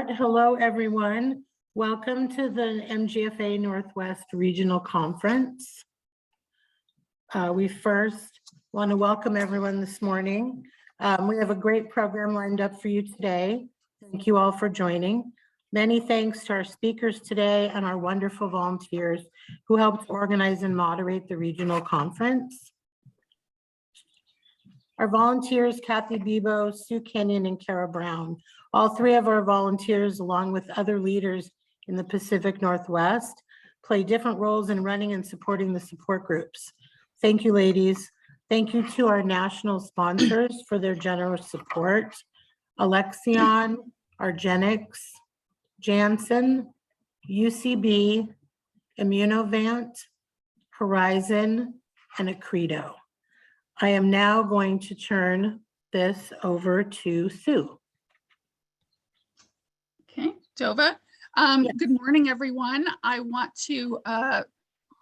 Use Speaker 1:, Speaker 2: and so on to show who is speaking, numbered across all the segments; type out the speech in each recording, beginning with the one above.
Speaker 1: right, hello everyone. Welcome to the Mgfa Northwest Regional Conference. We first want to welcome everyone this morning. We have a great program lined up for you today. Thank you all for joining. Many thanks to our speakers today and our wonderful volunteers who helped organize and moderate the regional conference. Our volunteers, Kathy Bebo, Sue Kenyon, and Kara Brown. All three of our volunteers, along with other leaders in the Pacific Northwest, play different roles in running and supporting the support groups. Thank you, ladies. Thank you to our national sponsors for their generous support. Alexion, Argenx, Janssen, UCB, Immunovant, Horizon, and Accredo. I am now going to turn this over to Sue.
Speaker 2: Okay, Dova.
Speaker 1: Yes.
Speaker 2: Good morning, everyone. I want to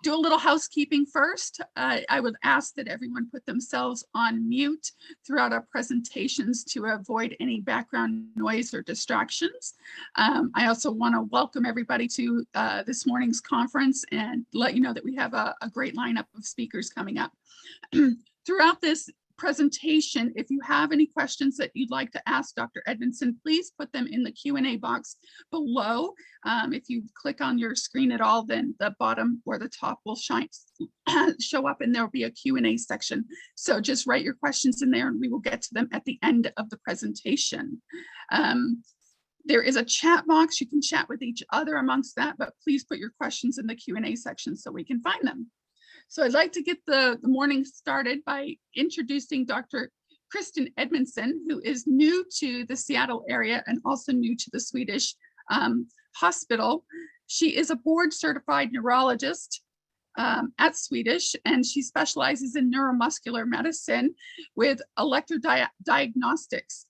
Speaker 2: do a little housekeeping first. I would ask that everyone put themselves on mute throughout our presentations to avoid any background noise or distractions. I also want to welcome everybody to this morning's conference and let you know that we have a great lineup of speakers coming up. Throughout this presentation, if you have any questions that you'd like to ask Dr. Edmondson, please put them in the Q&A box below. If you click on your screen at all, then the bottom or the top will show up and there'll be a Q&A section. So just write your questions in there and we will get to them at the end of the presentation. There is a chat box. You can chat with each other amongst that, but please put your questions in the Q&A section so we can find them. So I'd like to get the morning started by introducing Dr. Kristen Edmondson, who is new to the Seattle area and also new to the Swedish hospital. She is a board certified neurologist at Swedish, and she specializes in neuromuscular medicine with electrodiagnostics.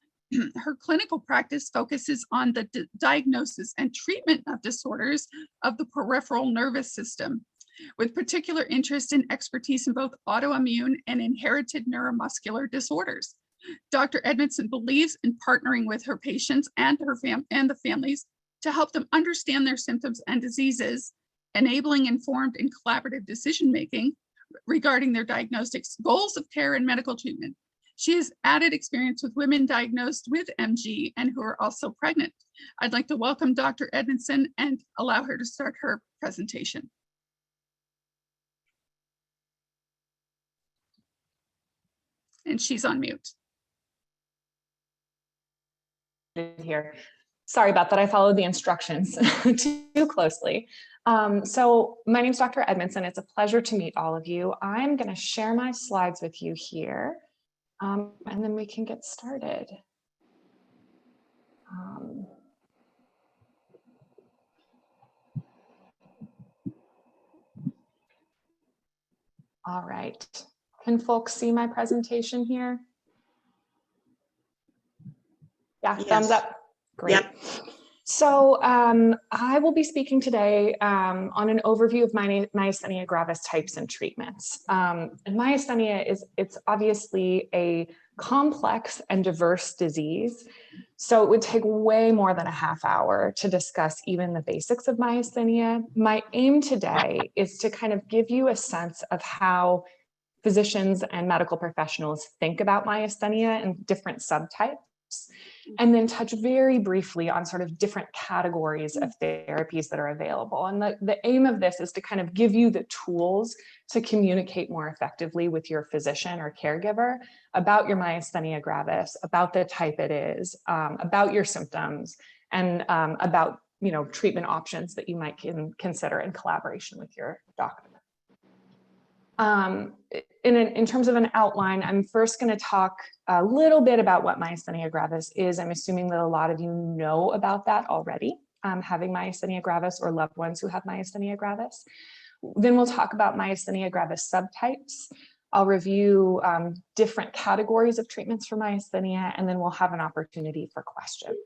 Speaker 2: Her clinical practice focuses on the diagnosis and treatment of disorders of the peripheral nervous system, with particular interest and expertise in both autoimmune and inherited neuromuscular disorders. Dr. Edmondson believes in partnering with her patients and the families to help them understand their symptoms and diseases, enabling informed and collaborative decision-making regarding their diagnostics, goals of care, and medical treatment. She has added experience with women diagnosed with MG and who are also pregnant. I'd like to welcome Dr. Edmondson and allow her to start her presentation. And she's on mute.
Speaker 3: Here. Sorry about that. I followed the instructions too closely. So my name is Dr. Edmondson. It's a pleasure to meet all of you. I'm going to share my slides with you here, and then we can get started. All right. Can folks see my presentation here? Yeah, yes. Thumbs up. Great. Yep. So I will be speaking today on an overview of myasthenia gravis types and treatments. And myasthenia it's obviously a complex and diverse disease. So it would take way more than a half hour to discuss even the basics of myasthenia. My aim today is to kind of give you a sense of how physicians and medical professionals think about myasthenia and different subtypes, and then touch very briefly on sort of different categories of therapies that are available. And the aim of this is to kind of give you the tools to communicate more effectively with your physician or caregiver about your myasthenia gravis, about the type it is, about your symptoms, and about treatment options that you might consider in collaboration with your doctor. In terms of an outline, I'm first going to talk a little bit about what myasthenia gravis is. I'm assuming that a lot of you know about that already, having myasthenia gravis or loved ones who have myasthenia gravis. Then we'll talk about myasthenia gravis subtypes. I'll review different categories of treatments for myasthenia, and then we'll have an opportunity for questions.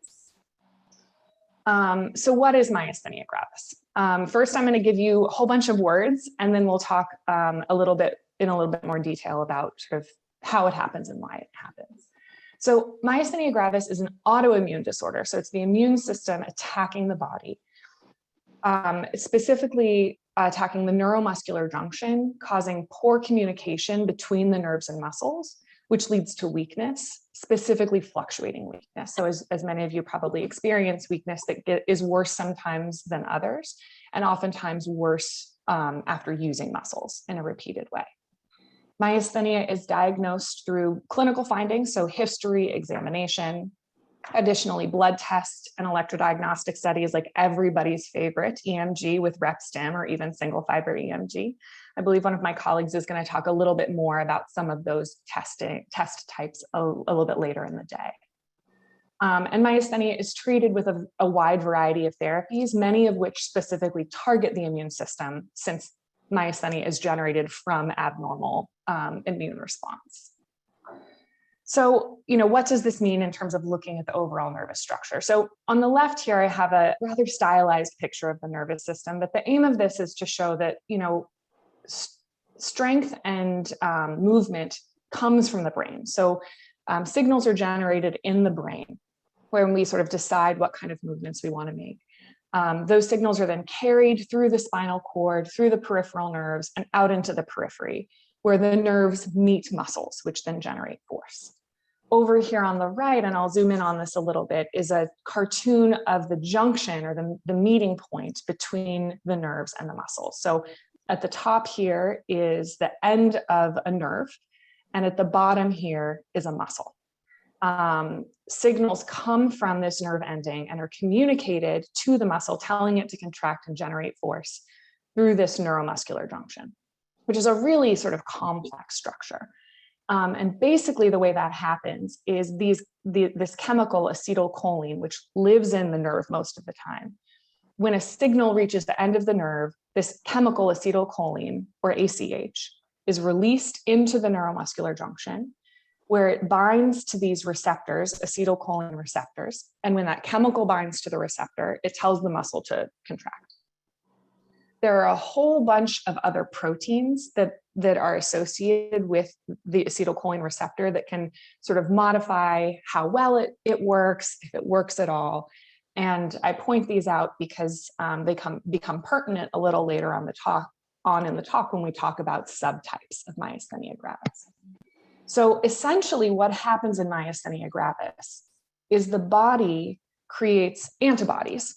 Speaker 3: So what is myasthenia gravis? First, I'm going to give you a whole bunch of words, and then we'll talk in a little bit more detail about sort of how it happens and why it happens. So myasthenia gravis is an autoimmune disorder. So it's the immune system attacking the body, specifically attacking the neuromuscular junction, causing poor communication between the nerves and muscles, which leads to weakness, specifically fluctuating weakness. So as many of you probably experience, weakness that is worse sometimes than others, and oftentimes worse after using muscles in a repeated way. Myasthenia is diagnosed through clinical findings, so history, examination, additionally blood tests and electrodiagnostic studies like everybody's favorite EMG with RepStim or even single fiber EMG. I believe one of my colleagues is going to talk a little bit more about some of those test types a little bit later in the day. And myasthenia is treated with a wide variety of therapies, many of which specifically target the immune system, since myasthenia is generated from abnormal immune response. So, what does this mean in terms of looking at the overall nervous structure? So on the left here, I have a rather stylized picture of the nervous system, but the aim of this is to show that, strength and movement comes from the brain. So signals are generated in the brain when we sort of decide what kind of movements we want to make. Those signals are then carried through the spinal cord, through the peripheral nerves, and out into the periphery, where the nerves meet muscles, which then generate force. Over here on the right, and I'll zoom in on this a little bit, is a cartoon of the junction or the meeting point between the nerves and the muscles. So at the top here is the end of a nerve, and at the bottom here is a muscle. Signals come from this nerve ending and are communicated to the muscle, telling it to contract and generate force through this neuromuscular junction, which is a really sort of complex structure. And basically the way that happens is this chemical acetylcholine, which lives in the nerve most of the time. When a signal reaches the end of the nerve, this chemical acetylcholine, or ACH, is released into the neuromuscular junction, where it binds to these receptors, acetylcholine receptors. And when that chemical binds to the receptor, it tells the muscle to contract. There are a whole bunch of other proteins that are associated with the acetylcholine receptor that can sort of modify how well it works, if it works at all. And I point these out because they become pertinent a little later on in the talk when we talk about subtypes of myasthenia gravis. So essentially what happens in myasthenia gravis is the body creates antibodies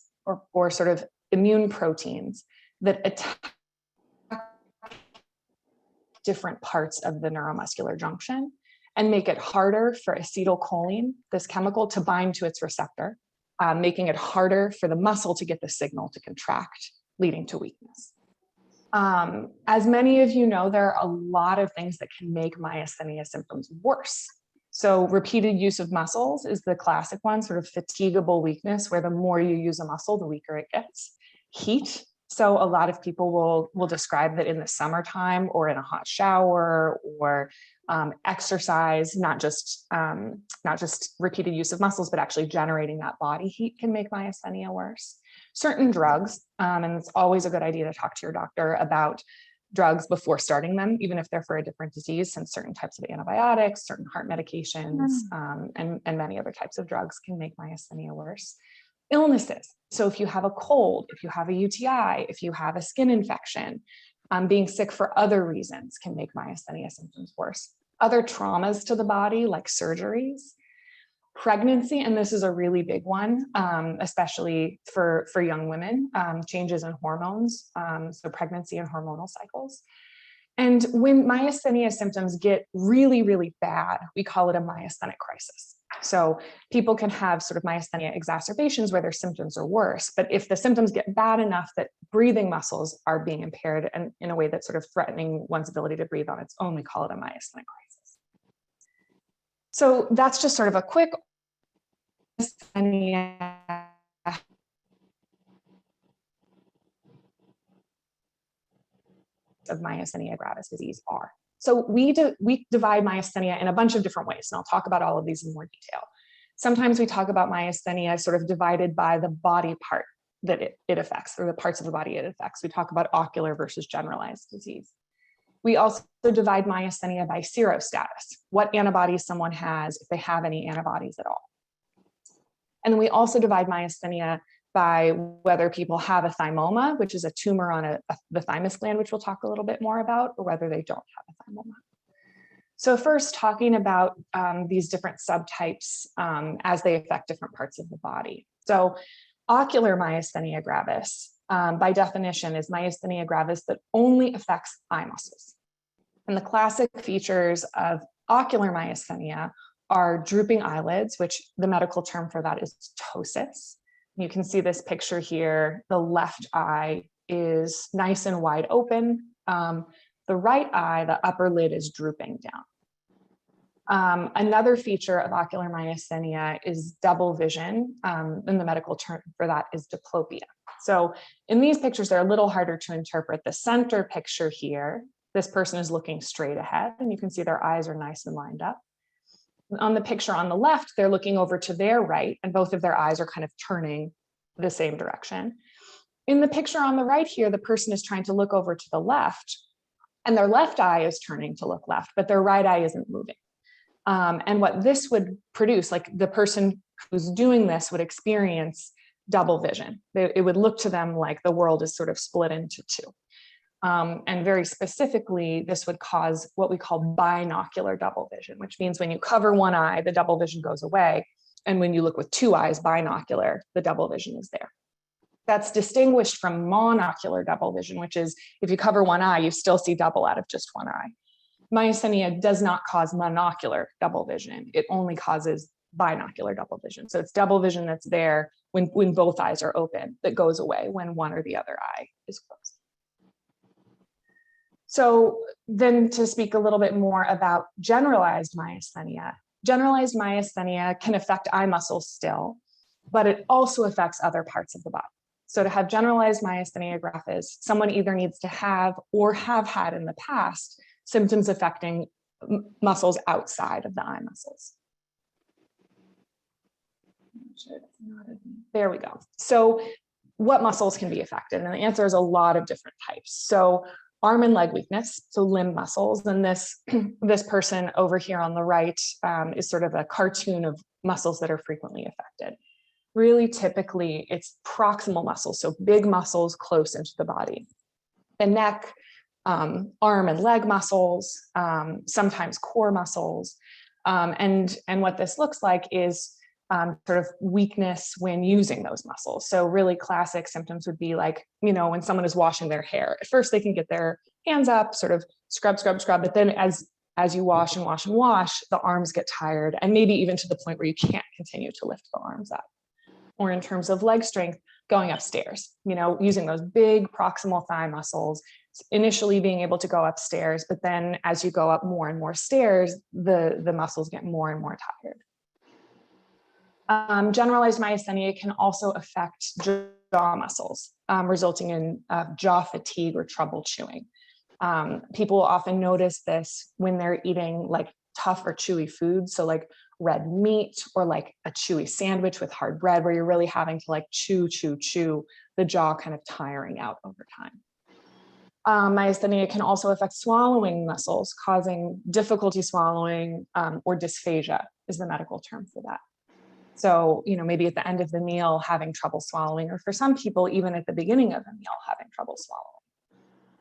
Speaker 3: or sort of immune proteins that attack different parts of the neuromuscular junction and make it harder for acetylcholine, this chemical, to bind to its receptor, making it harder for the muscle to get the signal to contract, leading to weakness. As many of you know, there are a lot of things that can make myasthenia symptoms worse. So repeated use of muscles is the classic one, sort of fatigable weakness, where the more you use a muscle, the weaker it gets. Heat. So a lot of people will describe that in the summertime or in a hot shower or exercise, not just repeated use of muscles, but actually generating that body heat can make myasthenia worse. Certain drugs, and it's always a good idea to talk to your doctor about drugs before starting them, even if they're for a different disease, since certain types of antibiotics, certain heart medications, and many other types of drugs can make myasthenia worse. Illnesses. So if you have a cold, if you have a UTI, if you have a skin infection, being sick for other reasons can make myasthenia symptoms worse. Other traumas to the body, like surgeries, pregnancy, and this is a really big one, especially for young women, changes in hormones, so pregnancy and hormonal cycles. And when myasthenia symptoms get really, really bad, we call it a myasthenic crisis. So people can have sort of myasthenia exacerbations where their symptoms are worse, but if the symptoms get bad enough that breathing muscles are being impaired and in a way that's sort of threatening one's ability to breathe on its own, we call it a myasthenic crisis. So that's just sort of a quick myasthenia of myasthenia gravis disease are. So we divide myasthenia in a bunch of different ways, and I'll talk about all of these in more detail. Sometimes we talk about myasthenia sort of divided by the body part that it affects, or the parts of the body it affects. We talk about ocular versus generalized disease. We also divide myasthenia by serostatus, what antibodies someone has, if they have any antibodies at all. And we also divide myasthenia by whether people have a thymoma, which is a tumor on the thymus gland, which we'll talk a little bit more about, or whether they don't have a thymoma. So first, talking about these different subtypes as they affect different parts of the body. So ocular myasthenia gravis, by definition, is myasthenia gravis that only affects eye muscles. And the classic features of ocular myasthenia are drooping eyelids, which the medical term for that is ptosis. You can see this picture here. The left eye is nice and wide open. The right eye, the upper lid is drooping down. Another feature of ocular myasthenia is double vision, and the medical term for that is diplopia. So in these pictures, they're a little harder to interpret. The center picture here, this person is looking straight ahead, and you can see their eyes are nice and lined up. On the picture on the left, they're looking over to their right, and both of their eyes are kind of turning the same direction. In the picture on the right here, the person is trying to look over to the left, and their left eye is turning to look left, but their right eye isn't moving. And what this would produce, like the person who's doing this would experience double vision. It would look to them like the world is sort of split into two. And very specifically, this would cause what we call binocular double vision, which means when you cover one eye, the double vision goes away. And when you look with two eyes, binocular, the double vision is there. That's distinguished from monocular double vision, which is if you cover one eye, you still see double out of just one eye. Myasthenia does not cause monocular double vision. It only causes binocular double vision. So it's double vision that's there when both eyes are open, that goes away when one or the other eye is closed. So then to speak a little bit more about generalized myasthenia. Generalized myasthenia can affect eye muscles still, but it also affects other parts of the body. So to have generalized myasthenia gravis, someone either needs to have or have had in the past symptoms affecting muscles outside of the eye muscles. There we go. So what muscles can be affected? And the answer is a lot of different types. So arm and leg weakness, so limb muscles. And this person over here on the right is sort of a cartoon of muscles that are frequently affected. Really, typically, it's proximal muscles, so big muscles close into the body. The neck, arm and leg muscles, sometimes core muscles. And what this looks like is sort of weakness when using those muscles. So really classic symptoms would be like, when someone is washing their hair, at first they can get their hands up, sort of scrub, but then as you wash and wash and wash, the arms get tired, and maybe even to the point where you can't continue to lift the arms up. Or in terms of leg strength, going upstairs, using those big proximal thigh muscles, initially being able to go upstairs, but then as you go up more and more stairs, the muscles get more and more tired. Generalized myasthenia can also affect jaw muscles, resulting in jaw fatigue or trouble chewing. People will often notice this when they're eating like tough or chewy food, so like red meat or like a chewy sandwich with hard bread, where you're really having to like chew, the jaw kind of tiring out over time. Myasthenia can also affect swallowing muscles, causing difficulty swallowing, or dysphagia is the medical term for that. So, maybe at the end of the meal, having trouble swallowing, or for some people, even at the beginning of the meal, having trouble swallowing.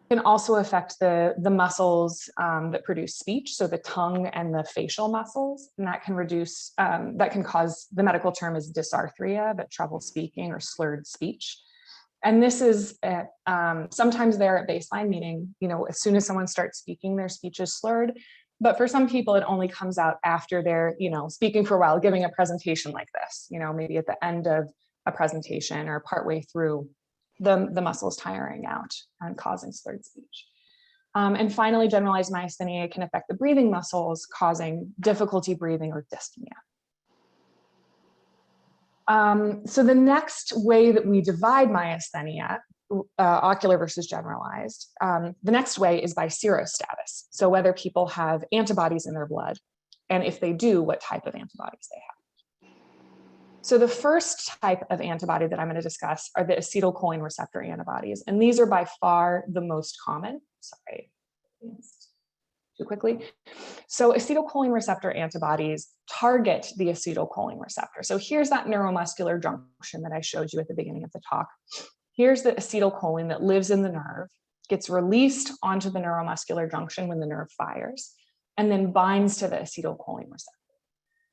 Speaker 3: It can also affect the muscles that produce speech, so the tongue and the facial muscles, and that can cause, the medical term is dysarthria, but trouble speaking or slurred speech. And this is sometimes there at baseline, meaning, as soon as someone starts speaking, their speech is slurred. But for some people, it only comes out after they're, speaking for a while, giving a presentation like this, maybe at the end of a presentation or partway through, the muscles tiring out and causing slurred speech. And finally, generalized myasthenia can affect the breathing muscles, causing difficulty breathing or dyspnea. So the next way that we divide myasthenia, ocular versus generalized, the next way is by serostatus. So whether people have antibodies in their blood, and if they do, what type of antibodies they have. So the first type of antibody that I'm going to discuss are the acetylcholine receptor antibodies. And these are by far the most common. Sorry, too quickly. So acetylcholine receptor antibodies target the acetylcholine receptor. So here's that neuromuscular junction that I showed you at the beginning of the talk. Here's the acetylcholine that lives in the nerve, gets released onto the neuromuscular junction when the nerve fires, and then binds to the acetylcholine receptor.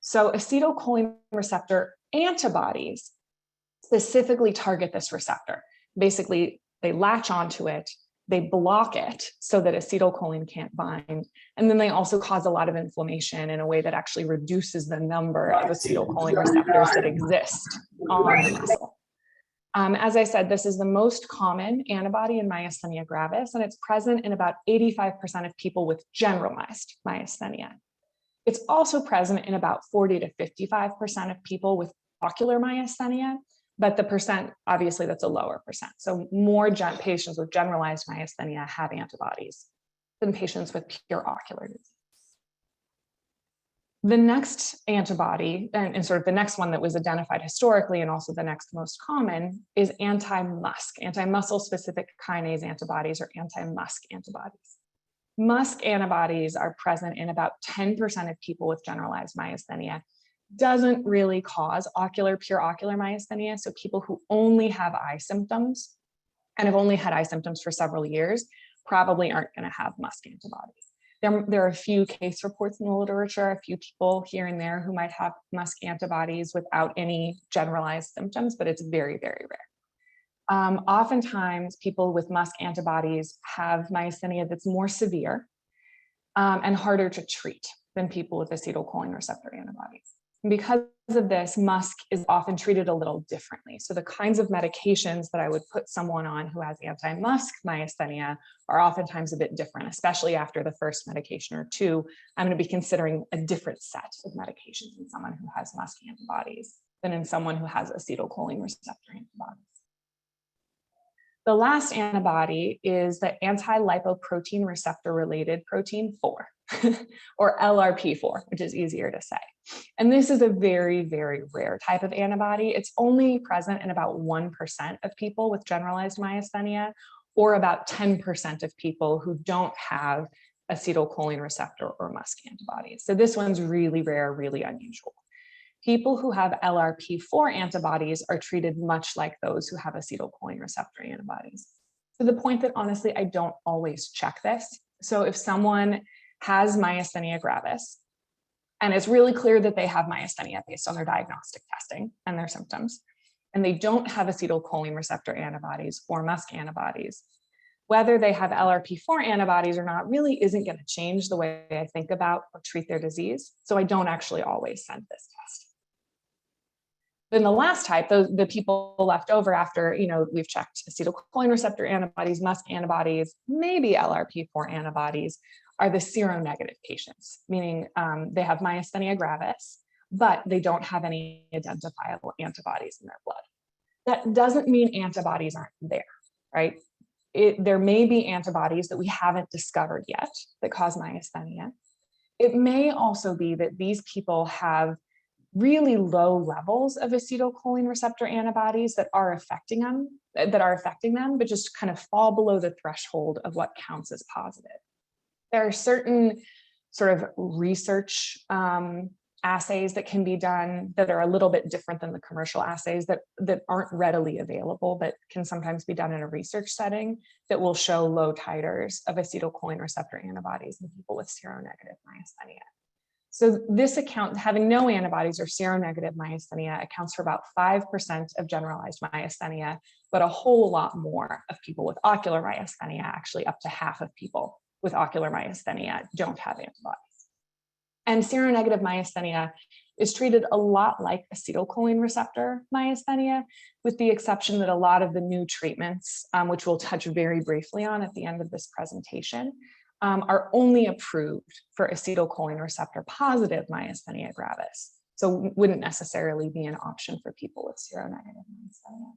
Speaker 3: So acetylcholine receptor antibodies specifically target this receptor. Basically, they latch onto it, they block it so that acetylcholine can't bind, and then they also cause a lot of inflammation in a way that actually reduces the number of acetylcholine receptors that exist on the muscle. As I said, this is the most common antibody in myasthenia gravis, and it's present in about 85% of people with generalized myasthenia. It's also present in about 40 to 55% of people with ocular myasthenia, but the percent, obviously that's a lower percent. So more patients with generalized myasthenia have antibodies than patients with pure ocular disease. The next antibody, and sort of the next one that was identified historically and also the next most common, is anti-Musk, anti-muscle specific kinase antibodies, or anti-Musk antibodies. Musk antibodies are present in about 10% of people with generalized myasthenia. Doesn't really cause pure ocular myasthenia. So people who only have eye symptoms and have only had eye symptoms for several years probably aren't going to have Musk antibodies. There are a few case reports in the literature, a few people here and there who might have Musk antibodies without any generalized symptoms, but it's very, very rare. Oftentimes, people with Musk antibodies have myasthenia that's more severe and harder to treat than people with acetylcholine receptor antibodies. And because of this, Musk is often treated a little differently. So the kinds of medications that I would put someone on who has anti-Musk myasthenia are oftentimes a bit different, especially after the first medication or two. I'm going to be considering a different set of medications in someone who has Musk antibodies than in someone who has acetylcholine receptor antibodies. The last antibody is the anti-lipoprotein receptor related protein 4, or LRP4, which is easier to say. And this is a very, very rare type of antibody. It's only present in about 1% of people with generalized myasthenia, or about 10% of people who don't have acetylcholine receptor or Musk antibodies. So this one's really rare, really unusual. People who have LRP4 antibodies are treated much like those who have acetylcholine receptor antibodies, to the point that honestly, I don't always check this. So if someone has myasthenia gravis, and it's really clear that they have myasthenia based on their diagnostic testing and their symptoms, and they don't have acetylcholine receptor antibodies or Musk antibodies, whether they have LRP4 antibodies or not really isn't going to change the way I think about or treat their disease. So I don't actually always send this test. Then the last type, the people left over after, we've checked acetylcholine receptor antibodies, Musk antibodies, maybe LRP4 antibodies, are the seronegative patients, meaning they have myasthenia gravis, but they don't have any identifiable antibodies in their blood. That doesn't mean antibodies aren't there, right? There may be antibodies that we haven't discovered yet that cause myasthenia. It may also be that these people have really low levels of acetylcholine receptor antibodies that are affecting them, but just kind of fall below the threshold of what counts as positive. There are certain sort of research assays that can be done that are a little bit different than the commercial assays that aren't readily available, but can sometimes be done in a research setting that will show low titers of acetylcholine receptor antibodies in people with seronegative myasthenia. So this account, having no antibodies or seronegative myasthenia, accounts for about 5% of generalized myasthenia, but a whole lot more of people with ocular myasthenia, actually up to half of people with ocular myasthenia don't have antibodies. And seronegative myasthenia is treated a lot like acetylcholine receptor myasthenia, with the exception that a lot of the new treatments, which we'll touch very briefly on at the end of this presentation, are only approved for acetylcholine receptor positive myasthenia gravis. So wouldn't necessarily be an option for people with seronegative myasthenia.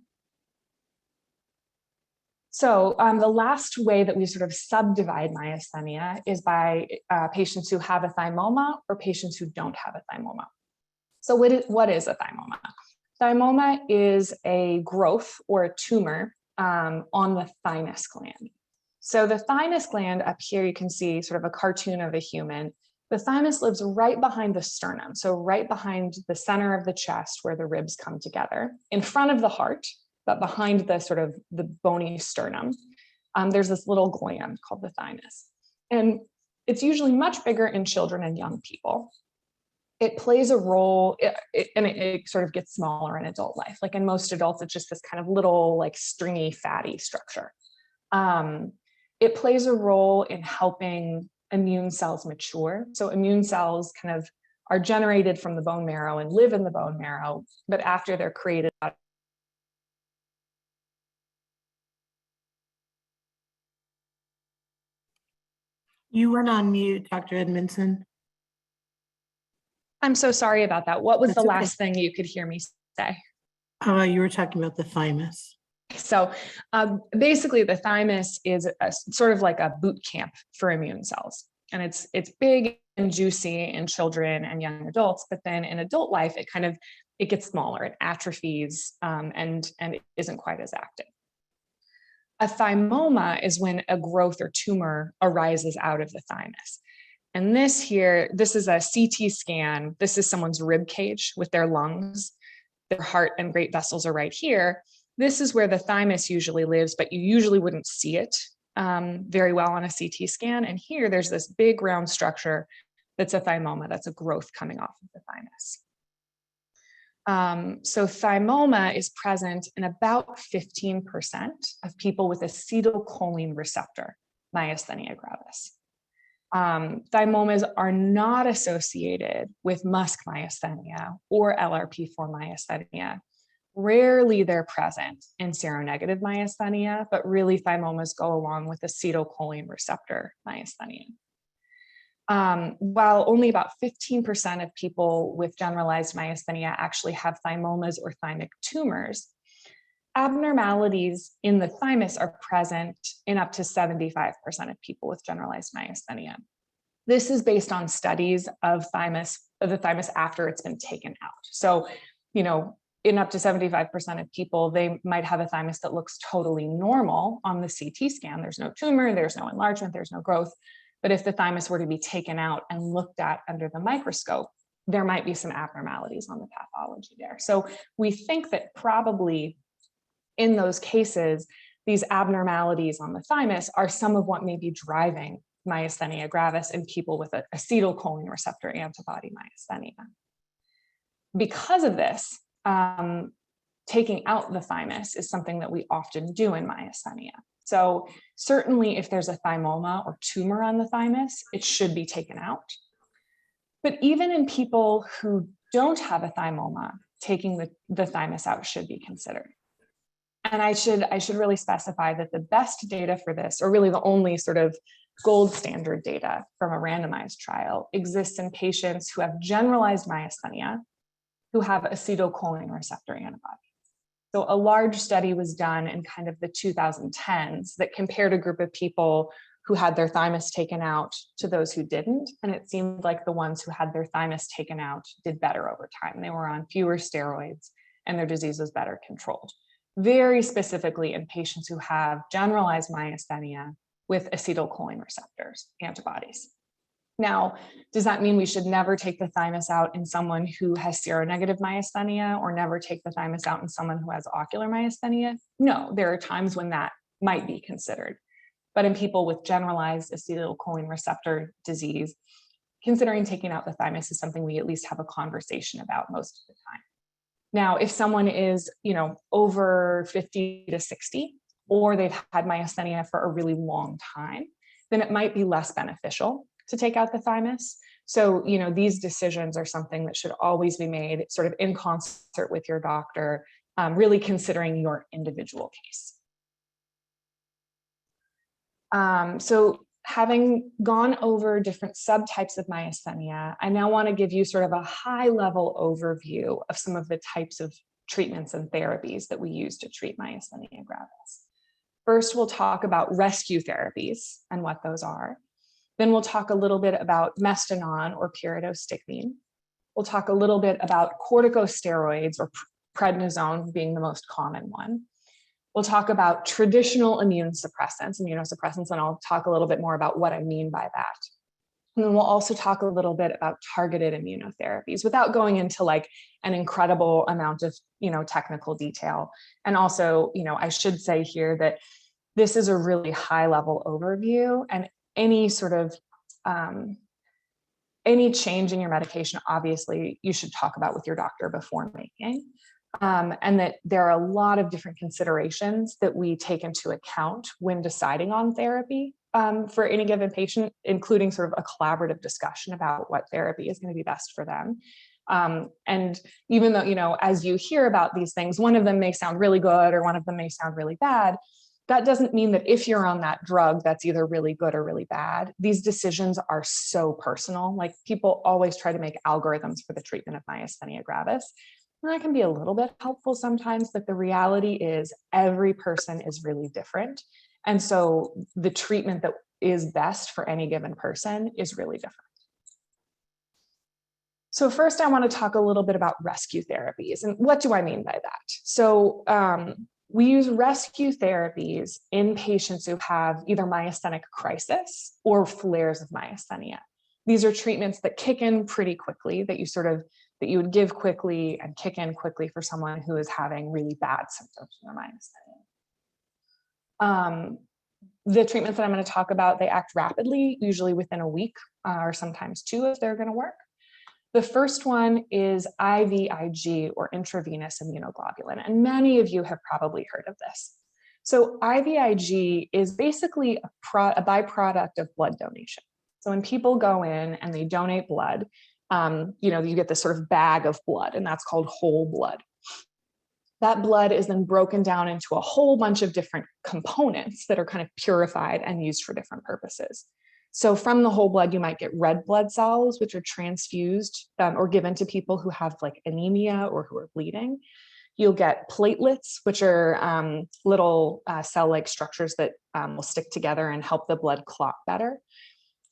Speaker 3: So the last way that we sort of subdivide myasthenia is by patients who have a thymoma or patients who don't have a thymoma. So what is a thymoma? Thymoma is a growth or a tumor on the thymus gland. So the thymus gland up here, you can see sort of a cartoon of a human. The thymus lives right behind the sternum, so right behind the center of the chest where the ribs come together, in front of the heart, but behind the sort of the bony sternum. There's this little gland called the thymus. And it's usually much bigger in children and young people. It plays a role, and it sort of gets smaller in adult life. Like in most adults, it's just this kind of little like stringy, fatty structure. It plays a role in helping immune cells mature. So immune cells kind of are generated from the bone marrow and live in the bone marrow, but after they're created out.
Speaker 1: You went on mute, Dr. Edmondson.
Speaker 3: I'm so sorry about that. What was
Speaker 1: That's
Speaker 3: the
Speaker 1: okay.
Speaker 3: last thing you could hear me say?
Speaker 1: You were talking about the thymus.
Speaker 3: So basically the thymus is sort of like a boot camp for immune cells. And it's big and juicy in children and young adults, but then in adult life, it gets smaller, it atrophies, and it isn't quite as active. A thymoma is when a growth or tumor arises out of the thymus. And this is a CT scan. This is someone's rib cage with their lungs. Their heart and great vessels are right here. This is where the thymus usually lives, but you usually wouldn't see it very well on a CT scan. And here there's this big round structure that's a thymoma, that's a growth coming off of the thymus. So thymoma is present in about 15% of people with acetylcholine receptor, Myasthenia gravis. Thymomas are not associated with Musk myasthenia or LRP4 myasthenia. Rarely they're present in seronegative myasthenia, but really thymomas go along with acetylcholine receptor myasthenia. While only about 15% of people with generalized myasthenia actually have thymomas or thymic tumors, abnormalities in the thymus are present in up to 75% of people with generalized myasthenia. This is based on studies of the thymus after it's been taken out. So, in up to 75% of people, they might have a thymus that looks totally normal on the CT scan. There's no tumor, there's no enlargement, there's no growth. But if the thymus were to be taken out and looked at under the microscope, there might be some abnormalities on the pathology there. So we think that probably in those cases, these abnormalities on the thymus are some of what may be driving myasthenia gravis in people with an acetylcholine receptor antibody myasthenia. Because of this, taking out the thymus is something that we often do in myasthenia. So certainly if there's a thymoma or tumor on the thymus, it should be taken out. But even in people who don't have a thymoma, taking the thymus out should be considered. And I should really specify that the best data for this, or really the only sort of gold standard data from a randomized trial, exists in patients who have generalized myasthenia, who have acetylcholine receptor antibodies. So a large study was done in kind of the 2010s that compared a group of people who had their thymus taken out to those who didn't. And it seemed like the ones who had their thymus taken out did better over time. They were on fewer steroids and their disease was better controlled. Very specifically in patients who have generalized myasthenia with acetylcholine receptors antibodies. Now, does that mean we should never take the thymus out in someone who has seronegative myasthenia or never take the thymus out in someone who has ocular myasthenia? No, there are times when that might be considered. But in people with generalized acetylcholine receptor disease, considering taking out the thymus is something we at least have a conversation about most of the time. Now, if someone is, over 50 to 60, or they've had myasthenia for a really long time, then it might be less beneficial to take out the thymus. So, these decisions are something that should always be made sort of in concert with your doctor, really considering your individual case. So having gone over different subtypes of myasthenia, I now want to give you sort of a high-level overview of some of the types of treatments and therapies that we use to treat myasthenia gravis. First, we'll talk about rescue therapies and what those are. Then we'll talk a little bit about Mestinon or pyridostigmine. We'll talk a little bit about corticosteroids or prednisone being the most common one. We'll talk about traditional immunosuppressants, and I'll talk a little bit more about what I mean by that. And then we'll also talk a little bit about targeted immunotherapies without going into like an incredible amount of, technical detail. And also, I should say here that this is a really high level overview, and any sort of any change in your medication, obviously you should talk about with your doctor before making. And that there are a lot of different considerations that we take into account when deciding on therapy for any given patient, including sort of a collaborative discussion about what therapy is going to be best for them. And even though, as you hear about these things, one of them may sound really good or one of them may sound really bad, that doesn't mean that if you're on that drug, that's either really good or really bad. These decisions are so personal. Like, people always try to make algorithms for the treatment of myasthenia gravis. And that can be a little bit helpful sometimes, but the reality is every person is really different. And so the treatment that is best for any given person is really different. So first, I want to talk a little bit about rescue therapies. And what do I mean by that? So we use rescue therapies in patients who have either myasthenic crisis or flares of myasthenia. These are treatments that kick in pretty quickly, that you would give quickly and kick in quickly for someone who is having really bad symptoms from their myasthenia. The treatments that I'm going to talk about, they act rapidly, usually within a week or sometimes 2 if they're going to work. The first one is Ivig, or intravenous immunoglobulin, and many of you have probably heard of this. So Ivig is basically a byproduct of blood donation. So when people go in and they donate blood, you get this sort of bag of blood, and that's called whole blood. That blood is then broken down into a whole bunch of different components that are kind of purified and used for different purposes. So from the whole blood, you might get red blood cells, which are transfused or given to people who have like anemia or who are bleeding. You'll get platelets, which are little cell-like structures that will stick together and help the blood clot better.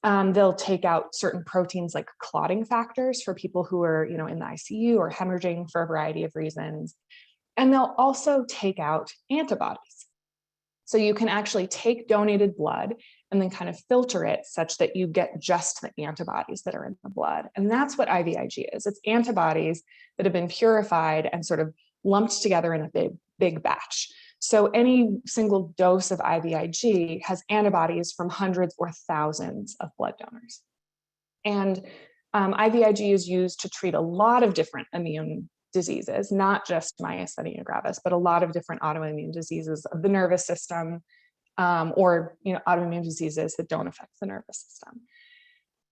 Speaker 3: They'll take out certain proteins like clotting factors for people who are, in the ICU or hemorrhaging for a variety of reasons. And they'll also take out antibodies. So you can actually take donated blood and then kind of filter it such that you get just the antibodies that are in the blood. And that's what Ivig is. It's antibodies that have been purified and sort of lumped together in a big batch. So any single dose of Ivig has antibodies from hundreds or thousands of blood donors. And Ivig is used to treat a lot of different immune diseases, not just myasthenia gravis, but a lot of different autoimmune diseases of the nervous system, or autoimmune diseases that don't affect the nervous system.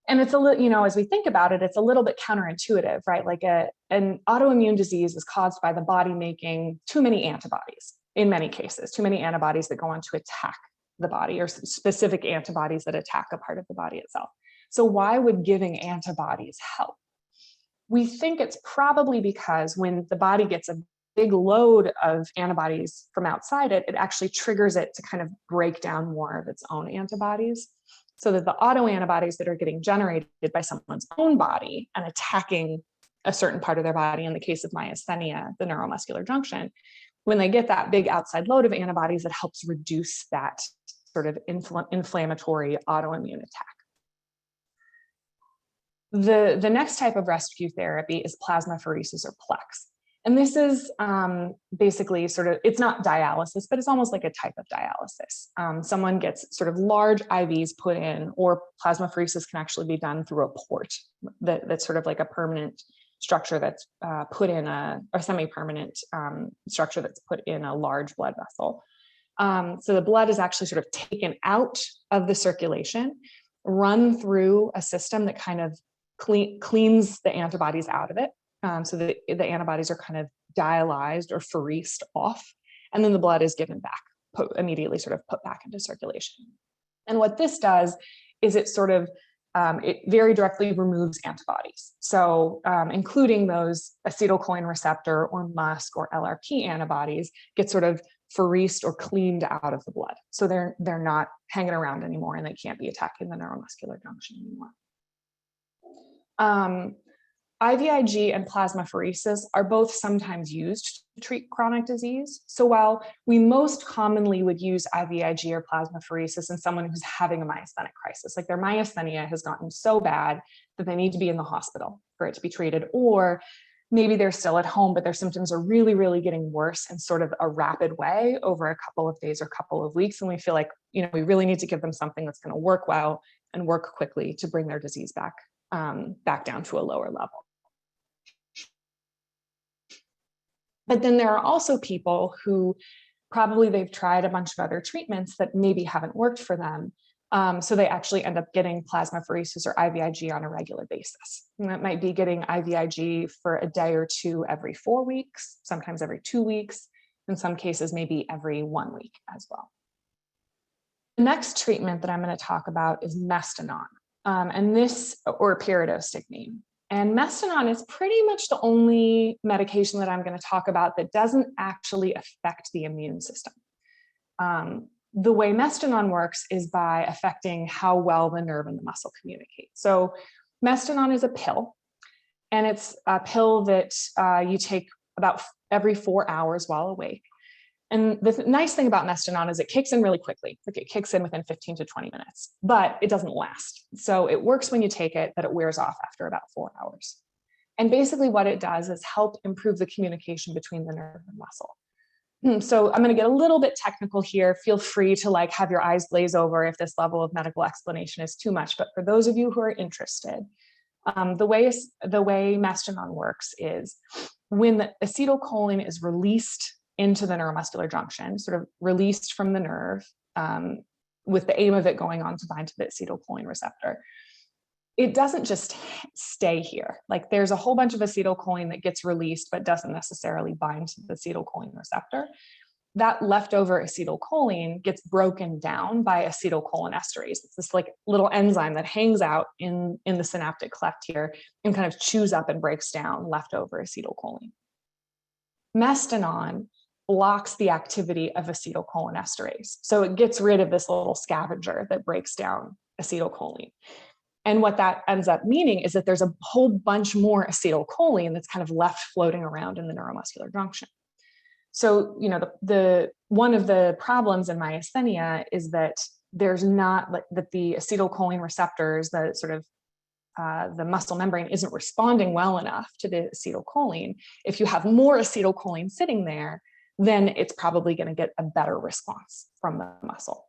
Speaker 3: And it's a little, as we think about it, it's a little bit counterintuitive, right? Like an autoimmune disease is caused by the body making too many antibodies, in many cases, too many antibodies that go on to attack the body, or specific antibodies that attack a part of the body itself. So why would giving antibodies help? We think it's probably because when the body gets a big load of antibodies from outside it, it actually triggers it to kind of break down more of its own antibodies, so that the autoantibodies that are getting generated by someone's own body and attacking a certain part of their body, in the case of myasthenia, the neuromuscular junction, when they get that big outside load of antibodies, it helps reduce that sort of inflammatory autoimmune attack. The next type of rescue therapy is plasmapheresis, or Plex. And this is basically it's not dialysis, but it's almost like a type of dialysis. Someone gets sort of large IVs put in, or plasmapheresis can actually be done through a port that's sort of like a permanent structure that's put in or semi-permanent structure that's put in a large blood vessel. So the blood is actually sort of taken out of the circulation, run through a system that kind of cleans the antibodies out of it. So the antibodies are kind of dialyzed or pheresed off, and then the blood is given back, immediately sort of put back into circulation. And what this does is it sort of, it very directly removes antibodies. So including those acetylcholine receptor or MuSK or LRP antibodies get sort of pheresed or cleaned out of the blood. So they're not hanging around anymore, and they can't be attacking the neuromuscular junction anymore. IVIG and plasmapheresis are both sometimes used to treat chronic disease. So while we most commonly would use IVIG or plasmapheresis in someone who's having a myasthenic crisis, like their myasthenia has gotten so bad that they need to be in the hospital for it to be treated, or maybe they're still at home, but their symptoms are really, really getting worse in sort of a rapid way over a couple of days or couple of weeks. And we feel like, we really need to give them something that's going to work well and work quickly to bring their disease back down to a lower level. But then there are also people who probably they've tried a bunch of other treatments that maybe haven't worked for them. So they actually end up getting plasmapheresis or IVIG on a regular basis. And that might be getting IVIG for a day or two every 4 weeks, sometimes every 2 weeks, in some cases, maybe every 1 week as well. The next treatment that I'm going to talk about is Mestinon, and this, or pyridostigmine. And Mestinon is pretty much the only medication that I'm going to talk about that doesn't actually affect the immune system. The way Mestinon works is by affecting how well the nerve and the muscle communicate. So Mestinon is a pill, and it's a pill that you take about every 4 hours while awake. And the nice thing about Mestinon is it kicks in really quickly. Like it kicks in within 15 to 20 minutes, but it doesn't last. So it works when you take it, but it wears off after about 4 hours. And basically what it does is help improve the communication between the nerve and muscle. So I'm going to get a little bit technical here. Feel free to have your eyes glaze over if this level of medical explanation is too much. But for those of you who are interested, the way Mestinon works is when the acetylcholine is released into the neuromuscular junction, sort of released from the nerve, with the aim of it going on to bind to the acetylcholine receptor. It doesn't just stay here. Like there's a whole bunch of acetylcholine that gets released, but doesn't necessarily bind to the acetylcholine receptor. That leftover acetylcholine gets broken down by acetylcholinesterase. It's this little enzyme that hangs out in the synaptic cleft here and kind of chews up and breaks down leftover acetylcholine. Mestinon blocks the activity of acetylcholinesterase. So it gets rid of this little scavenger that breaks down acetylcholine. And what that ends up meaning is that there's a whole bunch more acetylcholine that's kind of left floating around in the neuromuscular junction. So, the one of the problems in myasthenia is that there's not that the acetylcholine receptors, the sort of the muscle membrane isn't responding well enough to the acetylcholine. If you have more acetylcholine sitting there, then it's probably going to get a better response from the muscle.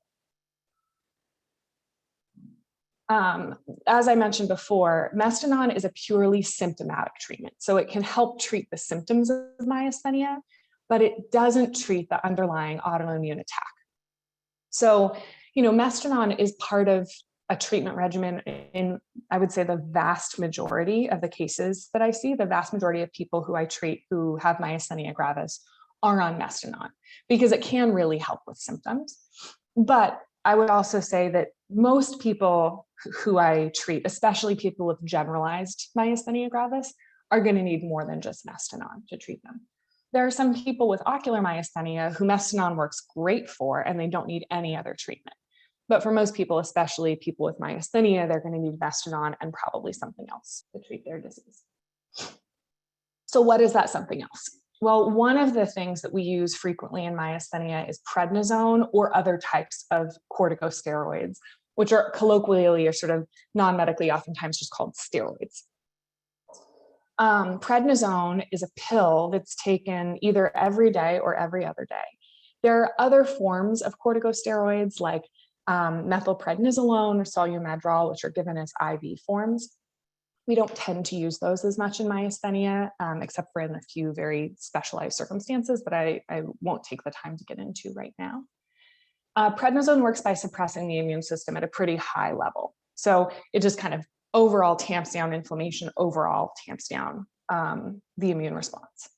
Speaker 3: As I mentioned before, Mestinon is a purely symptomatic treatment. So it can help treat the symptoms of myasthenia, but it doesn't treat the underlying autoimmune attack. So, Mestinon is part of a treatment regimen in, I would say, the vast majority of the cases that I see. The vast majority of people who I treat who have myasthenia gravis are on Mestinon because it can really help with symptoms. But I would also say that most people who I treat, especially people with generalized myasthenia gravis, are going to need more than just Mestinon to treat them. There are some people with ocular myasthenia who Mestinon works great for, and they don't need any other treatment. But for most people, especially people with myasthenia, they're going to need Mestinon and probably something else to treat their disease. So what is that something else? Well, one of the things that we use frequently in myasthenia is prednisone or other types of corticosteroids, which are colloquially or sort of non-medically oftentimes just called steroids. Prednisone is a pill that's taken either every day or every other day. There are other forms of corticosteroids like methylprednisolone or solumedrol, which are given as IV forms. We don't tend to use those as much in myasthenia, except for in a few very specialized circumstances that I won't take the time to get into right now. Prednisone works by suppressing the immune system at a pretty high level. So it just kind of overall tamps down inflammation, overall tamps down the immune response.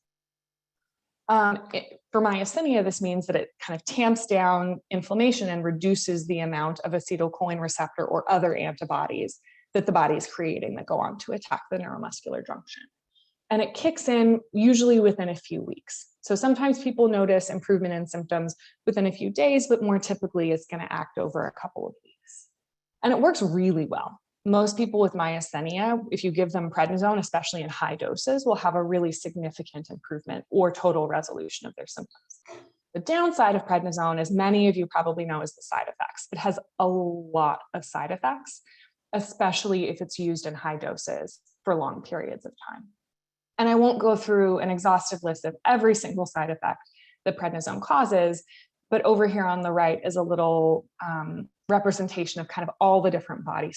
Speaker 3: For myasthenia, this means that it kind of tamps down inflammation and reduces the amount of acetylcholine receptor or other antibodies that the body is creating that go on to attack the neuromuscular junction. And it kicks in usually within a few weeks. So sometimes people notice improvement in symptoms within a few days, but more typically it's going to act over a couple of weeks. And it works really well. Most people with myasthenia, if you give them prednisone, especially in high doses, will have a really significant improvement or total resolution of their symptoms. The downside of prednisone, as many of you probably know, is the side effects. It has a lot of side effects, especially if it's used in high doses for long periods of time. And I won't go through an exhaustive list of every single side effect that prednisone causes, but over here on the right is a little representation of kind of all the different body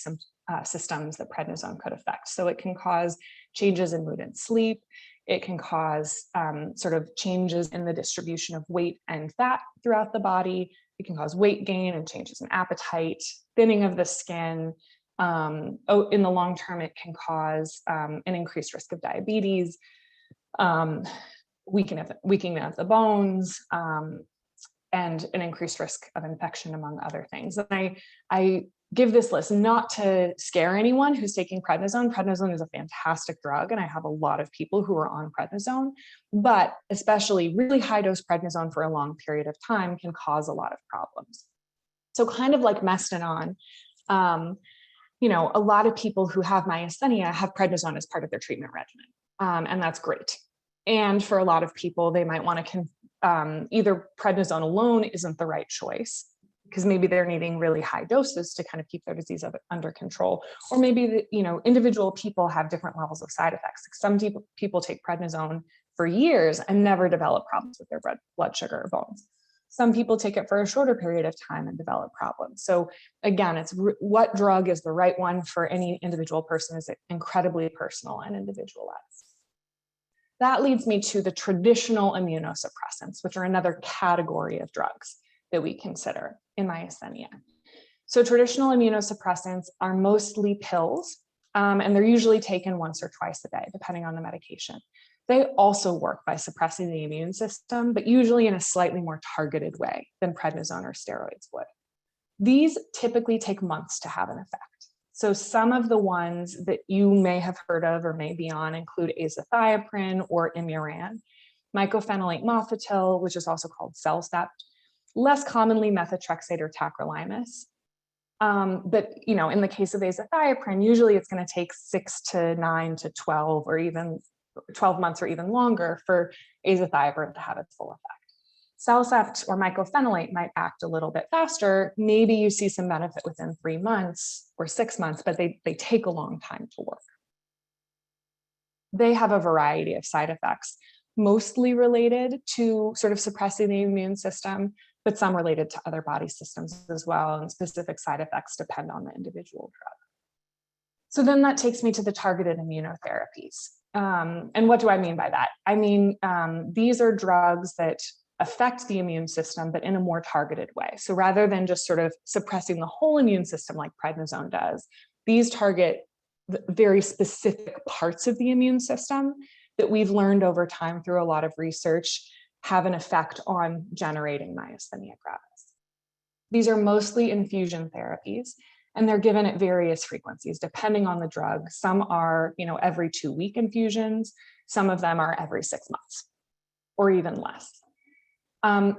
Speaker 3: systems that prednisone could affect. So it can cause changes in mood and sleep. It can cause sort of changes in the distribution of weight and fat throughout the body. It can cause weight gain and changes in appetite, thinning of the skin. In the long term, it can cause an increased risk of diabetes, weakening of the bones, and an increased risk of infection, among other things. And I give this list not to scare anyone who's taking prednisone. Prednisone is a fantastic drug, and I have a lot of people who are on prednisone, but especially really high dose prednisone for a long period of time can cause a lot of problems. So kind of like Mestinon, you know, a lot of people who have myasthenia have prednisone as part of their treatment regimen, and that's great. And for a lot of people, they might want to either prednisone alone isn't the right choice because maybe they're needing really high doses to kind of keep their disease under control, or maybe individual people have different levels of side effects. Some people take prednisone for years and never develop problems with their blood sugar or bones. Some people take it for a shorter period of time and develop problems. So again, it's what drug is the right one for any individual person is incredibly personal and individualized. That leads me to the traditional immunosuppressants, which are another category of drugs that we consider in myasthenia. So traditional immunosuppressants are mostly pills, and they're usually taken once or twice a day, depending on the medication. They also work by suppressing the immune system, but usually in a slightly more targeted way than prednisone or steroids would. These typically take months to have an effect. So some of the ones that you may have heard of or may be on include azathioprine or Imuran, mycophenolate mofetil, which is also called Cellcept, less commonly methotrexate or tacrolimus. But in the case of azathioprine, usually it's going to take 6 to 9 to 12 or even 12 months or even longer for azathioprine to have its full effect. Cellcept or mycophenolate might act a little bit faster. Maybe you see some benefit within 3 months or 6 months, but they take a long time to work. They have a variety of side effects, mostly related to sort of suppressing the immune system, but some related to other body systems as well, and specific side effects depend on the individual drug. So then that takes me to the targeted immunotherapies. And what do I mean by that? I mean, these are drugs that affect the immune system, but in a more targeted way. So rather than just sort of suppressing the whole immune system like prednisone does, these target very specific parts of the immune system that we've learned over time through a lot of research have an effect on generating myasthenia gravis. These are mostly infusion therapies, and they're given at various frequencies depending on the drug. Some are, every 2-week infusions. Some of them are every 6 months or even less.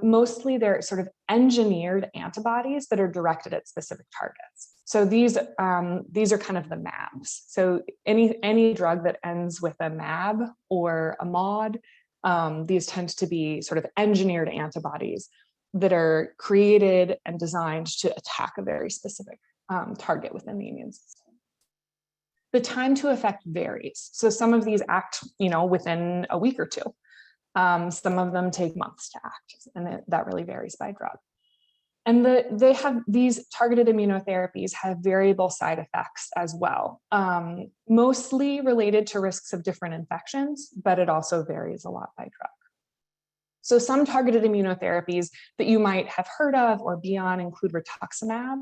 Speaker 3: Mostly they're sort of engineered antibodies that are directed at specific targets. So these are kind of the MABs. So any drug that ends with a MAB or a MOD, these tend to be sort of engineered antibodies that are created and designed to attack a very specific target within the immune system. The time to effect varies. So some of these act, within a week or two. Some of them take months to act, and that really varies by drug. And these targeted immunotherapies have variable side effects as well, mostly related to risks of different infections, but it also varies a lot by drug. So some targeted immunotherapies that you might have heard of or be on include rituximab.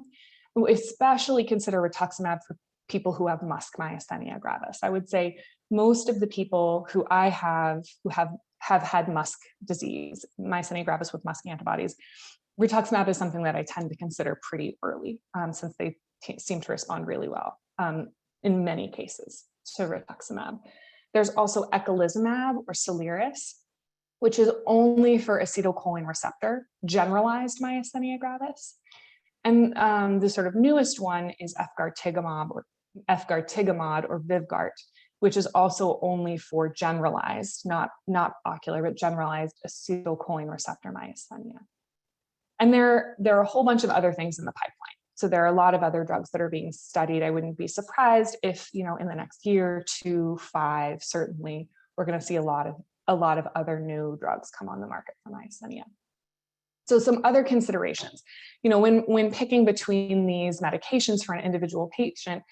Speaker 3: We especially consider rituximab for people who have myasthenia gravis. I would say most of the people who I have who have had MuSK disease, myasthenia gravis with MuSK antibodies, rituximab is something that I tend to consider pretty early, since they seem to respond really well in many cases to rituximab. There's also eculizumab or Soliris, which is only for acetylcholine receptor, generalized myasthenia gravis. And the sort of newest one is efgartigimod efgartigimod or Vyvgart, which is also only for generalized, not ocular, but generalized acetylcholine receptor myasthenia. And there are a whole bunch of other things in the pipeline. So there are a lot of other drugs that are being studied. I wouldn't be surprised if, in the next year, 2, 5, certainly, we're going to see a lot of other new drugs come on the market for myasthenia. So some other considerations, when picking between these medications for an individual patient,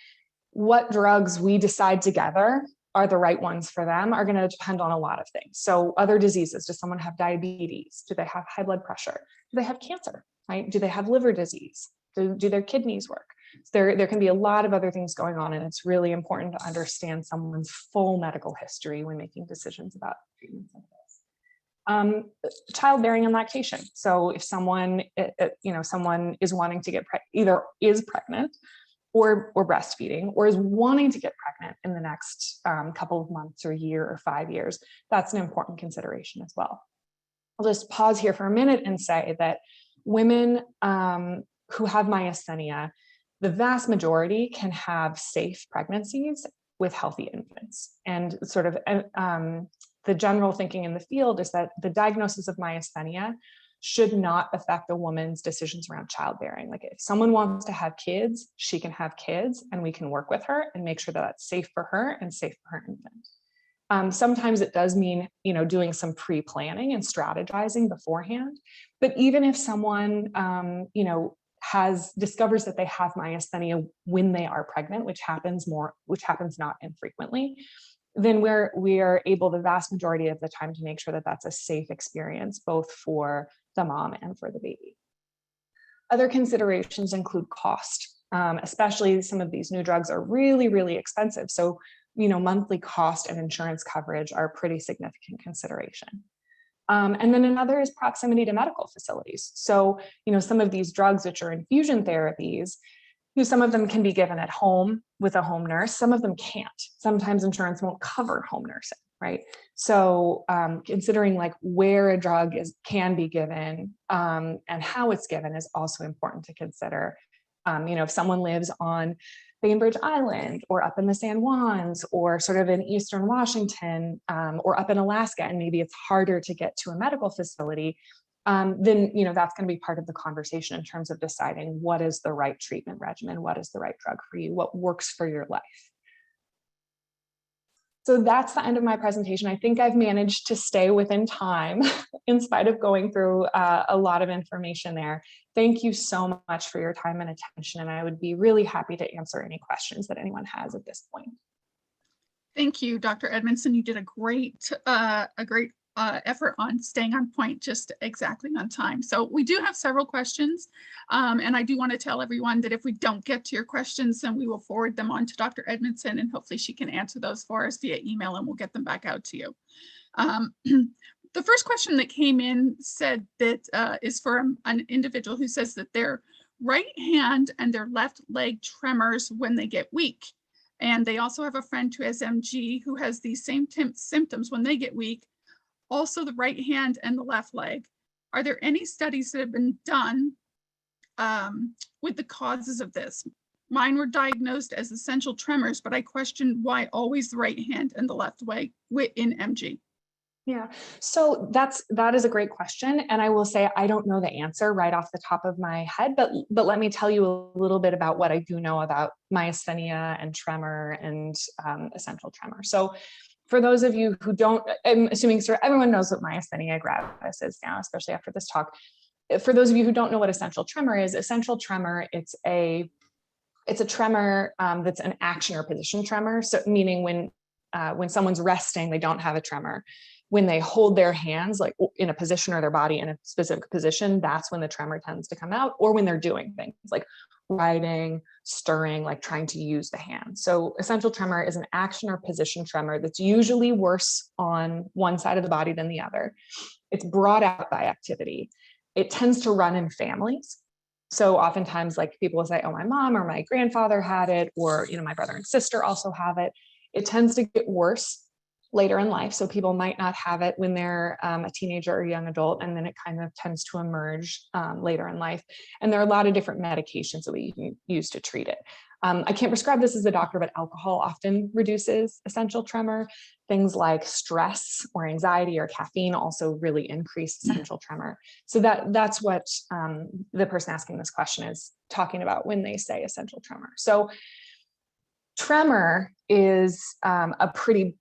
Speaker 3: what drugs we decide together are the right ones for them are going to depend on a lot of things. So other diseases, does someone have diabetes? Do they have high blood pressure? Do they have cancer, right? Do they have liver disease? Do their kidneys work? So there can be a lot of other things going on, and it's really important to understand someone's full medical history when making decisions about treatments like this. Childbearing and lactation. So if someone, someone is wanting to get either is pregnant or breastfeeding, or is wanting to get pregnant in the next couple of months or year or 5 years, that's an important consideration as well. I'll just pause here for a minute and say that women who have myasthenia, the vast majority can have safe pregnancies with healthy infants. And sort of the general thinking in the field is that the diagnosis of myasthenia should not affect a woman's decisions around childbearing. Like if someone wants to have kids, she can have kids, and we can work with her and make sure that that's safe for her and safe for her infant. Sometimes it does mean, doing some pre-planning and strategizing beforehand. But even if someone, discovers that they have myasthenia when they are pregnant, which happens not infrequently, then we are able the vast majority of the time to make sure that that's a safe experience, both for the mom and for the baby. Other considerations include cost, especially some of these new drugs are really, really expensive. So, monthly cost and insurance coverage are a pretty significant consideration. And then another is proximity to medical facilities. So, some of these drugs, which are infusion therapies, some of them can be given at home with a home nurse. Some of them can't. Sometimes insurance won't cover home nursing, right? So considering like where a drug can be given and how it's given is also important to consider. If someone lives on Bainbridge Island or up in the San Juans or sort of in Eastern Washington or up in Alaska, and maybe it's harder to get to a medical facility, then that's going to be part of the conversation in terms of deciding what is the right treatment regimen, what is the right drug for you, what works for your life. So that's the end of my presentation. I think I've managed to stay within time in spite of going through a lot of information there. Thank you so much for your time and attention, and I would be really happy to answer any questions that anyone has at this point.
Speaker 2: Thank you, Dr. Edmondson. You did a great effort on staying on point, just exactly on time. So we do have several questions, and I do want to tell everyone that if we don't get to your questions, then we will forward them on to Dr. Edmondson, and hopefully she can answer those for us via email, and we'll get them back out to you. The first question that came in said that is for an individual who says that their right hand and their left leg tremors when they get weak. And they also have a friend who has MG who has these same symptoms when they get weak, also the right hand and the left leg. Are there any studies that have been done with the causes of this? Mine were diagnosed as essential tremors, but I questioned why always the right hand and the left leg in MG.
Speaker 3: Yeah, so that is a great question. And I will say, I don't know the answer right off the top of my head, but let me tell you a little bit about what I do know about myasthenia and tremor and essential tremor. So for those of you who don't, I'm assuming sort of everyone knows what myasthenia gravis is now, especially after this talk. For those of you who don't know what essential tremor is, essential tremor, it's a tremor that's an action or position tremor. So meaning when someone's resting, they don't have a tremor. When they hold their hands like in a position or their body in a specific position, that's when the tremor tends to come out, or when they're doing things like writing, stirring, like trying to use the hand. So essential tremor is an action or position tremor that's usually worse on one side of the body than the other. It's brought out by activity. It tends to run in families. So oftentimes like people will say, oh, my mom or my grandfather had it, or my brother and sister also have it. It tends to get worse later in life. So people might not have it when they're a teenager or young adult, and then it kind of tends to emerge later in life. And there are a lot of different medications that we can use to treat it. I can't prescribe this as a doctor, but alcohol often reduces essential tremor. Things like stress or anxiety or caffeine also really increase essential tremor. So that's what the person asking this question is talking about when they say essential tremor. So tremor is a pretty,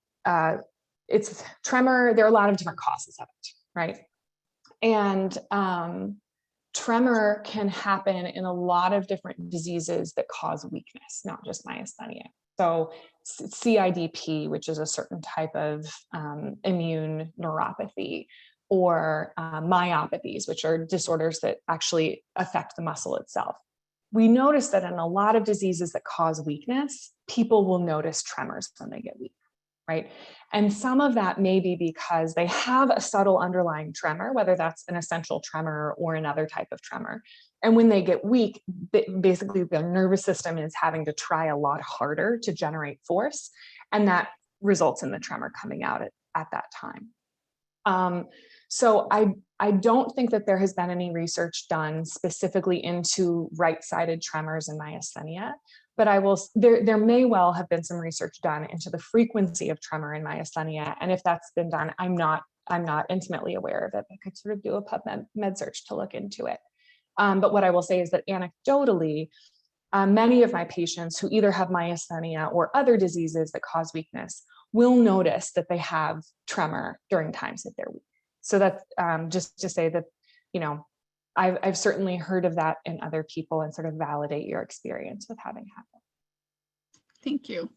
Speaker 3: it's tremor, there are a lot of different causes of it, right? And tremor can happen in a lot of different diseases that cause weakness, not just myasthenia. So CIDP, which is a certain type of immune neuropathy, or myopathies, which are disorders that actually affect the muscle itself. We notice that in a lot of diseases that cause weakness, people will notice tremors when they get weak, right? And some of that may be because they have a subtle underlying tremor, whether that's an essential tremor or another type of tremor. And when they get weak, basically their nervous system is having to try a lot harder to generate force, and that results in the tremor coming out at that time. So I don't think that there has been any research done specifically into right-sided tremors in myasthenia, but there may well have been some research done into the frequency of tremor in myasthenia. And if that's been done, I'm not intimately aware of it. I could sort of do a PubMed search to look into it. But what I will say is that anecdotally, many of my patients who either have myasthenia or other diseases that cause weakness will notice that they have tremor during times that they're weak. So that's just to say that, you know, I've certainly heard of that in other people and sort of validate your experience with having happened.
Speaker 2: Thank you.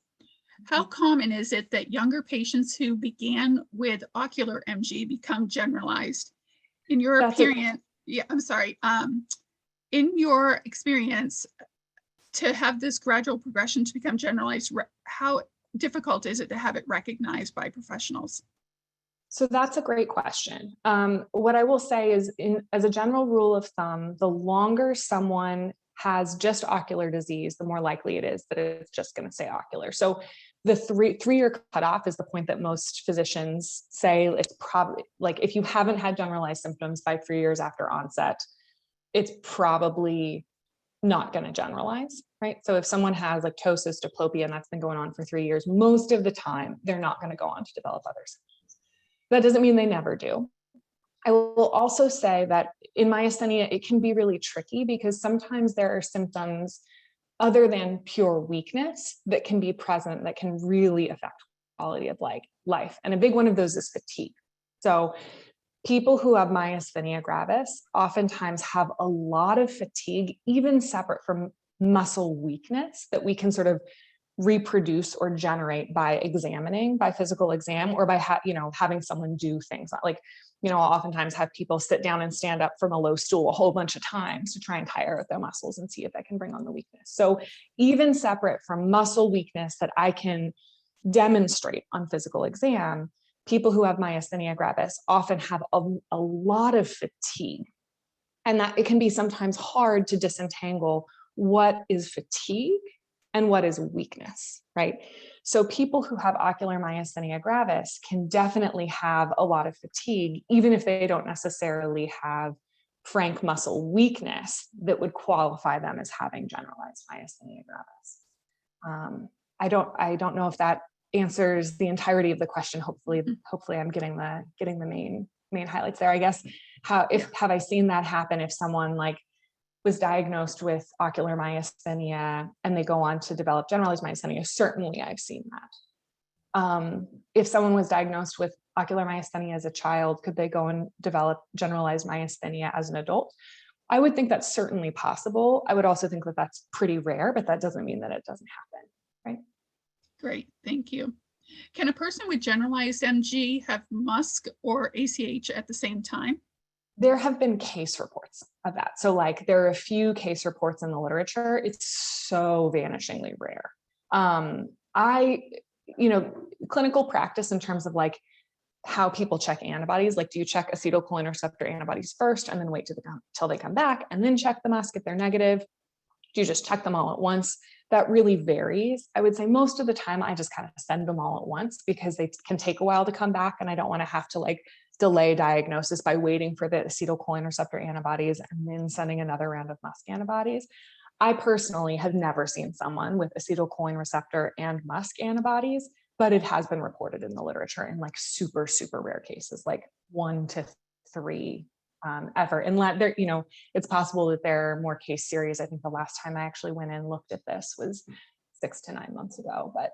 Speaker 2: How common is it that younger patients who began with ocular MG become generalized? In your experience, in your experience, to have this gradual progression to become generalized, how difficult is it to have it recognized by professionals?
Speaker 3: So that's a great question. What I will say is, as a general rule of thumb, the longer someone has just ocular disease, the more likely it is that it's just going to say ocular. So the three-year cutoff is the point that most physicians say it's probably, like, if you haven't had generalized symptoms by 3 years after onset, it's probably not going to generalize, right? So if someone has like ptosis, diplopia, and that's been going on for 3 years, most of the time, they're not going to go on to develop other symptoms. That doesn't mean they never do. I will also say that in myasthenia, it can be really tricky because sometimes there are symptoms other than pure weakness that can be present that can really affect quality of life. And a big one of those is fatigue. So people who have myasthenia gravis oftentimes have a lot of fatigue, even separate from muscle weakness, that we can sort of reproduce or generate by examining, by physical exam, or by having someone do things like, I'll oftentimes have people sit down and stand up from a low stool a whole bunch of times to try and tire out their muscles and see if I can bring on the weakness. So even separate from muscle weakness that I can demonstrate on physical exam, people who have myasthenia gravis often have a lot of fatigue, and that it can be sometimes hard to disentangle what is fatigue and what is weakness, right? So people who have ocular myasthenia gravis can definitely have a lot of fatigue, even if they don't necessarily have frank muscle weakness that would qualify them as having generalized myasthenia gravis. I don't know if that answers the entirety of the question. Hopefully I'm getting the main highlights there. I guess have I seen that happen if someone was diagnosed with ocular myasthenia and they go on to develop generalized myasthenia? Certainly I've seen that. If someone was diagnosed with ocular myasthenia as a child, could they go and develop generalized myasthenia as an adult? I would think that's certainly possible. I would also think that that's pretty rare, but that doesn't mean that it doesn't happen, right?
Speaker 2: Great, thank you. Can a person with generalized MG have MuSK or ACH at the same time?
Speaker 3: There have been case reports of that. So there are a few case reports in the literature. It's so vanishingly rare. Clinical practice in terms of how people check antibodies, do you check acetylcholine receptor antibodies first and then wait till they come back and then check the MuSK if they're negative? Do you just check them all at once? That really varies. I would say most of the time I just kind of send them all at once because they can take a while to come back, and I don't want to have to like delay diagnosis by waiting for the acetylcholine receptor antibodies and then sending another round of MuSK antibodies. I personally have never seen someone with acetylcholine receptor and MuSK antibodies, but it has been reported in the literature in like super, super rare cases, like 1 to 3 ever. And there, you know, it's possible that there are more case series. I think the last time I actually went and looked at this was 6 to 9 months ago, but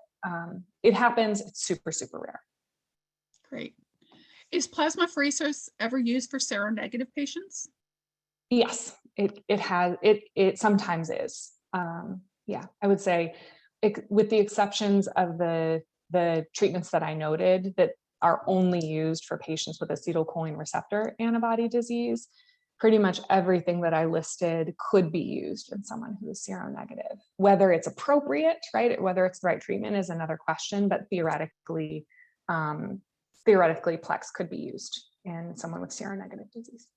Speaker 3: it happens. It's super, super rare.
Speaker 2: Great. Is plasmapheresis ever used for seronegative patients?
Speaker 3: Yes, it sometimes is. Yeah, I would say with the exceptions of the treatments that I noted that are only used for patients with acetylcholine receptor antibody disease, pretty much everything that I listed could be used in someone who is seronegative. Whether it's appropriate, right, whether it's the right treatment is another question, but theoretically, Plex could be used in someone with seronegative disease.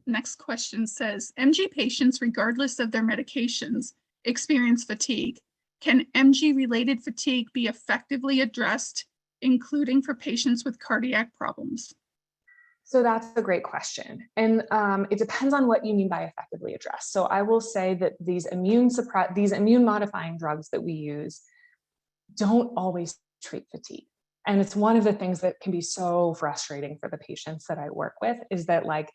Speaker 2: Next question says, MG patients, regardless of their medications, experience fatigue. Can MG-related fatigue be effectively addressed, including for patients with cardiac problems?
Speaker 3: So that's a great question. And it depends on what you mean by effectively addressed. So I will say that these immune modifying drugs that we use don't always treat fatigue. And it's one of the things that can be so frustrating for the patients that I work with is that, like,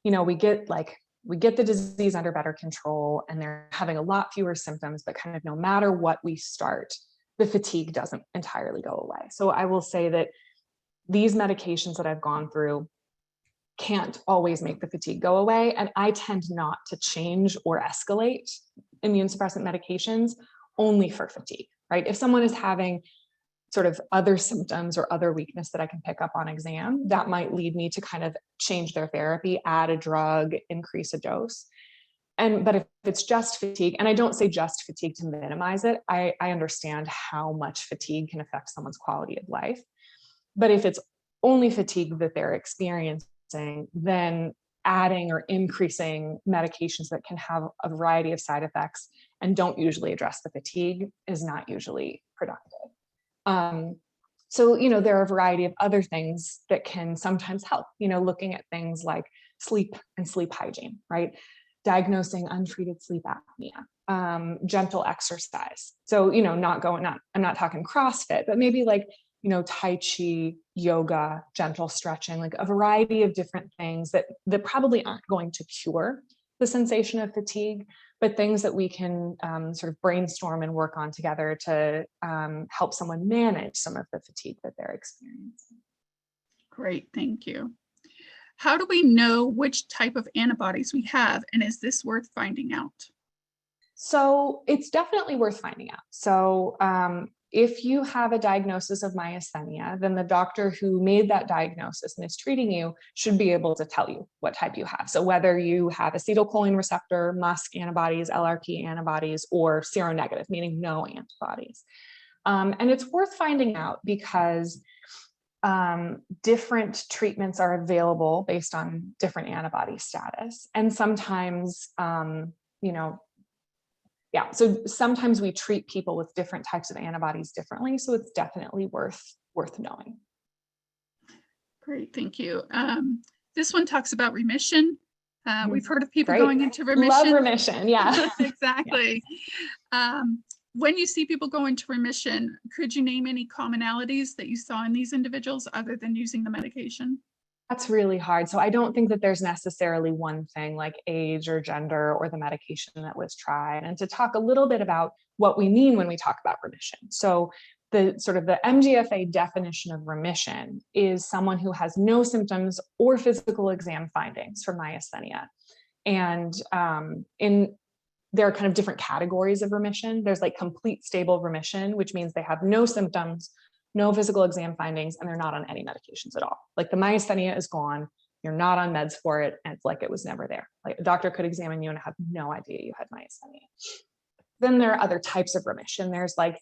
Speaker 3: you know, we get the disease under better control and they're having a lot fewer symptoms, but kind of no matter what we start, the fatigue doesn't entirely go away. So I will say that these medications that I've gone through can't always make the fatigue go away. And I tend not to change or escalate immune suppressant medications only for fatigue, right? If someone is having sort of other symptoms or other weakness that I can pick up on exam, that might lead me to kind of change their therapy, add a drug, increase a dose. But if it's just fatigue, and I don't say just fatigue to minimize it, I understand how much fatigue can affect someone's quality of life. But if it's only fatigue that they're experiencing, then adding or increasing medications that can have a variety of side effects and don't usually address the fatigue is not usually productive. So, you know, there are a variety of other things that can sometimes help, you know, looking at things like sleep and sleep hygiene, right? Diagnosing untreated sleep apnea, gentle exercise. So, you know, I'm not talking CrossFit, but maybe like, you know, Tai Chi, yoga, gentle stretching, like a variety of different things that probably aren't going to cure the sensation of fatigue, but things that we can sort of brainstorm and work on together to help someone manage some of the fatigue that they're experiencing.
Speaker 2: Great, thank you. How do we know which type of antibodies we have, and is this worth finding out?
Speaker 3: So it's definitely worth finding out. So if you have a diagnosis of myasthenia, then the doctor who made that diagnosis and is treating you should be able to tell you what type you have. So whether you have acetylcholine receptor, MuSK antibodies, LRP antibodies, or seronegative, meaning no antibodies. And it's worth finding out because different treatments are available based on different antibody status. And sometimes, you know, yeah, so sometimes we treat people with different types of antibodies differently. So it's definitely worth knowing.
Speaker 2: Great, thank you. This one talks about remission. We've heard of people
Speaker 3: Great.
Speaker 2: going into remission.
Speaker 3: Love remission, yeah.
Speaker 2: Exactly. Yeah. When you see people go into remission, could you name any commonalities that you saw in these individuals other than using the medication?
Speaker 3: That's really hard. So I don't think that there's necessarily one thing like age or gender or the medication that was tried. And to talk a little bit about what we mean when we talk about remission. So the sort of the Mgfa definition of remission is someone who has no symptoms or physical exam findings for myasthenia. And there are kind of different categories of remission. There's like complete stable remission, which means they have no symptoms, no physical exam findings, and they're not on any medications at all. Like the myasthenia is gone, you're not on meds for it, and it's like it was never there. Like a doctor could examine you and have no idea you had myasthenia. Then there are other types of remission. There's like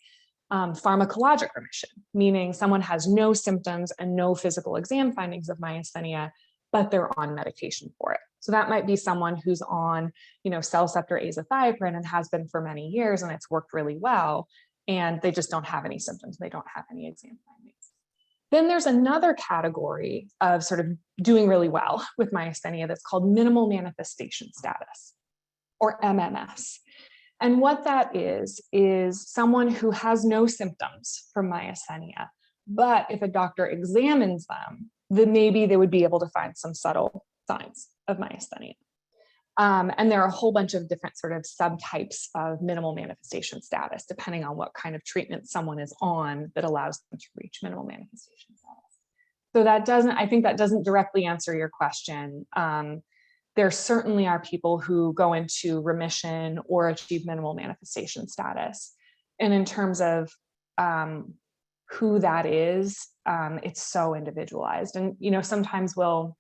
Speaker 3: pharmacologic remission, meaning someone has no symptoms and no physical exam findings of myasthenia, but they're on medication for it. So that might be someone who's on, Cellceptor azathioprine and has been for many years, and it's worked really well, and they just don't have any symptoms. They don't have any exam findings. Then there's another category of sort of doing really well with myasthenia that's called minimal manifestation status, or MMS. And what that is someone who has no symptoms from myasthenia, but if a doctor examines them, then maybe they would be able to find some subtle signs of myasthenia. And there are a whole bunch of different sort of subtypes of minimal manifestation status, depending on what kind of treatment someone is on that allows them to reach minimal manifestation status. So I think that doesn't directly answer your question. There certainly are people who go into remission or achieve minimal manifestation status. And in terms of who that is, it's so individualized. And, sometimes we'll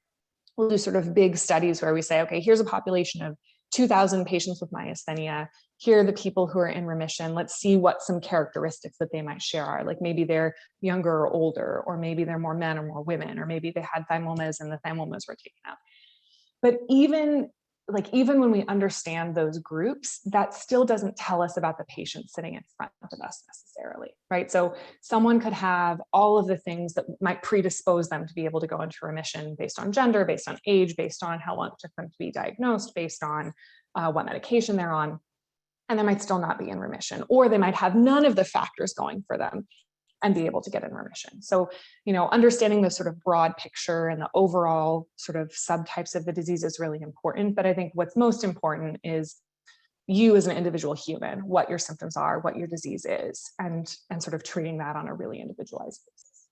Speaker 3: do sort of big studies where we say, okay, here's a population of 2,000 patients with myasthenia. Here are the people who are in remission. Let's see what some characteristics that they might share are. Like maybe they're younger or older, or maybe they're more men or more women, or maybe they had thymomas and the thymomas were taken out. But even when we understand those groups, that still doesn't tell us about the patient sitting in front of us necessarily, right? So someone could have all of the things that might predispose them to be able to go into remission based on gender, based on age, based on how long it took them to be diagnosed, based on what medication they're on, and they might still not be in remission, or they might have none of the factors going for them and be able to get in remission. So, understanding the sort of broad picture and the overall sort of subtypes of the disease is really important. But I think what's most important is you as an individual human, what your symptoms are, what your disease is, and sort of treating that on a really individualized basis.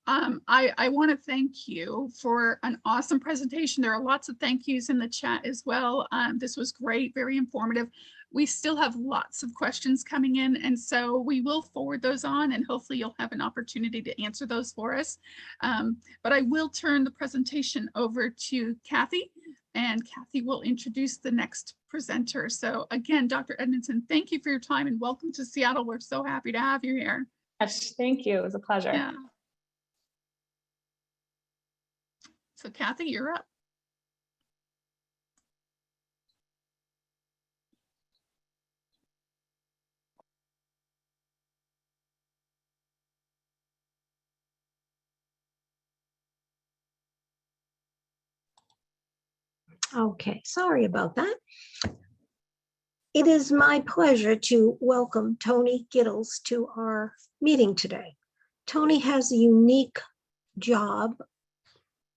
Speaker 2: I want to thank you for an awesome presentation. There are lots of thank yous in the chat as well. This was great, very informative. We still have lots of questions coming in, and so we will forward those on, and hopefully you'll have an opportunity to answer those for us. But I will turn the presentation over to Kathy, and Kathy will introduce the next presenter. So again, Dr. Edmondson, thank you for your time and welcome to Seattle. We're so happy to have you here.
Speaker 3: Yes, thank you. It was a pleasure.
Speaker 2: Yeah. So Kathy, you're up.
Speaker 4: Okay, sorry about that. It is my pleasure to welcome Tony Gittles to our meeting today. Tony has a unique job,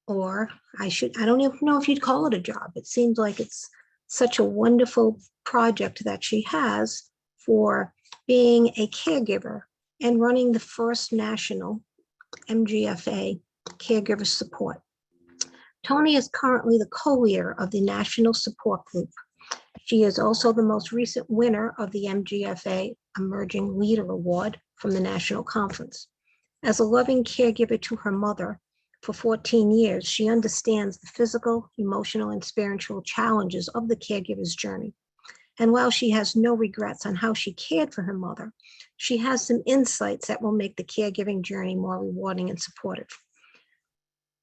Speaker 4: or I don't even know if you'd call it a job. It seems like it's such a wonderful project that she has for being a caregiver and running the first national Mgfa caregiver support. Tony is currently the co-leader of the National Support Group. She is also the most recent winner of the Mgfa Emerging Leader Award from the National Conference. As a loving caregiver to her mother for 14 years, she understands the physical, emotional, and spiritual challenges of the caregiver's journey. And while she has no regrets on how she cared for her mother, she has some insights that will make the caregiving journey more rewarding and supportive.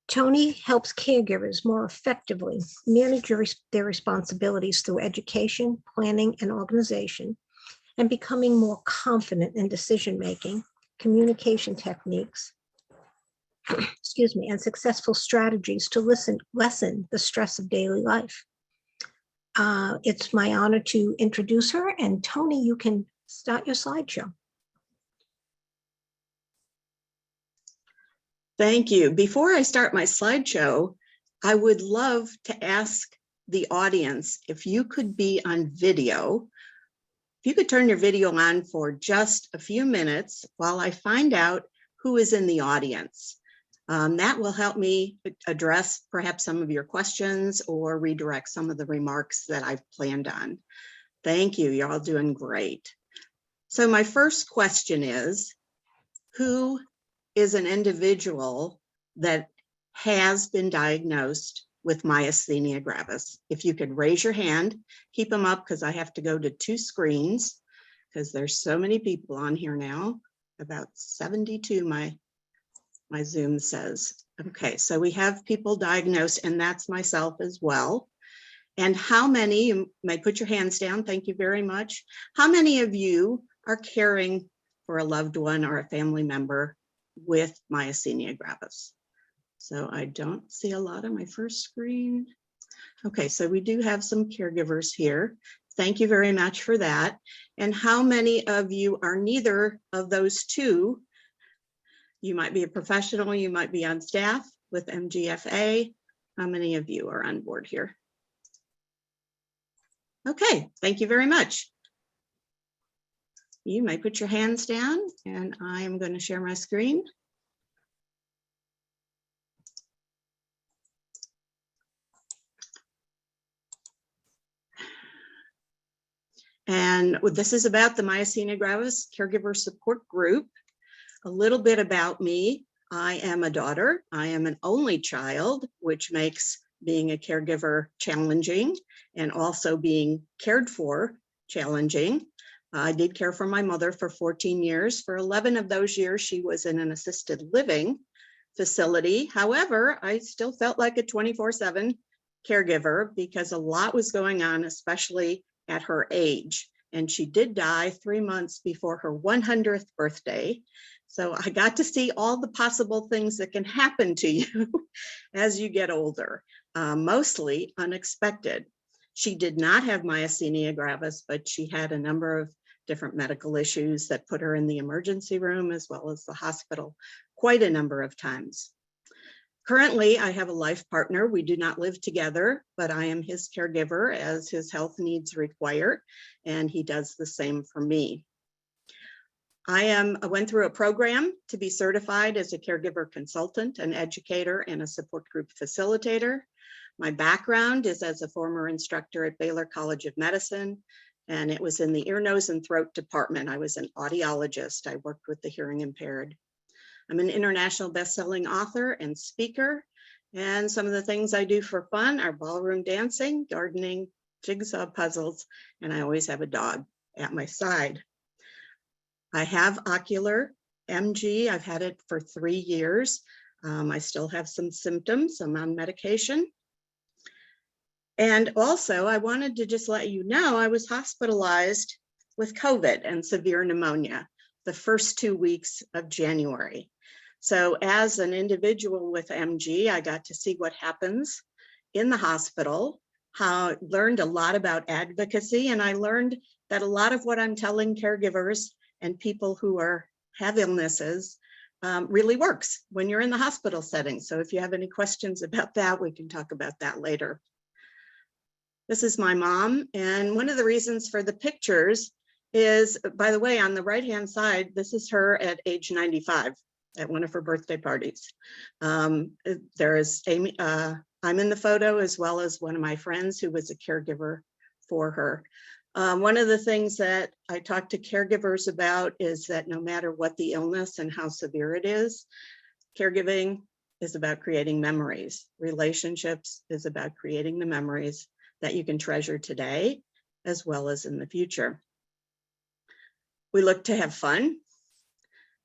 Speaker 4: Tony helps caregivers more effectively manage their responsibilities through education, planning, and organization, and becoming more confident in decision-making, communication techniques, and successful strategies to lessen the stress of daily life. It's my honor to introduce her, and Tony, you can start your slideshow.
Speaker 5: Thank you. Before I start my slideshow, I would love to ask the audience if you could be on video. If you could turn your video on for just a few minutes while I find out who is in the audience. That will help me address perhaps some of your questions or redirect some of the remarks that I've planned on. Thank you. You're all doing great. So my first question is, who is an individual that has been diagnosed with myasthenia gravis? If you could raise your hand, keep them up because I have to go to 2 screens because there's so many people on here now, about 72 my Zoom says. Okay, so we have people diagnosed, and that's myself as well. And how many, you may put your hands down, thank you very much. How many of you are caring for a loved one or a family member with myasthenia gravis? So I don't see a lot on my first screen. Okay, so we do have some caregivers here. Thank you very much for that. And how many of you are neither of those two? You might be a professional, you might be on staff with Mgfa. How many of you are on board here? Okay, thank you very much. You may put your hands down, and I am going to share my screen. And this is about the Myasthenia Gravis Caregiver Support Group. A little bit about me. I am a daughter. I am an only child, which makes being a caregiver challenging, and also being cared for challenging. I did care for my mother for 14 years. For 11 of those years, she was in an assisted living facility. However, I still felt like a 24/7 caregiver because a lot was going on, especially at her age. And she did die 3 months before her 100th birthday. So I got to see all the possible things that can happen to you as you get older, mostly unexpected. She did not have myasthenia gravis, but she had a number of different medical issues that put her in the emergency room as well as the hospital quite a number of times. Currently, I have a life partner. We do not live together, but I am his caregiver as his health needs require, and he does the same for me. I went through a program to be certified as a caregiver consultant, an educator, and a support group facilitator. My background is as a former instructor at Baylor College of Medicine, and it was in the ear, nose, and throat department. I was an audiologist. I worked with the hearing impaired. I'm an international best-selling author and speaker, and some of the things I do for fun are ballroom dancing, gardening, jigsaw puzzles, and I always have a dog at my side. I have Ocular Mg. I've had it for 3 years. I still have some symptoms. I'm on medication. And also, I wanted to just let you know I was hospitalized with COVID and severe pneumonia the first 2 weeks of January. So as an individual with MG, I got to see what happens in the hospital, learned a lot about advocacy, and I learned that a lot of what I'm telling caregivers and people who have illnesses really works when you're in the hospital setting. So if you have any questions about that, we can talk about that later. This is my mom, and one of the reasons for the pictures is, by the way, on the right-hand side, this is her at age 95 at one of her birthday parties. There is Amy, I'm in the photo, as well as one of my friends who was a caregiver for her. One of the things that I talk to caregivers about is that no matter what the illness and how severe it is, caregiving is about creating memories. Relationships is about creating the memories that you can treasure today, as well as in the future. We look to have fun,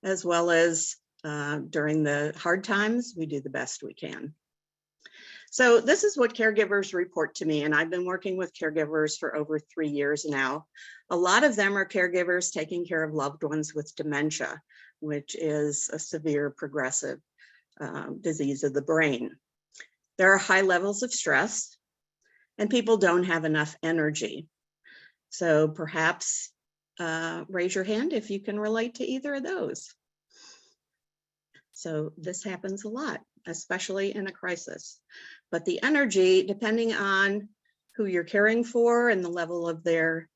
Speaker 5: as well as during the hard times, we do the best we can. So this is what caregivers report to me, and I've been working with caregivers for over 3 years now. A lot of them are caregivers taking care of loved ones with dementia, which is a severe progressive disease of the brain. There are high levels of stress, and people don't have enough energy. So perhaps raise your hand if you can relate to either of those. So this happens a lot, especially in a crisis. But the energy, depending on who you're caring for and the level of their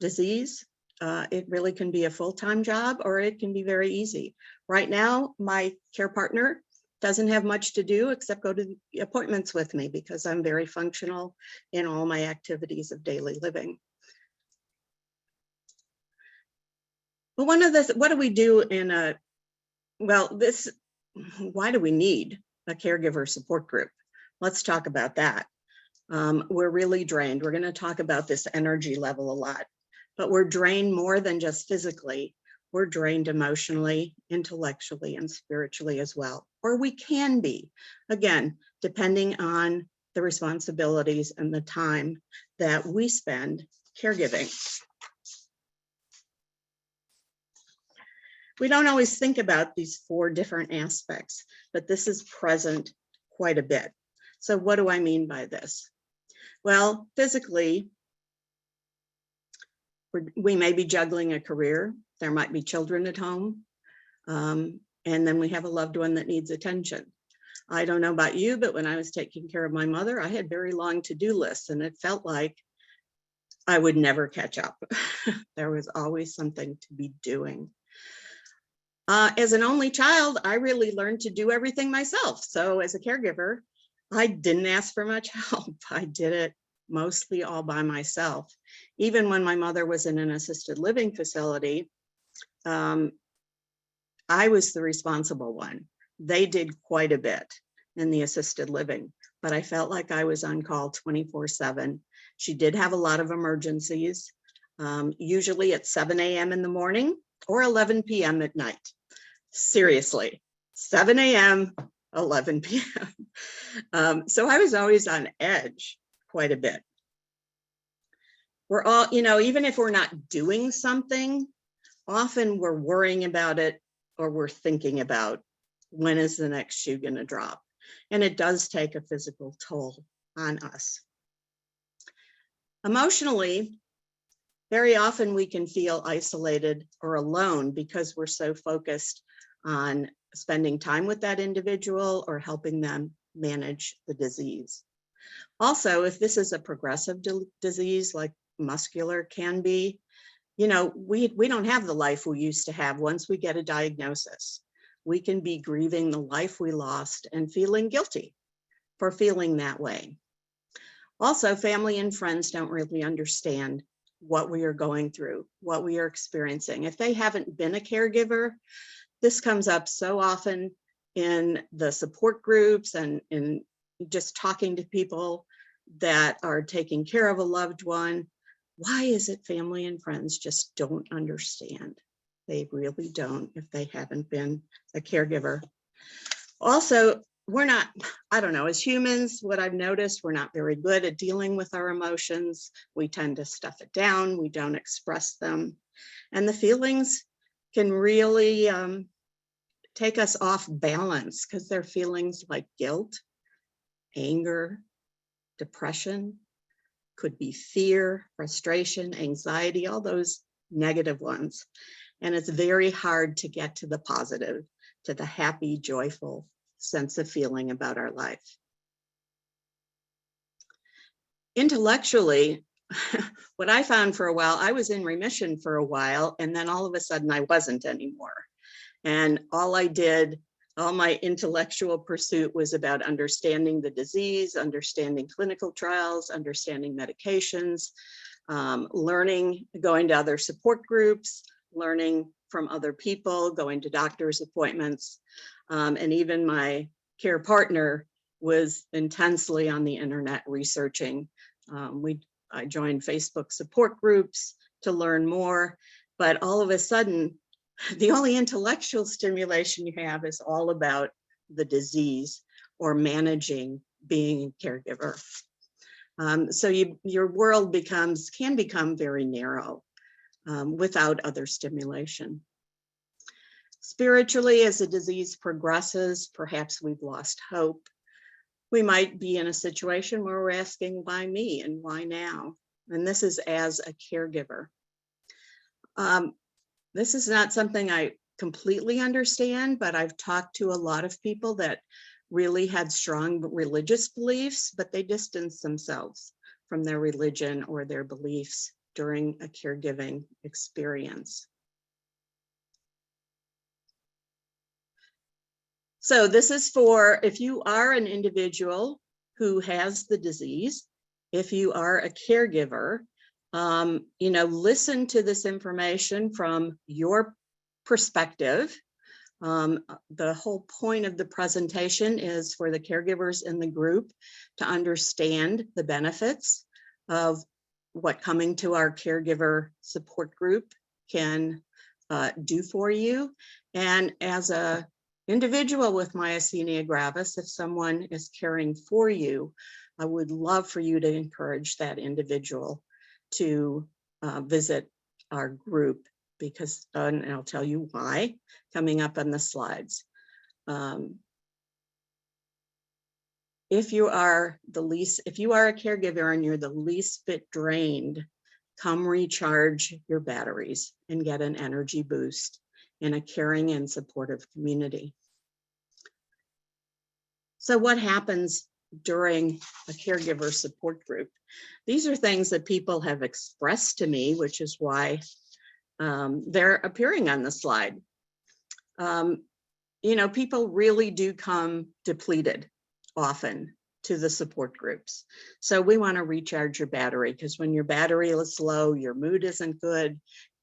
Speaker 5: disease, it really can be a full-time job, or it can be very easy. Right now, my care partner doesn't have much to do except go to the appointments with me because I'm very functional in all my activities of daily living. But what do we do in a, why do we need a caregiver support group? Let's talk about that. We're really drained. We're going to talk about this energy level a lot, but we're drained more than just physically. We're drained emotionally, intellectually, and spiritually as well. or we can be, again, depending on the responsibilities and the time that we spend caregiving. We don't always think about these 4 different aspects, but this is present quite a bit. So what do I mean by this? Well, physically, we may be juggling a career. There might be children at home. And then we have a loved one that needs attention. I don't know about you, but when I was taking care of my mother, I had very long to-do lists, and it felt like I would never catch up. There was always something to be doing. As an only child, I really learned to do everything myself. So as a caregiver, I didn't ask for much help. I did it mostly all by myself. Even when my mother was in an assisted living facility, I was the responsible one. They did quite a bit in the assisted living, but I felt like I was on call 24/7. She did have a lot of emergencies, usually at 7 a.m. in the morning or 11 p.m. at night. Seriously, 7 a.m., 11 p.m. So I was always on edge quite a bit. We're all, even if we're not doing something, often we're worrying about it, or we're thinking about when is the next shoe going to drop. And it does take a physical toll on us. Emotionally, very often we can feel isolated or alone because we're so focused on spending time with that individual or helping them manage the disease. Also, if this is a progressive disease like muscular can be, we don't have the life we used to have once we get a diagnosis. We can be grieving the life we lost and feeling guilty for feeling that way. Also, family and friends don't really understand what we are going through, what we are experiencing. If they haven't been a caregiver, this comes up so often in the support groups and in just talking to people that are taking care of a loved one. Why is it family and friends just don't understand? They really don't if they haven't been a caregiver. Also, we're not, as humans, what I've noticed, we're not very good at dealing with our emotions. We tend to stuff it down. We don't express them. And the feelings can really take us off balance because they're feelings like guilt, anger, depression, could be fear, frustration, anxiety, all those negative ones. And it's very hard to get to the positive, to the happy, joyful sense of feeling about our life. Intellectually, what I found for a while, I was in remission for a while, and then all of a sudden I wasn't anymore. And all my intellectual pursuit was about understanding the disease, understanding clinical trials, understanding medications, learning, going to other support groups, learning from other people, going to doctor's appointments. And even my care partner was intensely on the internet researching. I joined Facebook support groups to learn more, but all of a sudden, the only intellectual stimulation you have is all about the disease or managing being a caregiver. So your world can become very narrow without other stimulation. Spiritually, as the disease progresses, perhaps we've lost hope. We might be in a situation where we're asking, why me and why now? And this is as a caregiver. This is not something I completely understand, but I've talked to a lot of people that really had strong religious beliefs, but they distanced themselves from their religion or their beliefs during a caregiving experience. So this is for if you are an individual who has the disease, if you are a caregiver, listen to this information from your perspective. The whole point of the presentation is for the caregivers in the group to understand the benefits of what coming to our caregiver support group can do for you. And as a individual with myasthenia gravis, if someone is caring for you, I would love for you to encourage that individual to visit our group, because, and I'll tell you why, coming up on the slides. If you are a caregiver and you're the least bit drained, come recharge your batteries and get an energy boost in a caring and supportive community. So what happens during a caregiver support group? These are things that people have expressed to me, which is why they're appearing on the slide. You know, people really do come depleted often to the support groups. So we want to recharge your battery, because when your battery is low, your mood isn't good.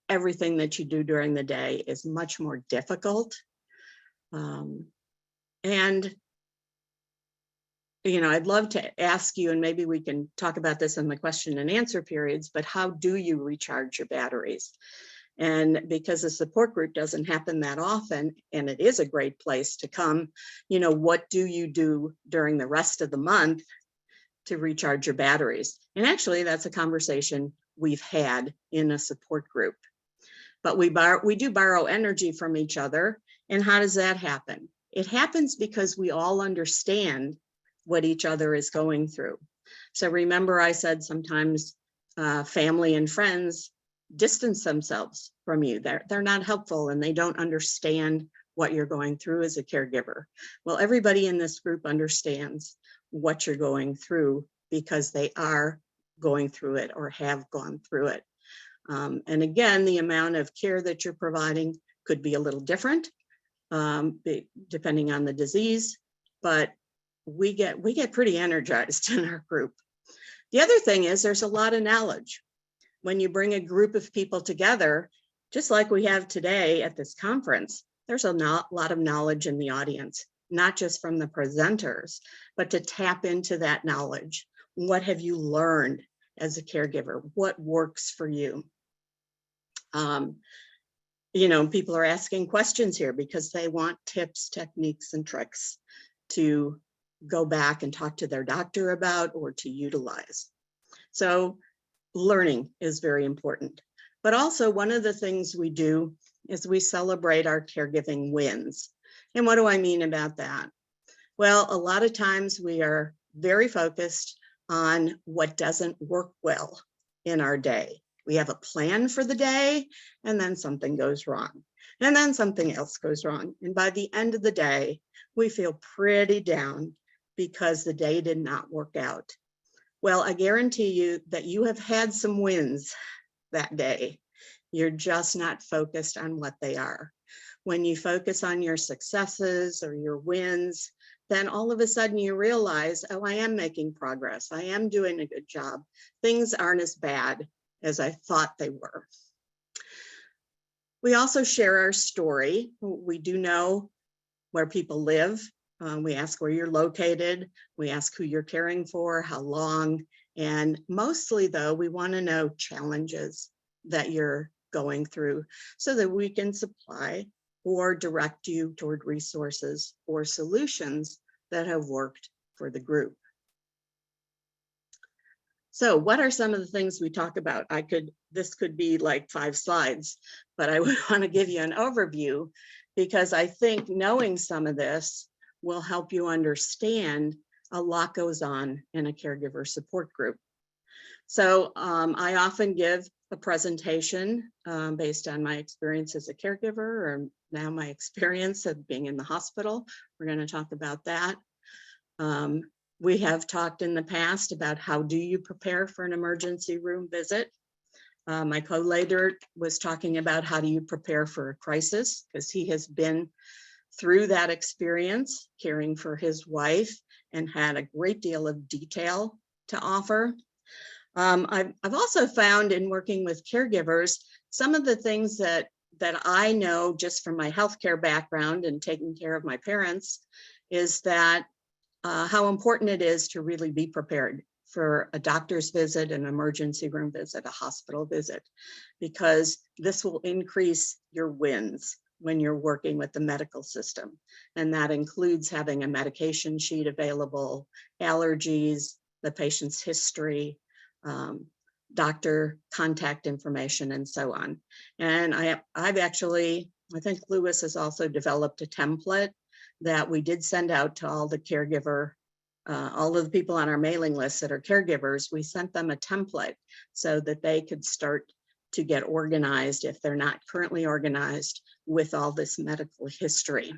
Speaker 5: Everything that you do during the day is much more difficult. And you know, I'd love to ask you, and maybe we can talk about this in the question and answer periods, but how do you recharge your batteries? And because the support group doesn't happen that often, and it is a great place to come, you know, what do you do during the rest of the month to recharge your batteries? And actually, that's a conversation we've had in a support group. But we do borrow energy from each other. And how does that happen? It happens because we all understand what each other is going through. So remember, I said sometimes family and friends distance themselves from you. They're not helpful, and they don't understand what you're going through as a caregiver. Well, everybody in this group understands what you're going through, because they are going through it or have gone through it. And again, the amount of care that you're providing could be a little different depending on the disease, but we get pretty energized in our group. The other thing is there's a lot of knowledge. When you bring a group of people together, just like we have today at this conference, there's a lot of knowledge in the audience, not just from the presenters, but to tap into that knowledge. What have you learned as a caregiver? What works for you? You know, people are asking questions here because they want tips, techniques, and tricks to go back and talk to their doctor about or to utilize. So learning is very important. But also, one of the things we do is we celebrate our caregiving wins. And what do I mean about that? Well, a lot of times we are very focused on what doesn't work well in our day. We have a plan for the day, and then something goes wrong, and then something else goes wrong. And by the end of the day, we feel pretty down because the day did not work out. Well, I guarantee you that you have had some wins that day. You're just not focused on what they are. When you focus on your successes or your wins, then all of a sudden you realize, oh, I am making progress. I am doing a good job. Things aren't as bad as I thought they were. We also share our story. We do know where people live. We ask where you're located. We ask who you're caring for, how long. And mostly, though, we want to know challenges that you're going through so that we can supply or direct you toward resources or solutions that have worked for the group. So what are some of the things we talk about? This could be like 5 slides, but I would want to give you an overview, because I think knowing some of this will help you understand a lot goes on in a caregiver support group. So I often give a presentation based on my experience as a caregiver, or now my experience of being in the hospital. We're going to talk about that. We have talked in the past about how do you prepare for an emergency room visit. My co-leader was talking about how do you prepare for a crisis, because he has been through that experience caring for his wife and had a great deal of detail to offer. I've also found in working with caregivers, some of the things that I know just from my healthcare background and taking care of my parents is that how important it is to really be prepared for a doctor's visit, an emergency room visit, a hospital visit, because this will increase your wins when you're working with the medical system. And that includes having a medication sheet available, allergies, the patient's history, doctor contact information, and so on. And I've actually, I think Lewis has also developed a template that we did send out to all the caregiver, all of the people on our mailing list that are caregivers. We sent them a template so that they could start to get organized if they're not currently organized with all this medical history.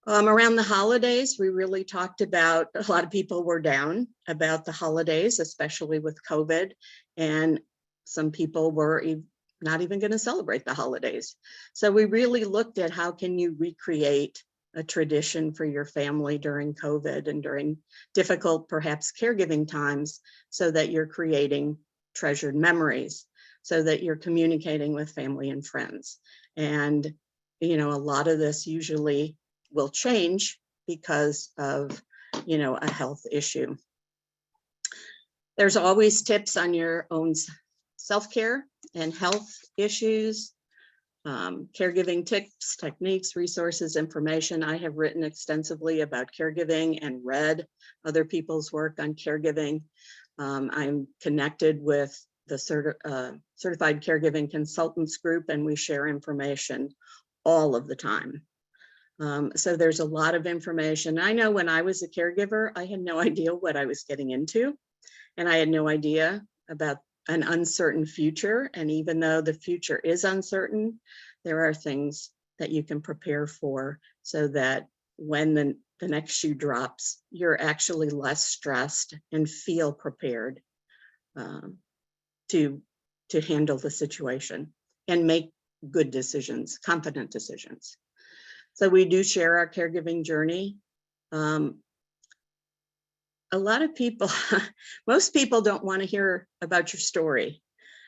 Speaker 5: Around the holidays, we really talked about, a lot of people were down about the holidays, especially with COVID, and some people were not even going to celebrate the holidays. So we really looked at how can you recreate a tradition for your family during COVID and during difficult, perhaps caregiving times, so that you're creating treasured memories, so that you're communicating with family and friends. And, you know, a lot of this usually will change because of, you know, a health issue. There's always tips on your own self-care and health issues, caregiving tips, techniques, resources, information. I have written extensively about caregiving and read other people's work on caregiving. I'm connected with the Certified Caregiving Consultants Group, and we share information all of the time. So there's a lot of information. I know when I was a caregiver, I had no idea what I was getting into, and I had no idea about an uncertain future. And even though the future is uncertain, there are things that you can prepare for so that when the next shoe drops, you're actually less stressed and feel prepared to handle the situation and make good decisions, confident decisions. So we do share our caregiving journey. A lot of people, most people don't want to hear about your story.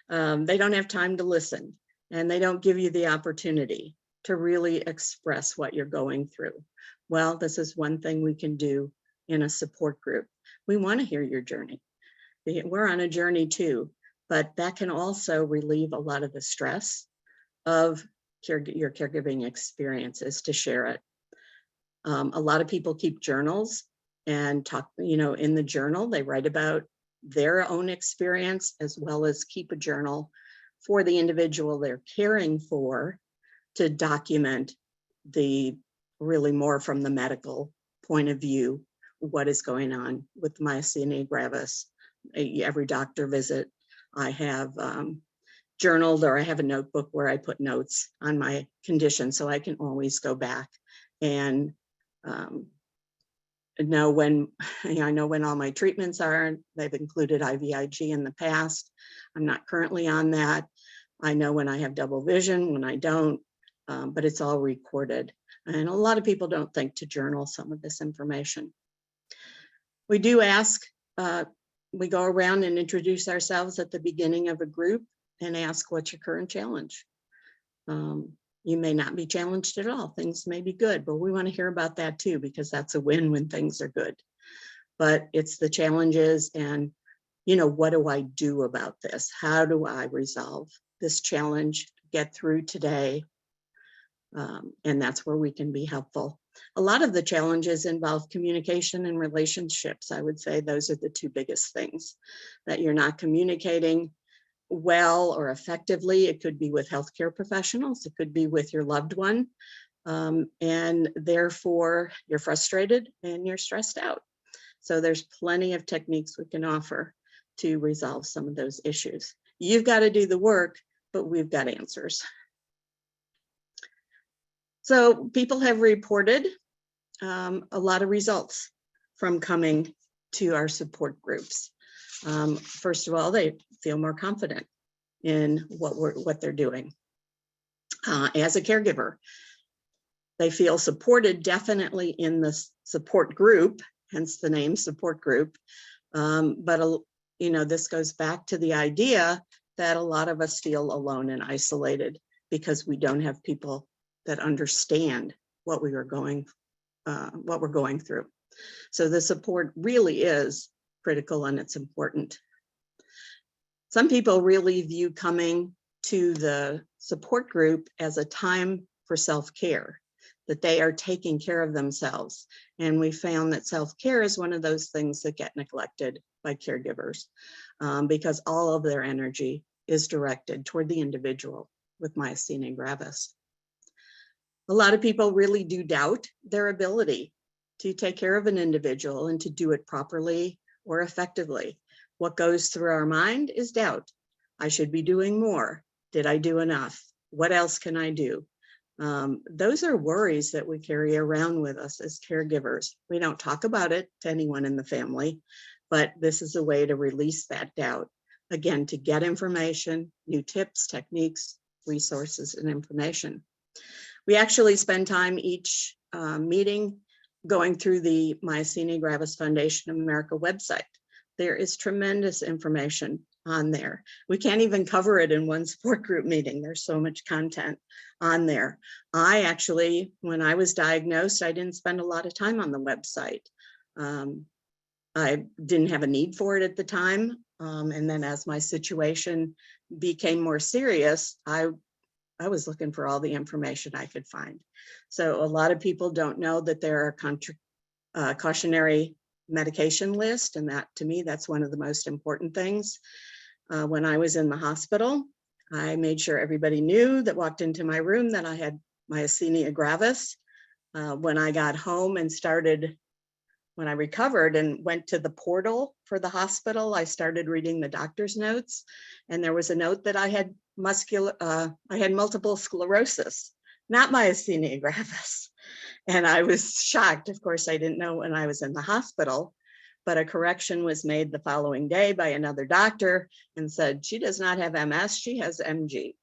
Speaker 5: They don't have time to listen, and they don't give you the opportunity to really express what you're going through. Well, this is one thing we can do in a support group. We want to hear your journey. We're on a journey too, but that can also relieve a lot of the stress of your caregiving experiences, to share it. A lot of people keep journals and talk, you know, in the journal, they write about their own experience, as well as keep a journal for the individual they're caring for, to document the really more from the medical point of view, what is going on with myasthenia gravis. Every doctor visit, I have journaled, or I have a notebook where I put notes on my condition, so I can always go back and know when, I know when all my treatments are. They've included IVIG in the past. I'm not currently on that. I know when I have double vision, when I don't, but it's all recorded. And a lot of people don't think to journal some of this information. We do ask, we go around and introduce ourselves at the beginning of a group and ask, what's your current challenge? You may not be challenged at all. Things may be good, but we want to hear about that too, because that's a win when things are good. But it's the challenges and, you know, what do I do about this? How do I resolve this challenge, get through today? And that's where we can be helpful. A lot of the challenges involve communication and relationships. I would say those are the two biggest things, that you're not communicating well or effectively. It could be with healthcare professionals, it could be with your loved one, and therefore you're frustrated and you're stressed out. So there's plenty of techniques we can offer to resolve some of those issues. You've got to do the work, but we've got answers. So people have reported a lot of results from coming to our support groups. First of all, they feel more confident in what they're doing. As a caregiver, they feel supported definitely in the support group, hence the name support group. But you know, this goes back to the idea that a lot of us feel alone and isolated because we don't have people that understand what we're going through. So the support really is critical and it's important. Some people really view coming to the support group as a time for self-care, that they are taking care of themselves. And we found that self-care is one of those things that get neglected by caregivers because all of their energy is directed toward the individual with myasthenia gravis. A lot of people really do doubt their ability to take care of an individual and to do it properly or effectively. What goes through our mind is doubt. I should be doing more. Did I do enough? What else can I do? Those are worries that we carry around with us as caregivers. We don't talk about it to anyone in the family, but this is a way to release that doubt. Again, to get information, new tips, techniques, resources, and information. We actually spend time each meeting going through the Myasthenia Gravis Foundation of America website. There is tremendous information on there. We can't even cover it in one support group meeting. There's so much content on there. I actually, when I was diagnosed, I didn't spend a lot of time on the website. I didn't have a need for it at the time. And then as my situation became more serious, I was looking for all the information I could find. So a lot of people don't know that there are cautionary medication list, and that, to me, that's one of the most important things. When I was in the hospital, I made sure everybody knew that walked into my room that I had myasthenia gravis. When I got home and when I recovered and went to the portal for the hospital, I started reading the doctor's notes, and there was a note that I had multiple sclerosis, not myasthenia gravis. And I was shocked. Of course, I didn't know when I was in the hospital, but a correction was made the following day by another doctor and said, she does not have MS, she has MG.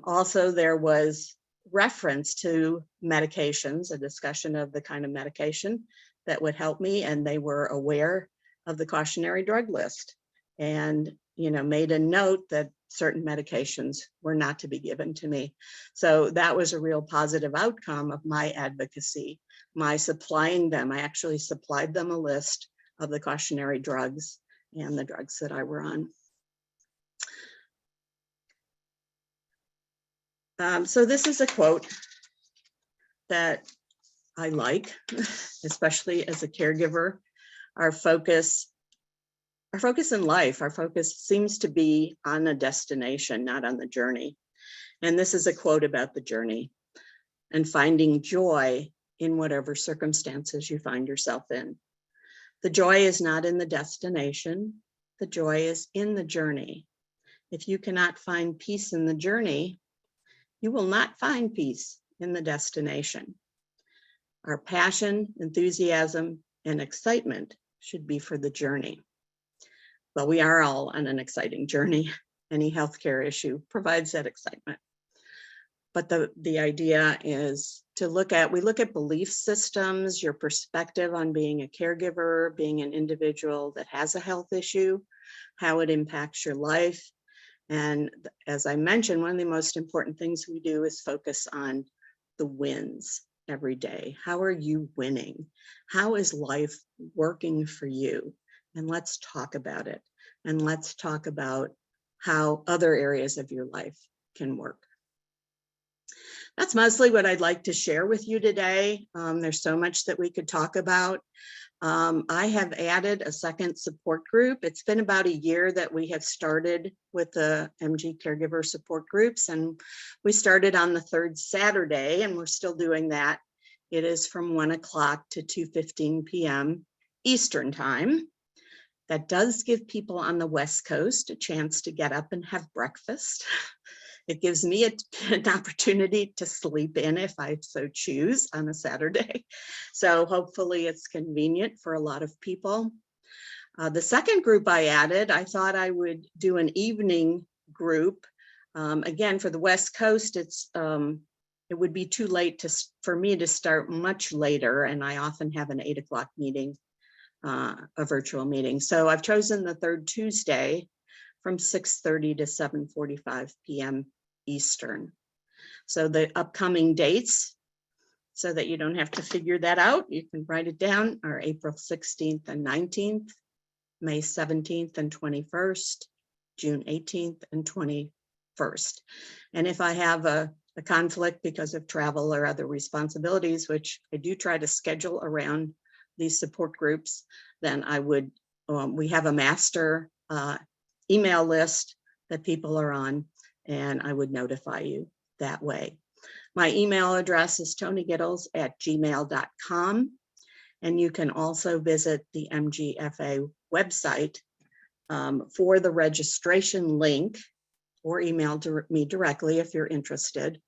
Speaker 5: Also, there was reference to medications, a discussion of the kind of medication that would help me, and they were aware of the cautionary drug list and, made a note that certain medications were not to be given to me. So that was a real positive outcome of my advocacy, my supplying them. I actually supplied them a list of the cautionary drugs and the drugs that I were on. So this is a quote that I like, especially as a caregiver. Our focus in life, our focus seems to be on a destination, not on the journey. And this is a quote about the journey and finding joy in whatever circumstances you find yourself in. The joy is not in the destination. The joy is in the journey. If you cannot find peace in the journey, you will not find peace in the destination. Our passion, enthusiasm, and excitement should be for the journey. Well, we are all on an exciting journey. Any healthcare issue provides that excitement. But the idea is to look at belief systems, your perspective on being a caregiver, being an individual that has a health issue, how it impacts your life. And as I mentioned, one of the most important things we do is focus on the wins every day. How are you winning? How is life working for you? And let's talk about it. And let's talk about how other areas of your life can work. That's mostly what I'd like to share with you today. There's so much that we could talk about. I have added a second support group. It's been about a year that we have started with the MG caregiver support groups, and we started on the third Saturday, and we're still doing that. It is from 1 o'clock to 2:15 p.m. Eastern time. That does give people on the West Coast a chance to get up and have breakfast. It gives me an opportunity to sleep in if I so choose on a Saturday. So hopefully it's convenient for a lot of people. The second group I added, I thought I would do an evening group. Again, for the West Coast, it would be too late for me to start much later, and I often have an 8 o'clock meeting, a virtual meeting. So I've chosen the third Tuesday from 6:30 to 7:45 p.m. Eastern. So the upcoming dates, so that you don't have to figure that out, you can write it down, are April 16th and 19th, May 17th and 21st, June 18th and 22nd. first. And if I have a conflict because of travel or other responsibilities, which I do try to schedule around these support groups, then I would, we have a master email list that people are on, and I would notify you that way. My email address is tonygittles@gmail.com, and you can also visit the MGFA website for the registration link, or email me directly if you're interested.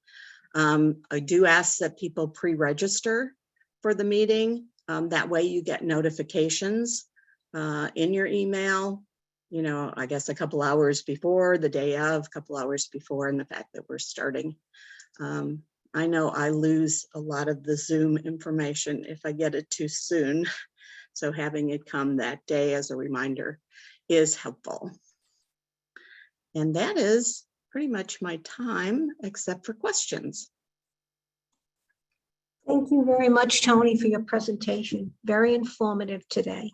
Speaker 5: I do ask that people pre-register for the meeting. That way you get notifications in your email, you know, I guess a couple hours before, the day of, a couple hours before, and the fact that we're starting. I know I lose a lot of the Zoom information if I get it too soon. So having it come that day as a reminder is helpful. And that is pretty much my time, except for questions.
Speaker 4: Thank you very much, Tony, for your presentation. Very informative today.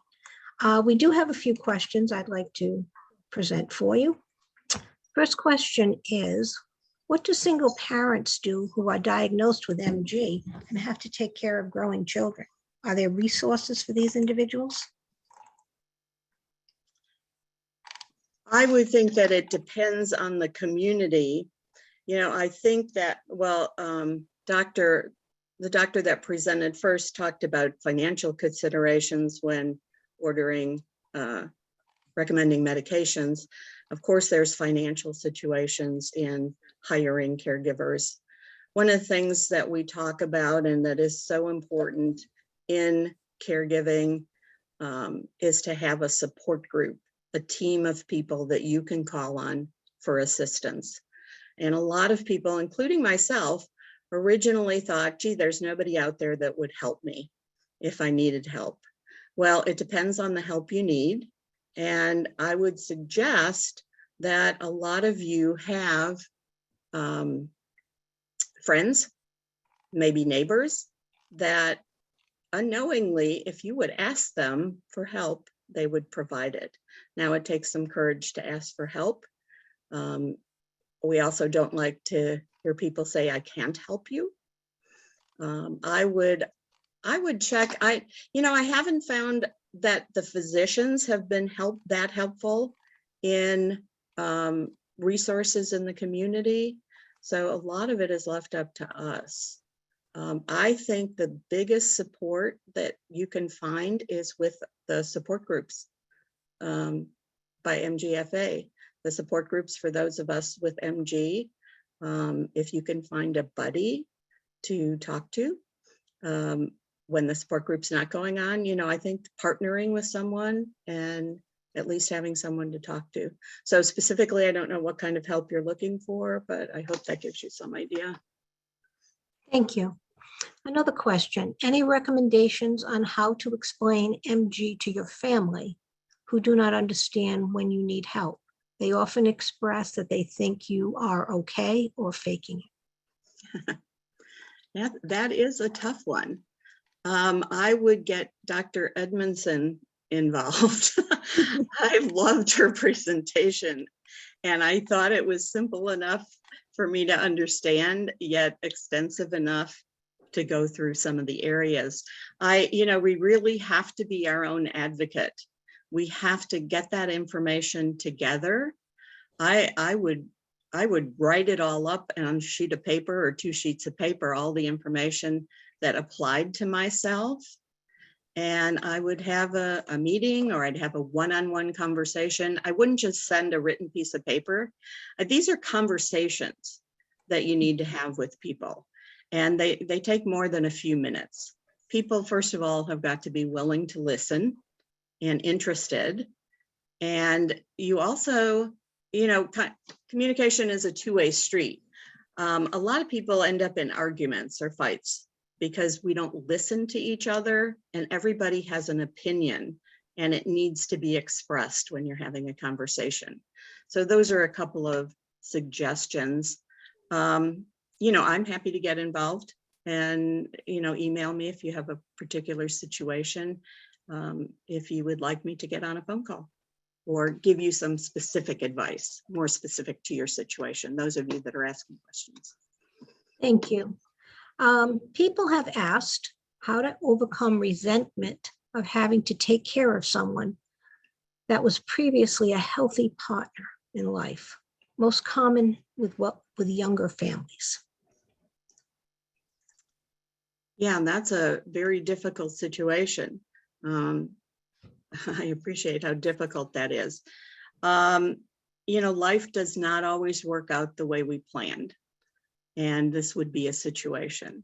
Speaker 4: We do have a few questions I'd like to present for you. First question is, what do single parents do who are diagnosed with MG and have to take care of growing children? Are there resources for these individuals?
Speaker 5: I would think that it depends on the community. You know, I think that, well, the doctor that presented first talked about financial considerations when ordering, recommending medications. Of course, there's financial situations in hiring caregivers. One of the things that we talk about and that is so important in caregiving is to have a support group, a team of people that you can call on for assistance. And a lot of people, including myself, originally thought, gee, there's nobody out there that would help me if I needed help. Well, it depends on the help you need. And I would suggest that a lot of you have friends, maybe neighbors, that unknowingly, if you would ask them for help, they would provide it. Now, it takes some courage to ask for help. We also don't like to hear people say, I can't help you. I would check. I haven't found that the physicians have been helpful in resources in the community. So a lot of it is left up to us. I think the biggest support that you can find is with the support groups by MGFA, the support groups for those of us with MG. If you can find a buddy to talk to when the support group's not going on, you know, I think partnering with someone and at least having someone to talk to. So specifically, I don't know what kind of help you're looking for, but I hope that gives you some idea.
Speaker 4: Thank you. Another question, any recommendations on how to explain MG to your family who do not understand when you need help? They often express that they think you are okay or faking it.
Speaker 5: That is a tough one. I would get Dr. Edmondson involved. I loved her presentation, and I thought it was simple enough for me to understand, yet extensive enough to go through some of the areas. We really have to be our own advocate. We have to get that information together. I would write it all up on a sheet of paper or 2 sheets of paper, all the information that applied to myself. And I would have a meeting, or I'd have a one-on-one conversation. I wouldn't just send a written piece of paper. These are conversations that you need to have with people. And they take more than a few minutes. People, first of all, have got to be willing to listen and interested. And you also, communication is a two-way street. A lot of people end up in arguments or fights because we don't listen to each other, and everybody has an opinion and it needs to be expressed when you're having a conversation. So those are a couple of suggestions. I'm happy to get involved, and, email me if you have a particular situation. If you would like me to get on a phone call, or give you some specific advice, more specific to your situation, those of you that are asking questions.
Speaker 4: Thank you. People have asked how to overcome resentment of having to take care of someone that was previously a healthy partner in life, most common with younger families.
Speaker 5: Yeah, and that's a very difficult situation. I appreciate how difficult that is. You know, life does not always work out the way we planned. And this would be a situation.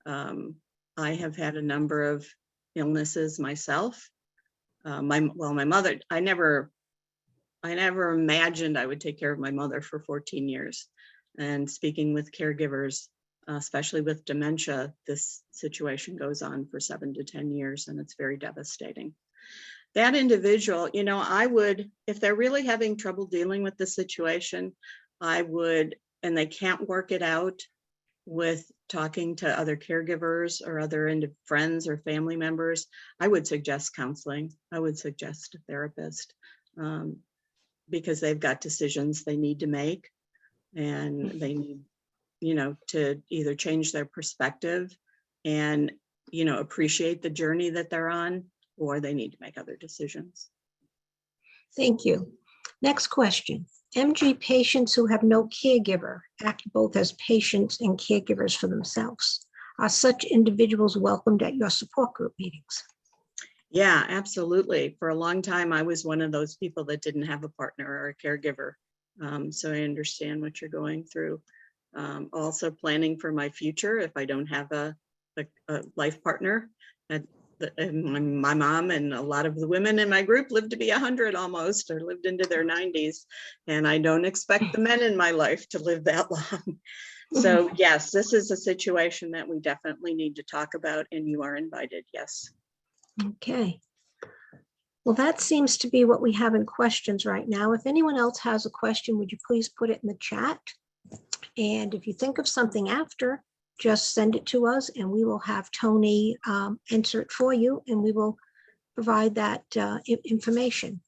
Speaker 5: I have had a number of illnesses myself. My mother, I never imagined I would take care of my mother for 14 years. And speaking with caregivers, especially with dementia, this situation goes on for 7 to 10 years, and it's very devastating. That individual, you know, I would, if they're really having trouble dealing with the situation, I would, and they can't work it out with talking to other caregivers or other friends or family members, I would suggest counseling. I would suggest a therapist, because they've got decisions they need to make, and they need, you know, to either change their perspective and, you know, appreciate the journey that they're on, or they need to make other decisions.
Speaker 4: Thank you. Next question. MG patients who have no caregiver act both as patients and caregivers for themselves. Are such individuals welcomed at your support group meetings?
Speaker 5: Yeah, absolutely. For a long time, I was one of those people that didn't have a partner or a caregiver. So I understand what you're going through. Also planning for my future if I don't have a life partner. My mom and a lot of the women in my group lived to be 100 almost, or lived into their 90s. And I don't expect the men in my life to live that long. So yes, this is a situation that we definitely need to talk about, and you are invited, yes.
Speaker 4: Okay. Well, that seems to be what we have in questions right now. If anyone else has a question, would you please put it in the chat? And if you think of something after, just send it to us and we will have Tony answer it for you, and we will provide that information.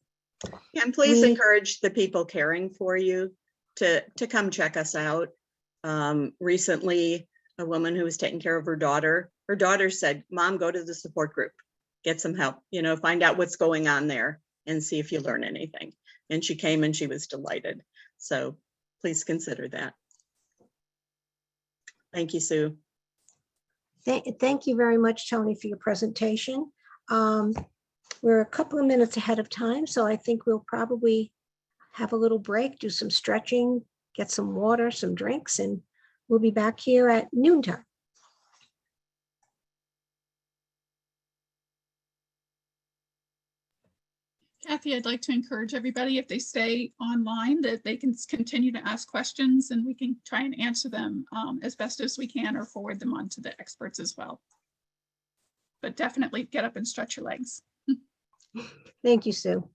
Speaker 5: Yeah, and please encourage the people caring for you to come check us out. Recently, a woman who was taking care of her daughter said, "Mom, go to the support group, get some help, you know, find out what's going on there and see if you learn anything." And she came and she was delighted. So please consider that. Thank you, Sue.
Speaker 4: Thank you very much, Tony, for your presentation. We're a couple of minutes ahead of time, so I think we'll probably have a little break, do some stretching, get some water, some drinks, and we'll be back here at noontime.
Speaker 2: Kathy, I'd like to encourage everybody, if they stay online, that they can continue to ask questions and we can try and answer them as best as we can, or forward them on to the experts as well. But definitely get up and stretch your legs.
Speaker 4: Thank you, Sue.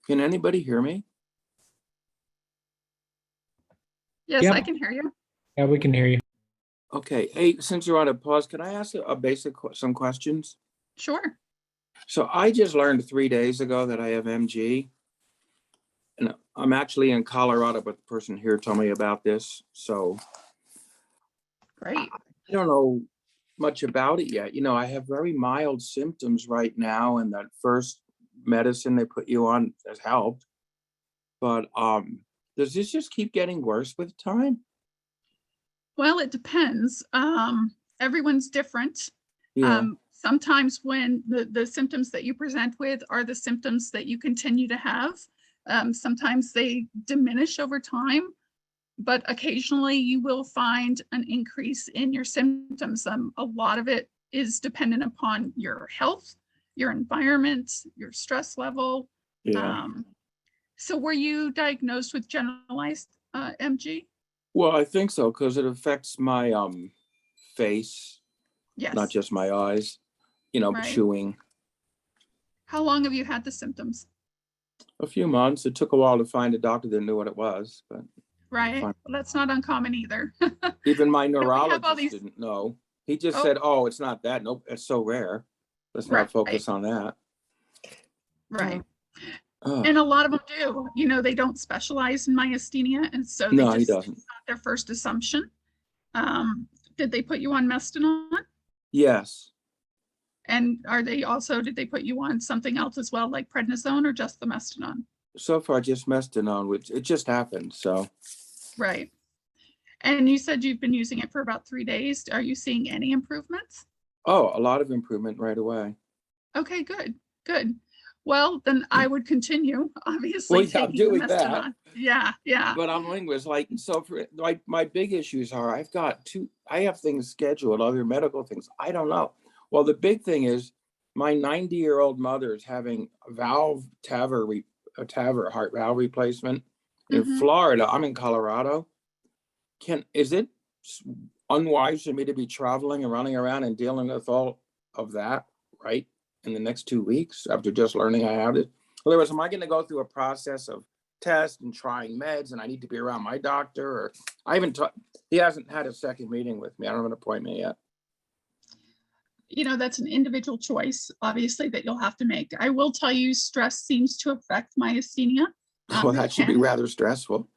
Speaker 6: Can anybody hear me?
Speaker 2: Yes,
Speaker 7: Yep.
Speaker 2: I can hear you.
Speaker 7: Yeah, we can hear you.
Speaker 6: Okay. Hey, since you're on a pause, can I ask some questions?
Speaker 2: Sure.
Speaker 6: So I just learned 3 days ago that I have MG. And I'm actually in Colorado, but the person here told me about this. So
Speaker 2: Great.
Speaker 6: I don't know much about it yet. You know, I have very mild symptoms right now, and that first medicine they put you on has helped. But does this just keep getting worse with time?
Speaker 2: Well, it depends. Everyone's different.
Speaker 6: Yeah.
Speaker 2: Sometimes when the symptoms that you present with are the symptoms that you continue to have. Sometimes they diminish over time, but occasionally you will find an increase in your symptoms. A lot of it is dependent upon your health, your environment, your stress level.
Speaker 6: Yeah.
Speaker 2: So were you diagnosed with generalized MG?
Speaker 6: Well, I think so, because it affects my face,
Speaker 2: Yes.
Speaker 6: not just my eyes,
Speaker 2: Right.
Speaker 6: chewing.
Speaker 2: How long have you had the symptoms?
Speaker 6: A few months. It took a while to find a doctor that knew what it was, but
Speaker 2: Right.
Speaker 6: fine.
Speaker 2: Well, that's not uncommon either.
Speaker 6: Even my
Speaker 2: we have all
Speaker 6: neurologist
Speaker 2: these-
Speaker 6: didn't know. He just
Speaker 2: Oh.
Speaker 6: said, "Oh, it's not that. Nope, it's so rare. Let's not
Speaker 2: Right.
Speaker 6: focus on that."
Speaker 2: Right.
Speaker 6: Ugh.
Speaker 2: And a lot of them do, they don't specialize in myasthenia. And so they
Speaker 6: No, he
Speaker 2: just,
Speaker 6: doesn't.
Speaker 2: it's not their first assumption. Did they put you on Mestinon?
Speaker 6: Yes.
Speaker 2: And did they put you on something else as well, like prednisone, or just the Mestinon?
Speaker 6: So far, just Mestinon, which it just happened. So.
Speaker 2: Right. And you said you've been using it for about 3 days. Are you seeing any improvements?
Speaker 6: Oh, a lot of improvement right away.
Speaker 2: Okay, good, good. Well, then I would continue, obviously.
Speaker 6: Well, yeah, I'm
Speaker 2: taking the
Speaker 6: doing that.
Speaker 2: Mestinon. Yeah.
Speaker 6: But I'm linguist, so for my big issues are I have things scheduled, other medical things. I don't know. Well, the big thing is my 90-year-old mother is having a TAVR heart valve replacement in
Speaker 2: Mhm.
Speaker 6: Florida. I'm in Colorado. Is it unwise for me to be traveling and running around and dealing with all of that, right, in the next 2 weeks after just learning I have it? In other words, am I going to go through a process of tests and trying meds, and I need to be around my doctor? Or he hasn't had a second meeting with me. I don't have an appointment yet.
Speaker 2: That's an individual choice, obviously, that you'll have to make. I will tell you, stress seems to affect myasthenia.
Speaker 6: Well, that should be rather stressful.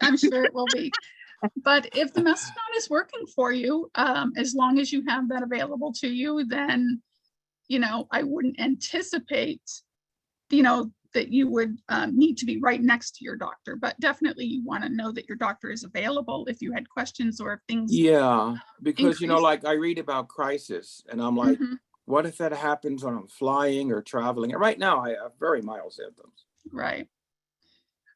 Speaker 2: I'm sure it will be. But if the Mestinon is working for you, as long as you have that available to you, then, I wouldn't anticipate, that you would need to be right next to your doctor. But definitely you want to know that your doctor is available if you had questions or if things.
Speaker 6: Yeah, because,
Speaker 2: increase.
Speaker 6: like I read about crisis and I'm like,
Speaker 2: Mhm.
Speaker 6: what if that happens when I'm flying or traveling? And right now I have very mild symptoms.
Speaker 2: Right.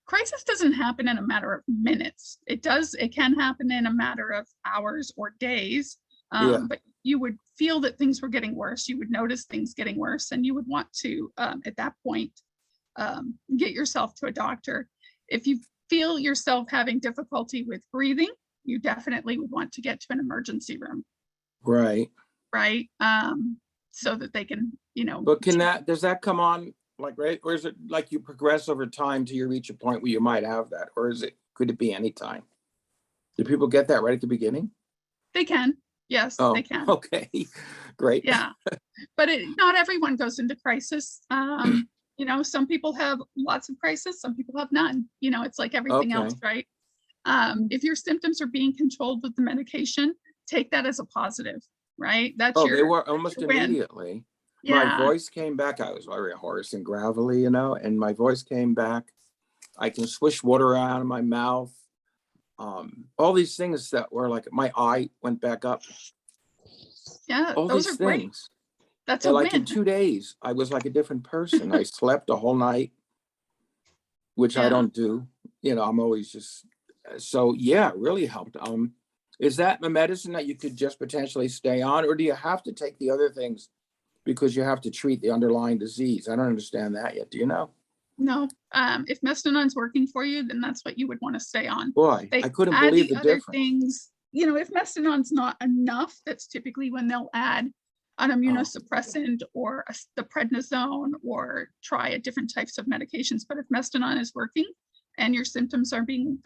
Speaker 2: Crisis doesn't happen in a matter of minutes. It can happen in a matter of hours or days.
Speaker 6: Yeah.
Speaker 2: But you would feel that things were getting worse. You would notice things getting worse, and you would want to, at that point, get yourself to a doctor. If you feel yourself having difficulty with breathing, you definitely would want to get to an emergency room.
Speaker 6: Right.
Speaker 2: Right. So that they can,
Speaker 6: But does that come on like, right? Or is it like you progress over time till you reach a point where you might have that? Or could it be any time? Do people get that right at the beginning?
Speaker 2: They can. Yes,
Speaker 6: Oh,
Speaker 2: they can.
Speaker 6: okay. Great.
Speaker 2: Yeah. But not everyone goes into crisis. Some people have lots of crisis, some people have none. It's like everything else, right? If your symptoms are being controlled with the medication, take that as a positive, right?
Speaker 6: They were almost immediately.
Speaker 2: Yeah.
Speaker 6: My voice came back. I was very hoarse and gravelly, and my voice came back. I can swish water around in my mouth. All these things that were like, my eye went back up.
Speaker 2: Yeah,
Speaker 6: All
Speaker 2: those
Speaker 6: these
Speaker 2: are great.
Speaker 6: things.
Speaker 2: That's
Speaker 6: And
Speaker 2: a
Speaker 6: like
Speaker 2: win.
Speaker 6: in 2 days, I was like a different person. I slept a whole night, which I
Speaker 2: Yeah.
Speaker 6: don't do. I'm always just, so yeah, it really helped. Is that a medicine that you could just potentially stay on, or do you have to take the other things because you have to treat the underlying disease? I don't understand that yet. Do you know?
Speaker 2: No, if Mestinon's working for you, then that's what you would want to stay on.
Speaker 6: Boy,
Speaker 2: They
Speaker 6: I couldn't
Speaker 2: add
Speaker 6: believe the
Speaker 2: other
Speaker 6: difference.
Speaker 2: things, if Mestinon's not enough, that's typically when they'll add an immunosuppressant or the prednisone, or try different types of medications. But if Mestinon is working and your symptoms are being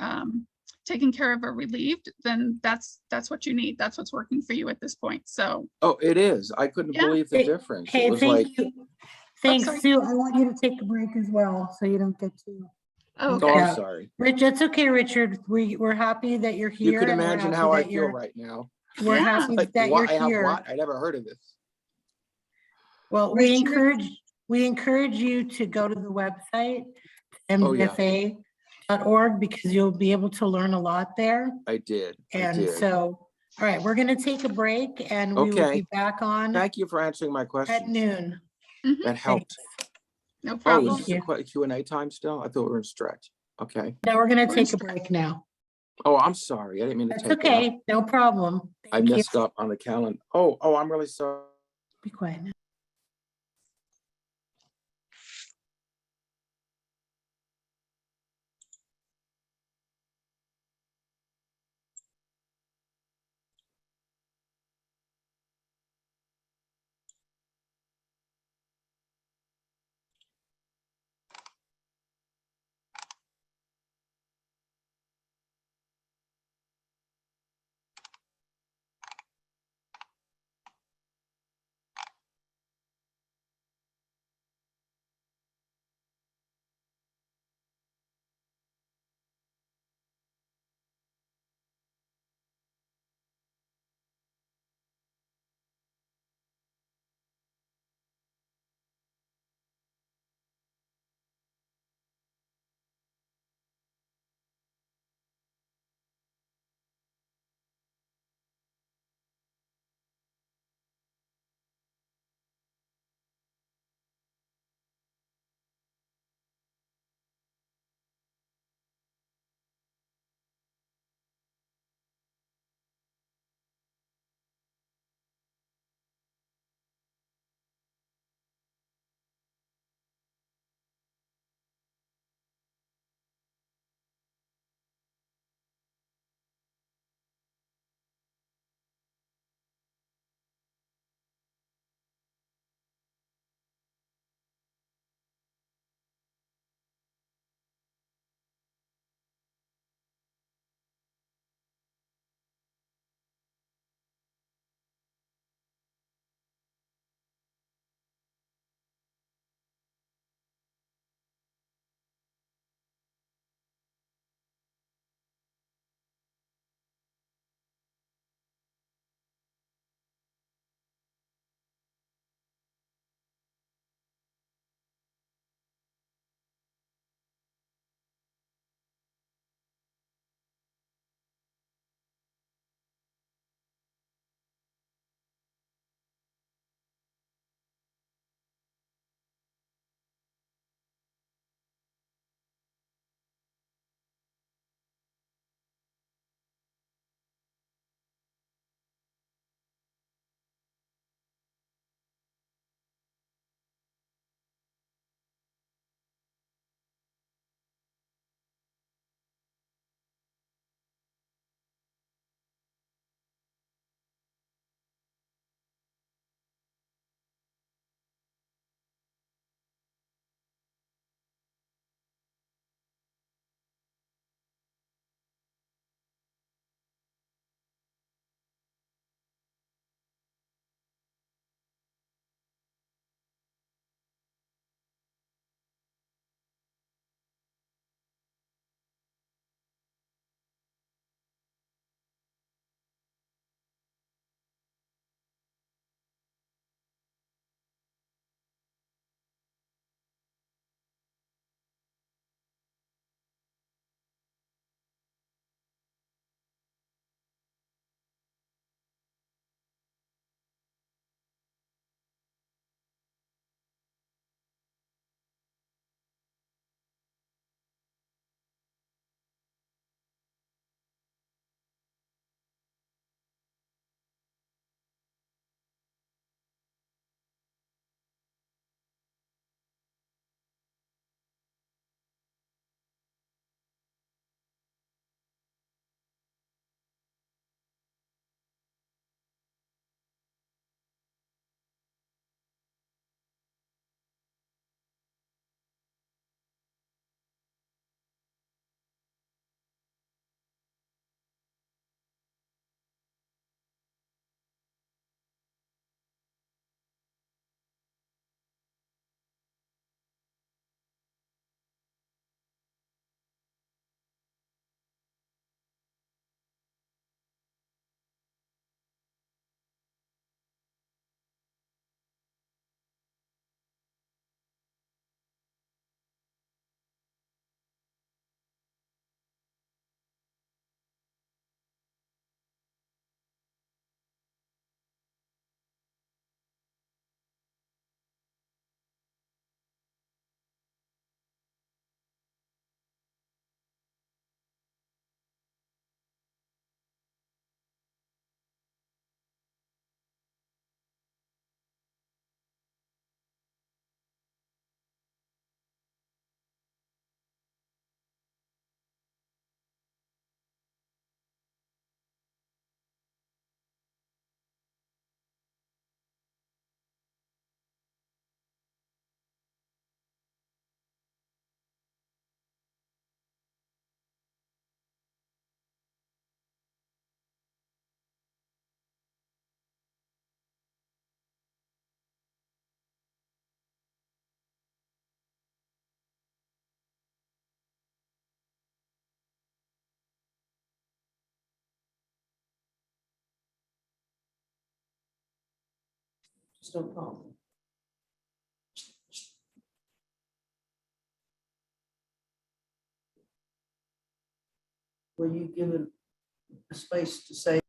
Speaker 2: taken care of or relieved, then that's what you need. That's what's working for you at this point. So.
Speaker 6: Oh, it is. I couldn't
Speaker 2: Yeah.
Speaker 6: believe the difference.
Speaker 1: Hey,
Speaker 6: It was
Speaker 1: thank
Speaker 6: like,
Speaker 1: you. Thanks,
Speaker 2: sorry.
Speaker 1: Sue. I want you to take a break as well, so you don't get to.
Speaker 2: Oh,
Speaker 6: oh,
Speaker 2: okay.
Speaker 6: I'm sorry.
Speaker 1: Rich, it's okay, Richard. We're happy that you're here.
Speaker 6: You can
Speaker 1: and we're
Speaker 6: imagine
Speaker 1: happy
Speaker 6: how I
Speaker 1: that
Speaker 6: feel right now.
Speaker 1: We're
Speaker 2: Yeah.
Speaker 1: happy
Speaker 6: Like,
Speaker 1: that
Speaker 6: what?
Speaker 1: you're
Speaker 6: I have
Speaker 1: here.
Speaker 6: what? I never heard of this.
Speaker 1: Well,
Speaker 4: Richard?
Speaker 1: we encourage you to go to the website,
Speaker 6: Oh, yeah.
Speaker 1: mgfa.org, because you'll be able to learn a lot there.
Speaker 6: I did.
Speaker 1: And so All right, we're going to take a break and we will
Speaker 6: Okay.
Speaker 1: be back on
Speaker 6: Thank you for answering my
Speaker 1: at
Speaker 6: question.
Speaker 1: noon.
Speaker 6: That helped.
Speaker 2: No
Speaker 6: Oh,
Speaker 2: problem.
Speaker 6: is this a Q&A time still? I thought we were in stretch. Okay.
Speaker 1: Now we're going to
Speaker 2: We're
Speaker 1: take a
Speaker 2: in
Speaker 1: break now.
Speaker 6: Oh, I'm sorry. I didn't mean to
Speaker 1: That's
Speaker 6: take that.
Speaker 1: okay, no problem.
Speaker 6: I
Speaker 1: Thank you.
Speaker 6: messed up on the calendar. Oh, I'm really sorry.
Speaker 1: Be quiet now.
Speaker 7: It's no problem. Were you given a space to say?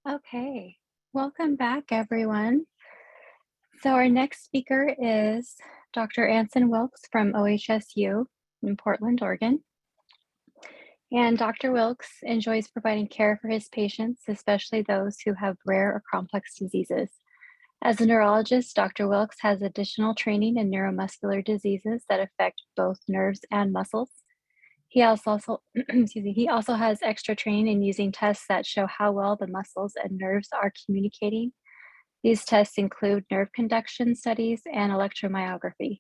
Speaker 8: Okay, welcome back, everyone. So our next speaker is Dr. Anson Wilks from OHSU in Portland, Oregon. And Dr. Wilks enjoys providing care for his patients, especially those who have rare or complex diseases. As a neurologist, Dr. Wilks has additional training in neuromuscular diseases that affect both nerves and muscles. He also, he also has extra training in using tests that show how well the muscles and nerves are communicating. These tests include nerve conduction studies and electromyography.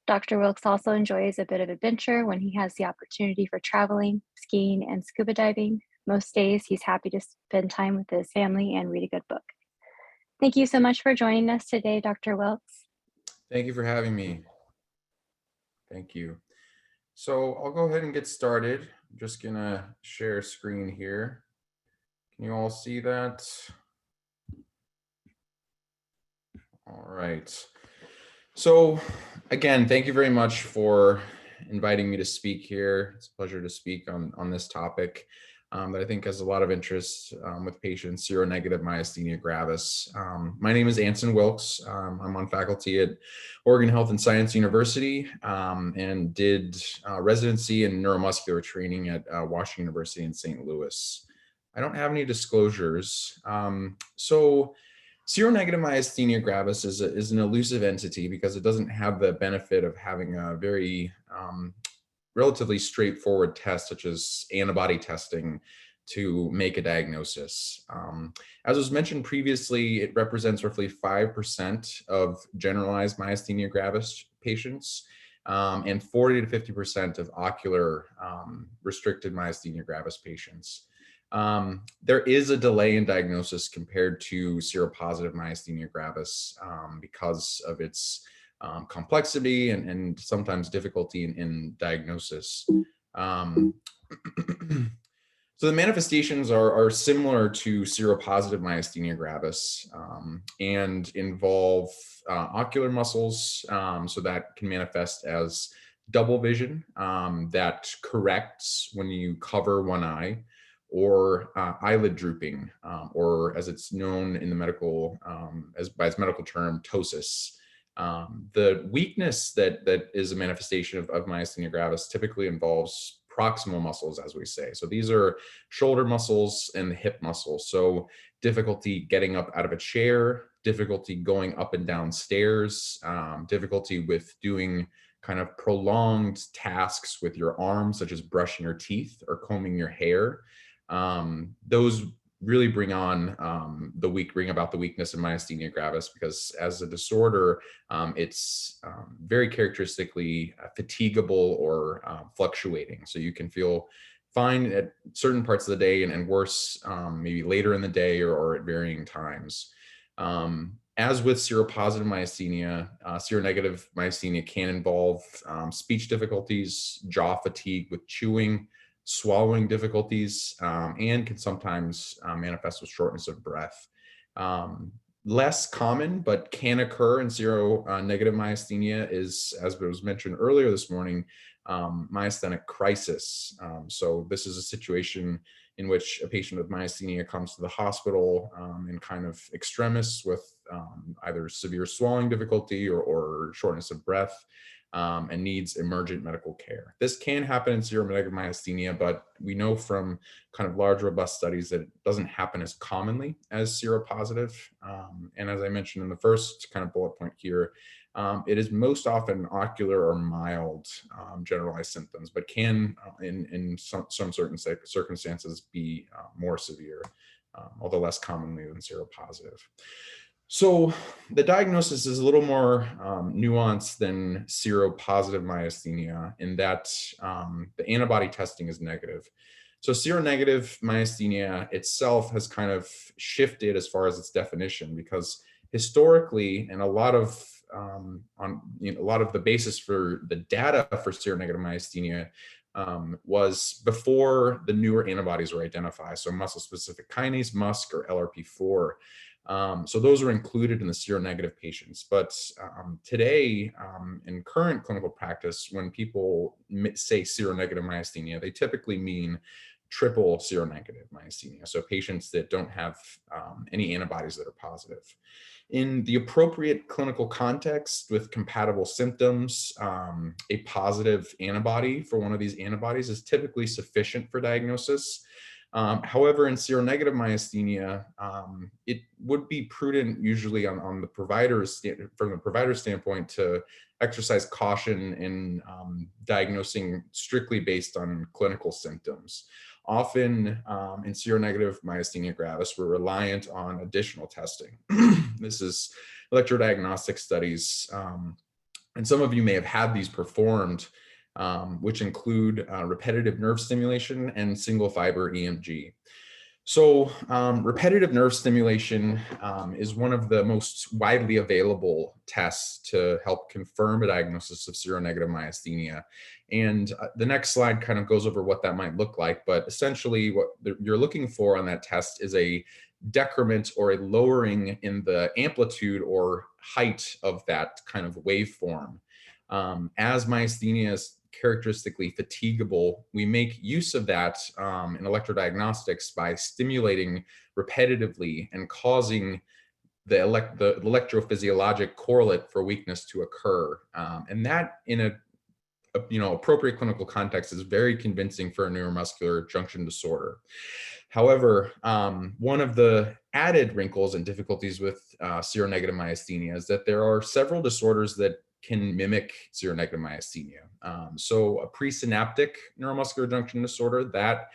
Speaker 8: Dr. Wilks also enjoys a bit of adventure when he has the opportunity for traveling, skiing, and scuba diving. Most days, he's happy to spend time with his family and read a good book. Thank you so much for joining us today, Dr. Wilks.
Speaker 9: Thank you for having me. Thank you. So I'll go ahead and get started. I'm just gonna share screen here. Can you all see that? All right. So again, thank you very much for inviting me to speak here. It's a pleasure to speak on this topic that I think has a lot of interest with patients, seronegative myasthenia gravis. My name is Anson Wilks. I'm on faculty at Oregon Health and Science University and did residency and neuromuscular training at Washington University in St. Louis. I don't have any disclosures. So seronegative myasthenia gravis is an elusive entity because it doesn't have the benefit of having a very relatively straightforward test such as antibody testing to make a diagnosis. As was mentioned previously, it represents roughly 5% of generalized myasthenia gravis patients and 40 to 50% of ocular restricted myasthenia gravis patients. There is a delay in diagnosis compared to seropositive myasthenia gravis because of its complexity and sometimes difficulty in diagnosis. So the manifestations are similar to seropositive myasthenia gravis and involve ocular muscles, so that can manifest as double vision that corrects when you cover one eye, or eyelid drooping, or as it's known in the medical, by its medical term, ptosis. The weakness that is a manifestation of myasthenia gravis typically involves proximal muscles, as we say. So these are shoulder muscles and the hip muscles. So difficulty getting up out of a chair, difficulty going up and down stairs, difficulty with doing kind of prolonged tasks with your arms, such as brushing your teeth or combing your hair. Those really bring about the weakness in myasthenia gravis, because as a disorder, it's very characteristically fatigable or fluctuating. So you can feel fine at certain parts of the day and worse maybe later in the day or at varying times. As with seropositive myasthenia, seronegative myasthenia can involve speech difficulties, jaw fatigue with chewing, swallowing difficulties, and can sometimes manifest with shortness of breath. Less common, but can occur in seronegative myasthenia is, as was mentioned earlier this morning, myasthenic crisis. So this is a situation in which a patient with myasthenia comes to the hospital in kind of extremis with either severe swallowing difficulty or shortness of breath, and needs emergent medical care. This can happen in seronegative myasthenia, but we know from kind of large, robust studies that it doesn't happen as commonly as seropositive. And as I mentioned in the first kind of bullet point here, it is most often ocular or mild generalized symptoms, but can, in some certain circumstances, be more severe, although less commonly than seropositive. So the diagnosis is a little more nuanced than seropositive myasthenia in that the antibody testing is negative. So seronegative myasthenia itself has kind of shifted as far as its definition, because historically, and a lot of the basis for the data for seronegative myasthenia was before the newer antibodies were identified. So muscle-specific kinase, MuSK, or LRP4. So those are included in the seronegative patients. But today, in current clinical practice, when people say seronegative myasthenia, they typically mean triple seronegative myasthenia, so patients that don't have any antibodies that are positive. In the appropriate clinical context with compatible symptoms, a positive antibody for one of these antibodies is typically sufficient for diagnosis. However, in seronegative myasthenia, it would be prudent usually on the from the provider standpoint to exercise caution in diagnosing strictly based on clinical symptoms. Often in seronegative myasthenia gravis, we're reliant on additional testing. This is electrodiagnostic studies. And some of you may have had these performed, which include repetitive nerve stimulation and single fiber EMG. So repetitive nerve stimulation is one of the most widely available tests to help confirm a diagnosis of seronegative myasthenia. And the next slide kind of goes over what that might look like, but essentially what you're looking for on that test is a decrement or a lowering in the amplitude or height of that kind of waveform. As myasthenia is characteristically fatigable, we make use of that in electrodiagnostics by stimulating repetitively and causing the electrophysiologic correlate for weakness to occur. And that in a appropriate clinical context is very convincing for a neuromuscular junction disorder. However, one of the added wrinkles and difficulties with seronegative myasthenia is that there are several disorders that can mimic seronegative myasthenia. So a presynaptic neuromuscular junction disorder, that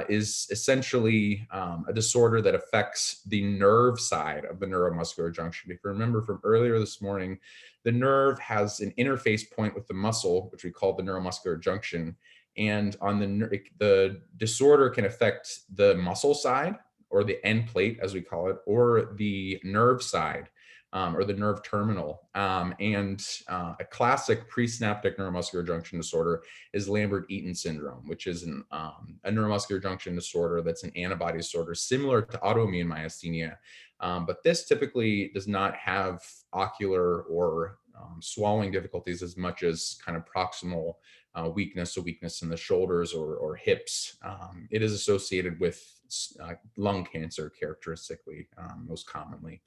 Speaker 9: is essentially a disorder that affects the nerve side of the neuromuscular junction. If you remember from earlier this morning, the nerve has an interface point with the muscle, which we call the neuromuscular junction. And on the disorder can affect the muscle side, or the end plate, as we call it, or the nerve side, or the nerve terminal. And a classic presynaptic neuromuscular junction disorder is Lambert-Eaton syndrome, which is a neuromuscular junction disorder that's an antibody disorder similar to autoimmune myasthenia. But this typically does not have ocular or swallowing difficulties as much as kind of proximal weakness, so weakness in the shoulders or hips. It is associated with lung cancer characteristically, most commonly.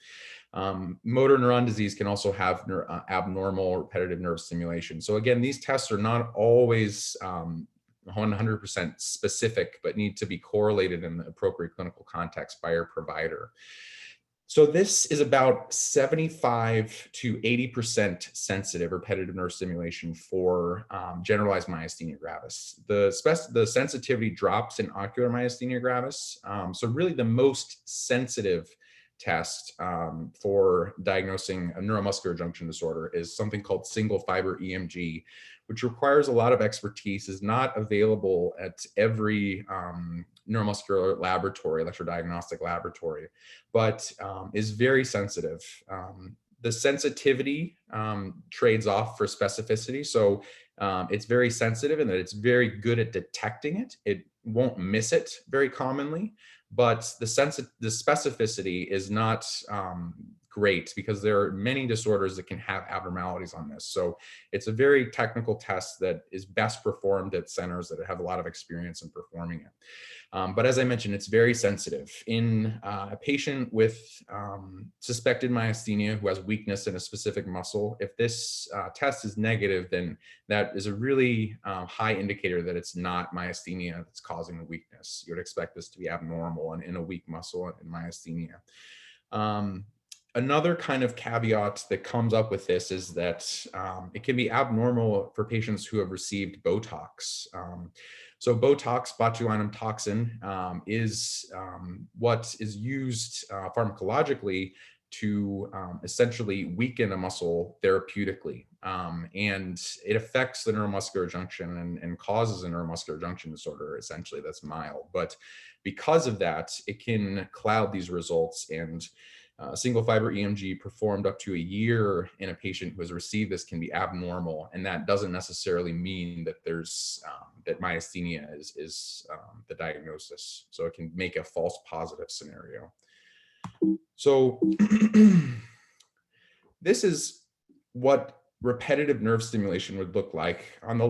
Speaker 9: Motor neuron disease can also have abnormal repetitive nerve stimulation. So again, these tests are not always 100% specific, but need to be correlated in the appropriate clinical context by your provider. So this is about 75 to 80% sensitive repetitive nerve stimulation for generalized myasthenia gravis. The sensitivity drops in ocular myasthenia gravis. So really the most sensitive test for diagnosing a neuromuscular junction disorder is something called single fiber EMG, which requires a lot of expertise, is not available at every neuromuscular laboratory, electrodiagnostic laboratory, but is very sensitive. The sensitivity trades off for specificity. So it's very sensitive in that it's very good at detecting it. It won't miss it very commonly, but the specificity is not great because there are many disorders that can have abnormalities on this. So it's a very technical test that is best performed at centers that have a lot of experience in performing it. But as I mentioned, it's very sensitive. In a patient with suspected myasthenia who has weakness in a specific muscle, if this test is negative, then that is a really high indicator that it's not myasthenia that's causing the weakness. You would expect this to be abnormal in a weak muscle in myasthenia. Another kind of caveat that comes up with this is that it can be abnormal for patients who have received Botox. So Botox, botulinum toxin, is what is used pharmacologically to essentially weaken a muscle therapeutically. And it affects the neuromuscular junction and causes a neuromuscular junction disorder, essentially, that's mild. But because of that, it can cloud these results, and single fiber EMG performed up to a year in a patient who has received this can be abnormal, and that doesn't necessarily mean that there's that myasthenia is the diagnosis. So it can make a false positive scenario. So this is what repetitive nerve stimulation would look like. On the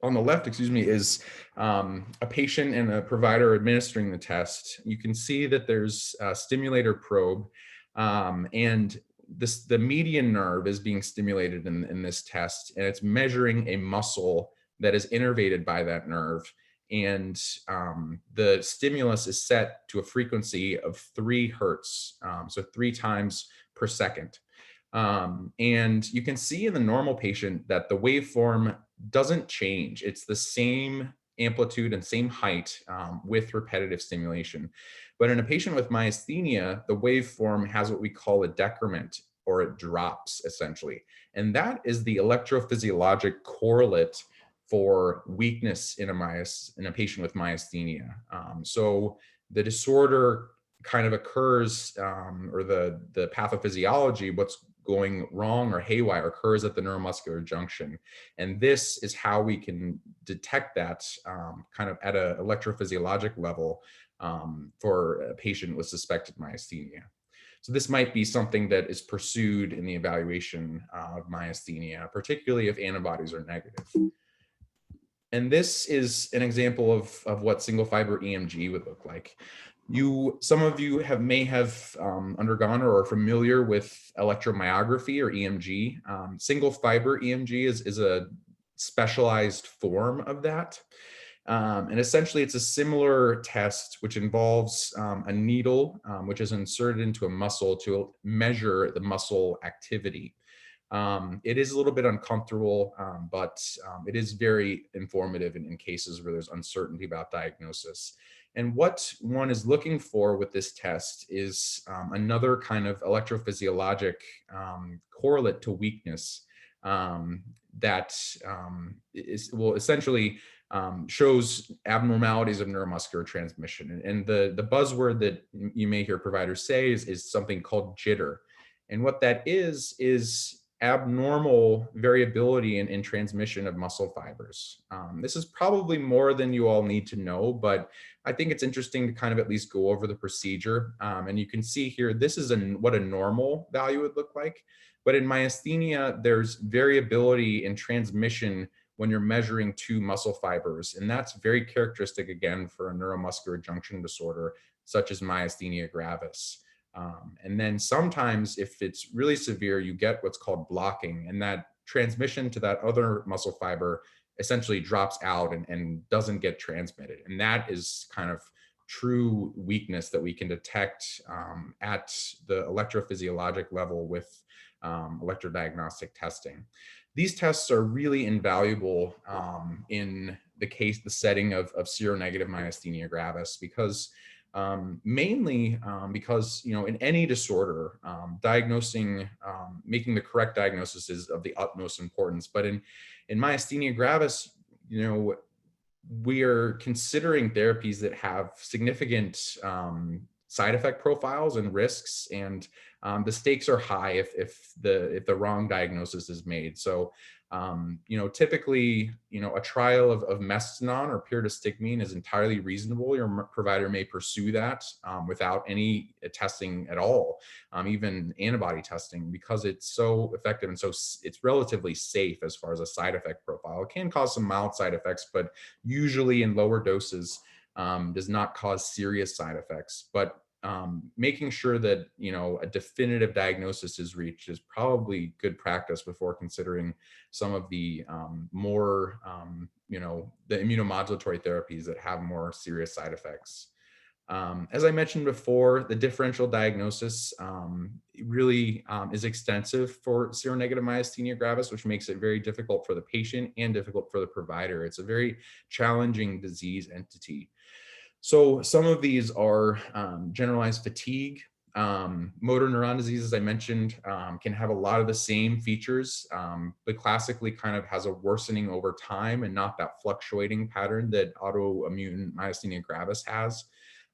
Speaker 9: on the left, excuse me, is a patient and a provider administering the test. You can see that there's a stimulator probe, and the median nerve is being stimulated in this test, and it's measuring a muscle that is innervated by that nerve. And the stimulus is set to a frequency of 3 hertz, so 3 times per second. And you can see in the normal patient that the waveform doesn't change. It's the same amplitude and same height with repetitive stimulation. But in a patient with myasthenia, the waveform has what we call a decrement, or it drops essentially. And that is the electrophysiologic correlate for weakness in a patient with myasthenia. So the disorder kind of occurs, or the pathophysiology, what's going wrong or haywire, occurs at the neuromuscular junction. And this is how we can detect that kind of at an electrophysiologic level for a patient with suspected myasthenia. So this might be something that is pursued in the evaluation of myasthenia, particularly if antibodies are negative. And this is an example of what single fiber EMG would look like. Some of you may have undergone or are familiar with electromyography or EMG. Single fiber EMG is a specialized form of that. And essentially it's a similar test which involves a needle which is inserted into a muscle to measure the muscle activity. It is a little bit uncomfortable, but it is very informative in cases where there's uncertainty about diagnosis. And what one is looking for with this test is another kind of electrophysiologic correlate to weakness that will essentially shows abnormalities of neuromuscular transmission. And the buzzword that you may hear providers say is something called jitter. And what that is abnormal variability in transmission of muscle fibers. This is probably more than you all need to know, but I think it's interesting to kind of at least go over the procedure. And you can see here, this is what a normal value would look like. But in myasthenia, there's variability in transmission when you're measuring 2 muscle fibers. And that's very characteristic, again, for a neuromuscular junction disorder, such as myasthenia gravis. And then sometimes if it's really severe, you get what's called blocking, and that transmission to that other muscle fiber essentially drops out and doesn't get transmitted. And that is kind of true weakness that we can detect at the electrophysiologic level with electrodiagnostic testing. These tests are really invaluable in the setting of seronegative myasthenia gravis, because mainly because, in any disorder, making the correct diagnosis is of the utmost importance. But in myasthenia gravis, we are considering therapies that have significant side effect profiles and risks, and the stakes are high if the wrong diagnosis is made. So typically, a trial of Mestinon or pyridostigmine is entirely reasonable. Your provider may pursue that without any testing at all, even antibody testing, because it's so effective and so it's relatively safe as far as a side effect profile. It can cause some mild side effects, but usually in lower doses does not cause serious side effects. But making sure that a definitive diagnosis is reached is probably good practice before considering some of the more the immunomodulatory therapies that have more serious side effects. As I mentioned before, the differential diagnosis really is extensive for seronegative myasthenia gravis, which makes it very difficult for the patient and difficult for the provider. It's a very challenging disease entity. So some of these are generalized fatigue. Motor neuron disease, as I mentioned, can have a lot of the same features, but classically kind of has a worsening over time and not that fluctuating pattern that autoimmune myasthenia gravis has.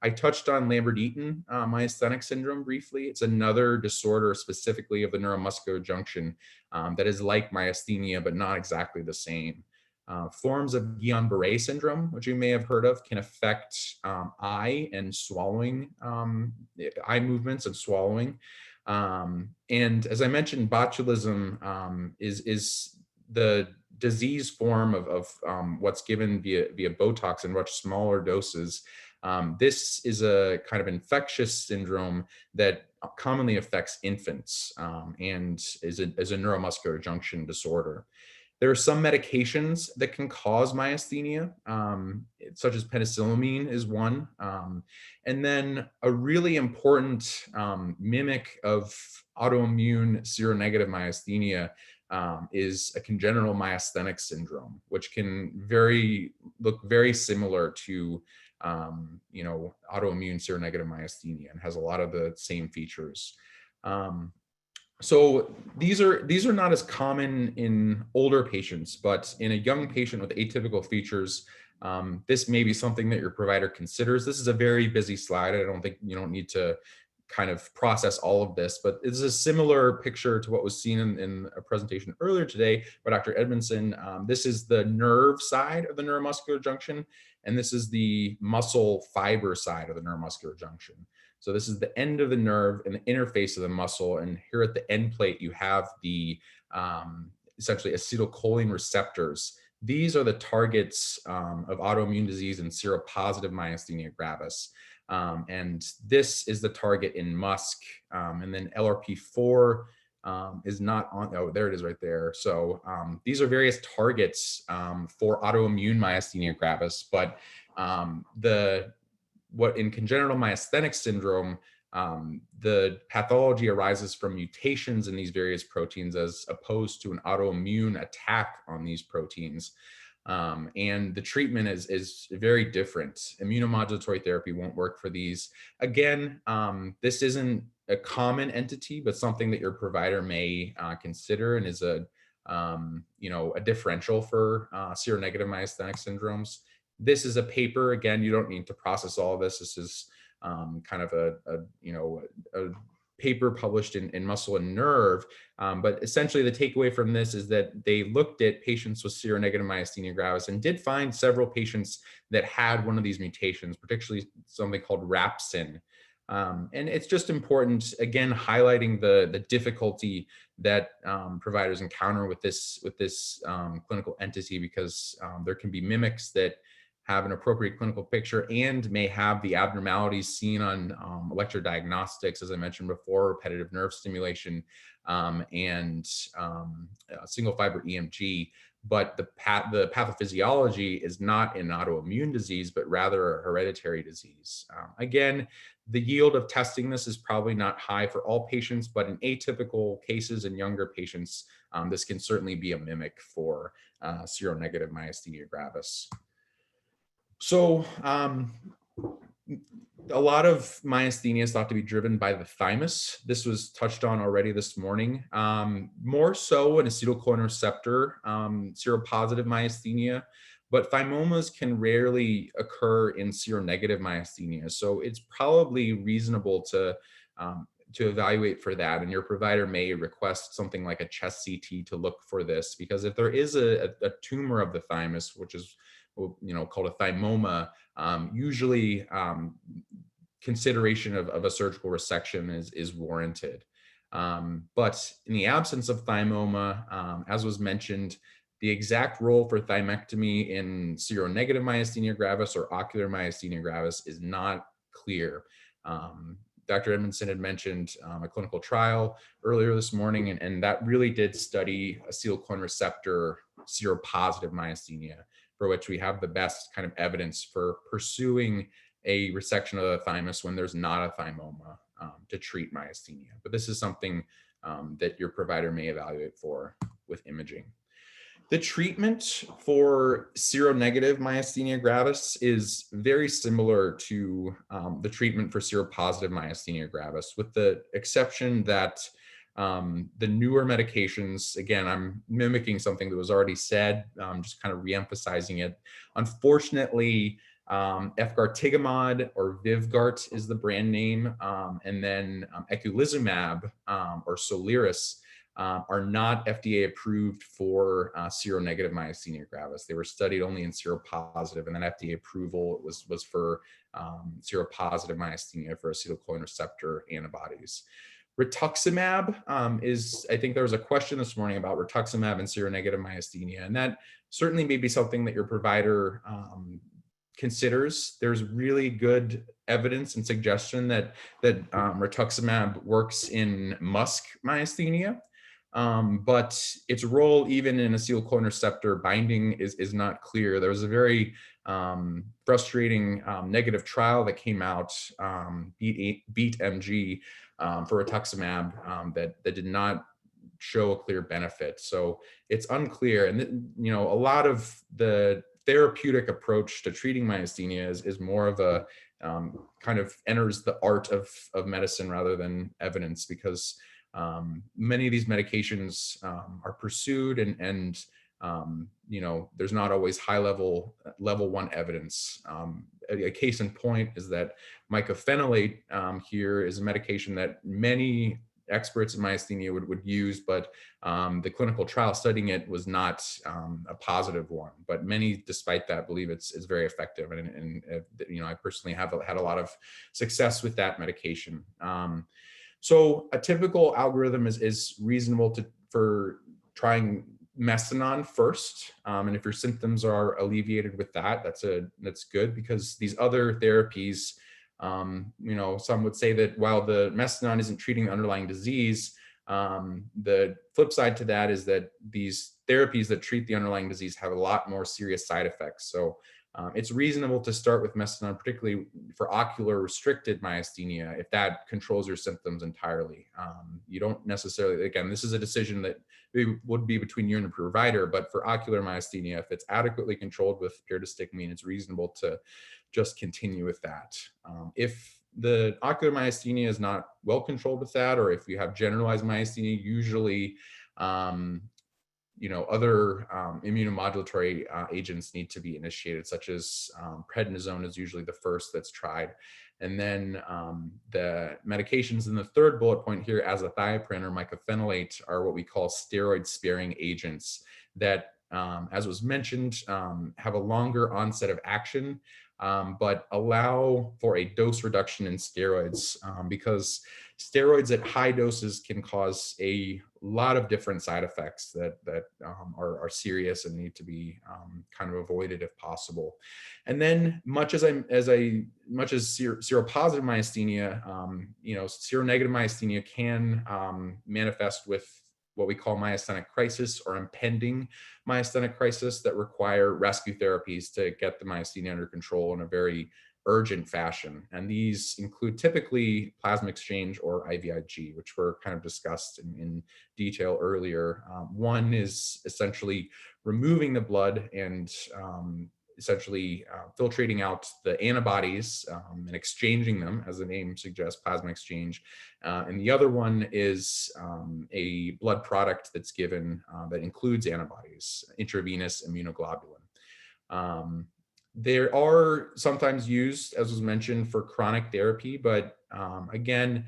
Speaker 9: I touched on Lambert-Eaton myasthenic syndrome briefly. It's another disorder specifically of the neuromuscular junction that is like myasthenia, but not exactly the same. Forms of Guillain-Barré syndrome, which you may have heard of, can affect eye and swallowing, eye movements and swallowing. And as I mentioned, botulism is the disease form of what's given via Botox in much smaller doses. This is a kind of infectious syndrome that commonly affects infants and is a neuromuscular junction disorder. There are some medications that can cause myasthenia, such as penicillamine is one. And then a really important mimic of autoimmune seronegative myasthenia is a congenital myasthenic syndrome, which can look very similar to autoimmune seronegative myasthenia and has a lot of the same features. So these are not as common in older patients, but in a young patient with atypical features, this may be something that your provider considers. This is a very busy slide. I don't think you don't need to kind of process all of this, but it's a similar picture to what was seen in a presentation earlier today by Dr. Edmondson. This is the nerve side of the neuromuscular junction, and this is the muscle fiber side of the neuromuscular junction. So this is the end of the nerve and the interface of the muscle. And here at the end plate, you have the essentially acetylcholine receptors. These are the targets of autoimmune disease and seropositive myasthenia gravis. And this is the target in MuSK. And then LRP4 is not on, oh, there it is right there. So these are various targets for autoimmune myasthenia gravis, but what in congenital myasthenic syndrome, the pathology arises from mutations in these various proteins as opposed to an autoimmune attack on these proteins. And the treatment is very different. Immunomodulatory therapy won't work for these. Again, this isn't a common entity, but something that your provider may consider and is a differential for seronegative myasthenic syndromes. This is a paper. Again, you don't need to process all of this. This is kind of a paper published in Muscle and Nerve. But essentially the takeaway from this is that they looked at patients with seronegative myasthenia gravis and did find several patients that had one of these mutations, particularly something called RAPSIN. And it's just important, again, highlighting the difficulty that providers encounter with this clinical entity, because there can be mimics that have an appropriate clinical picture and may have the abnormalities seen on electrodiagnostics, as I mentioned before, repetitive nerve stimulation, and single fiber EMG. But the pathophysiology is not an autoimmune disease, but rather a hereditary disease. Again, the yield of testing this is probably not high for all patients, but in atypical cases in younger patients, this can certainly be a mimic for seronegative myasthenia gravis. So a lot of myasthenia is thought to be driven by the thymus. This was touched on already this morning. More so an acetylcholine receptor, seropositive myasthenia, but thymomas can rarely occur in seronegative myasthenia. So it's probably reasonable to evaluate for that. And your provider may request something like a chest CT to look for this, because if there is a tumor of the thymus, which is called a thymoma, usually consideration of a surgical resection is warranted. But in the absence of thymoma, as was mentioned, the exact role for thymectomy in seronegative myasthenia gravis or ocular myasthenia gravis is not clear. Dr. Edmondson had mentioned a clinical trial earlier this morning, and that really did study acetylcholine receptor seropositive myasthenia, for which we have the best kind of evidence for pursuing a resection of the thymus when there's not a thymoma to treat myasthenia. But this is something that your provider may evaluate for with imaging. The treatment for seronegative myasthenia gravis is very similar to the treatment for seropositive myasthenia gravis, with the exception that the newer medications, again, I'm mimicking something that was already said, just kind of reemphasizing it. Unfortunately, efgartigimod or Vyvgart is the brand name, and then eculizumab or Soliris are not FDA approved for seronegative myasthenia gravis. They were studied only in seropositive, and then FDA approval was for seropositive myasthenia for acetylcholine receptor antibodies. Rituximab is, I think there was a question this morning about rituximab and seronegative myasthenia, and that certainly may be something that your provider considers. There's really good evidence and suggestion that rituximab works in Musk myasthenia, but its role even in acetylcholine receptor binding is not clear. There was a very frustrating negative trial that came out, Beat MG, for rituximab that did not show a clear benefit. So it's unclear. And a lot of the therapeutic approach to treating myasthenia is more of a kind of enters the art of medicine rather than evidence, because many of these medications are pursued and there's not always high level 1 evidence. A case in point is that mycophenolate here is a medication that many experts in myasthenia would use, but the clinical trial studying it was not a positive one. But many, despite that, believe it's very effective, and I personally have had a lot of success with that medication. So a typical algorithm is reasonable for trying Mestinon first, and if your symptoms are alleviated with that, that's good, because these other therapies, some would say that while the Mestinon isn't treating the underlying disease, the flip side to that is that these therapies that treat the underlying disease have a lot more serious side effects. So it's reasonable to start with Mestinon, particularly for ocular restricted myasthenia, if that controls your symptoms entirely. You don't necessarily, again, this is a decision that would be between you and the provider, but for ocular myasthenia, if it's adequately controlled with pyridostigmine, it's reasonable to just continue with that. If the ocular myasthenia is not well controlled with that, or if you have generalized myasthenia, usually other immunomodulatory agents need to be initiated, such as prednisone is usually the first that's tried. And then the medications in the third bullet point here, azathioprine or mycophenolate, are what we call steroid-sparing agents that, as was mentioned, have a longer onset of action, but allow for a dose reduction in steroids, because steroids at high doses can cause a lot of different side effects that are serious and need to be kind of avoided if possible. And then much as seropositive myasthenia, seronegative myasthenia can manifest with what we call myasthenic crisis or impending myasthenic crisis that require rescue therapies to get the myasthenia under control in a very urgent fashion. And these include typically plasma exchange or IVIG, which were kind of discussed in detail earlier. One is essentially removing the blood and essentially filtrating out the antibodies and exchanging them, as the name suggests, plasma exchange. And the other one is a blood product that's given that includes antibodies, intravenous immunoglobulin. There are sometimes used, as was mentioned, for chronic therapy, but again,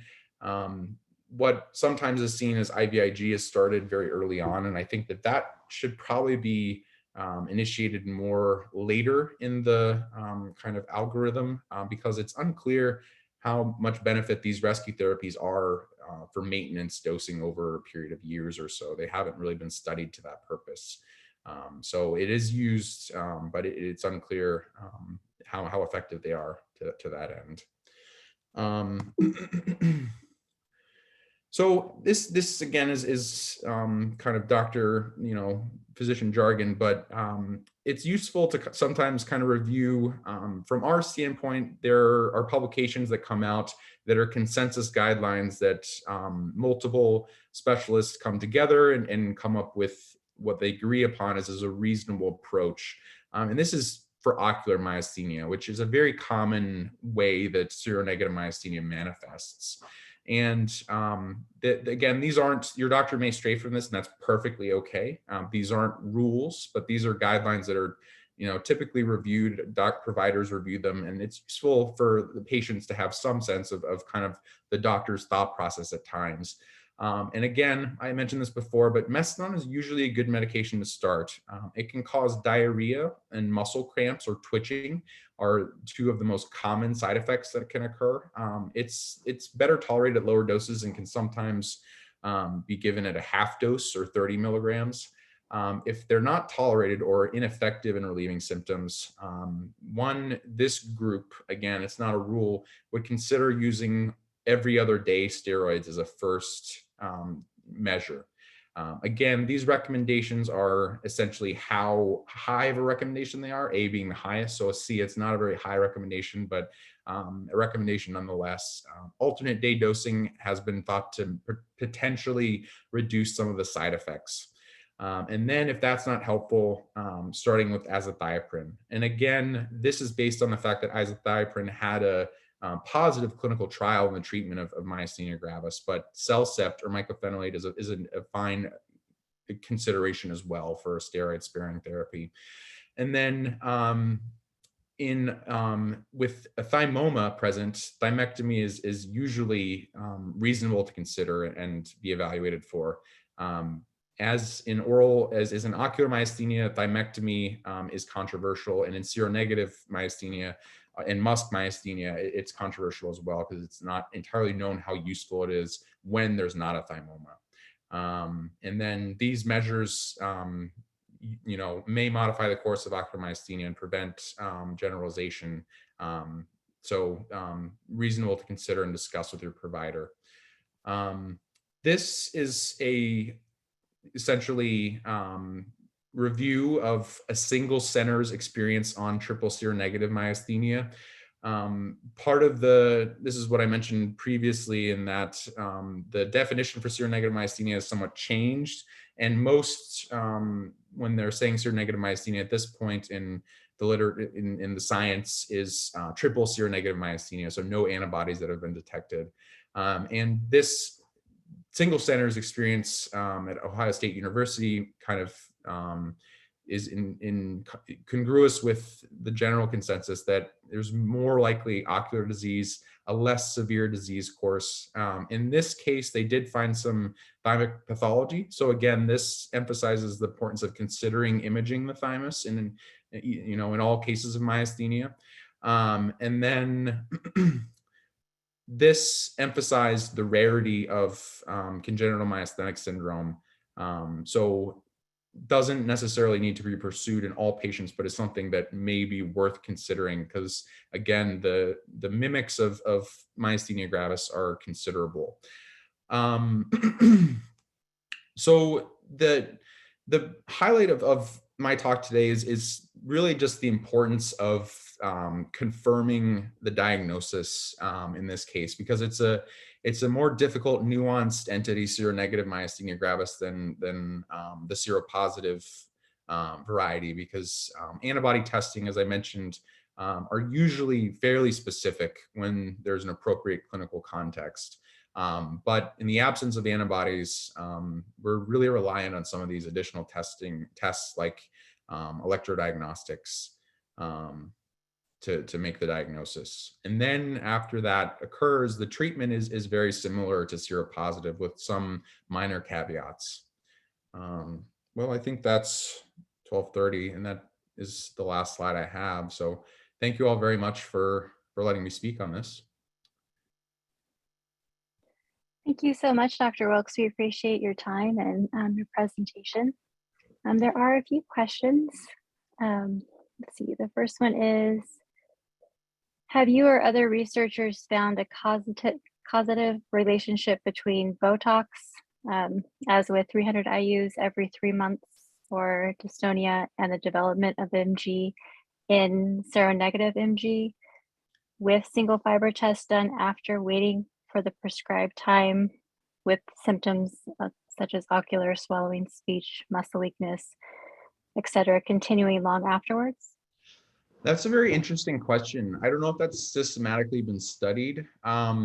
Speaker 9: what sometimes is seen as IVIG is started very early on, and I think that should probably be initiated more later in the kind of algorithm, because it's unclear how much benefit these rescue therapies are for maintenance dosing over a period of years or so. They haven't really been studied to that purpose. So it is used, but it's unclear how effective they are to that end. So this again is kind of doctor, physician jargon, but it's useful to sometimes kind of review from our standpoint. There are publications that come out that are consensus guidelines that multiple specialists come together and come up with what they agree upon as a reasonable approach. And this is for ocular myasthenia, which is a very common way that seronegative myasthenia manifests. And again, these aren't, your doctor may stray from this, and that's perfectly okay. These aren't rules, but these are guidelines that are, typically reviewed. Providers review them, and it's useful for the patients to have some sense of kind of the doctor's thought process at times. And again, I mentioned this before, but Mestinon is usually a good medication to start. It can cause diarrhea and muscle cramps or twitching are two of the most common side effects that can occur. It's better tolerated at lower doses and can sometimes be given at a half dose or 30 milligrams. If they're not tolerated or ineffective in relieving symptoms, this group, again, it's not a rule, would consider using every other day steroids as a first measure. Again, these recommendations are essentially how high of a recommendation they are, A being the highest. So a C, it's not a very high recommendation, but a recommendation nonetheless. Alternate day dosing has been thought to potentially reduce some of the side effects. And then if that's not helpful, starting with azathioprine. And again, this is based on the fact that azathioprine had a positive clinical trial in the treatment of myasthenia gravis, but Cellcept or mycophenolate is a fine consideration as well for a steroid-sparing therapy. And then with a thymoma present, thymectomy is usually reasonable to consider and be evaluated for. As in ocular myasthenia, thymectomy is controversial, and in seronegative myasthenia and MuSK myasthenia, it's controversial as well because it's not entirely known how useful it is when there's not a thymoma. And then these measures, may modify the course of ocular myasthenia and prevent generalization. So reasonable to consider and discuss with your provider. This is essentially review of a single center's experience on triple seronegative myasthenia. This is what I mentioned previously in that the definition for seronegative myasthenia has somewhat changed. And most, when they're saying seronegative myasthenia at this point in the in the science is triple seronegative myasthenia, so no antibodies that have been detected. And this single center's experience at Ohio State University kind of is congruous with the general consensus that there's more likely ocular disease, a less severe disease course. In this case, they did find some thymic pathology. So again, this emphasizes the importance of considering imaging the thymus in all cases of myasthenia. And then this emphasized the rarity of congenital myasthenic syndrome. So doesn't necessarily need to be pursued in all patients, but it's something that may be worth considering because, again, the mimics of myasthenia gravis are considerable. So the highlight of my talk today is really just the importance of confirming the diagnosis in this case, because it's a more difficult, nuanced entity, seronegative myasthenia gravis, than the seropositive variety, because antibody testing, as I mentioned, are usually fairly specific when there's an appropriate clinical context. But in the absence of antibodies, we're really reliant on some of these additional tests like electrodiagnostics to make the diagnosis. And then after that occurs, the treatment is very similar to seropositive with some minor caveats. Well, I think that's 12:30, and that is the last slide I have. So thank you all very much for letting me speak on this.
Speaker 8: Thank you so much, Dr. Wilks. We appreciate your time and your presentation. There are a few questions. Let's see, the first one is, have you or other researchers found a causative relationship between Botox, as with 300 IUs every 3 months for dystonia, and the development of MG in seronegative MG, with single fiber tests done after waiting for the prescribed time, with symptoms such as ocular, swallowing, speech, muscle weakness, etc., continuing long afterwards?
Speaker 9: That's a very interesting question. I don't know if that's systematically been studied. I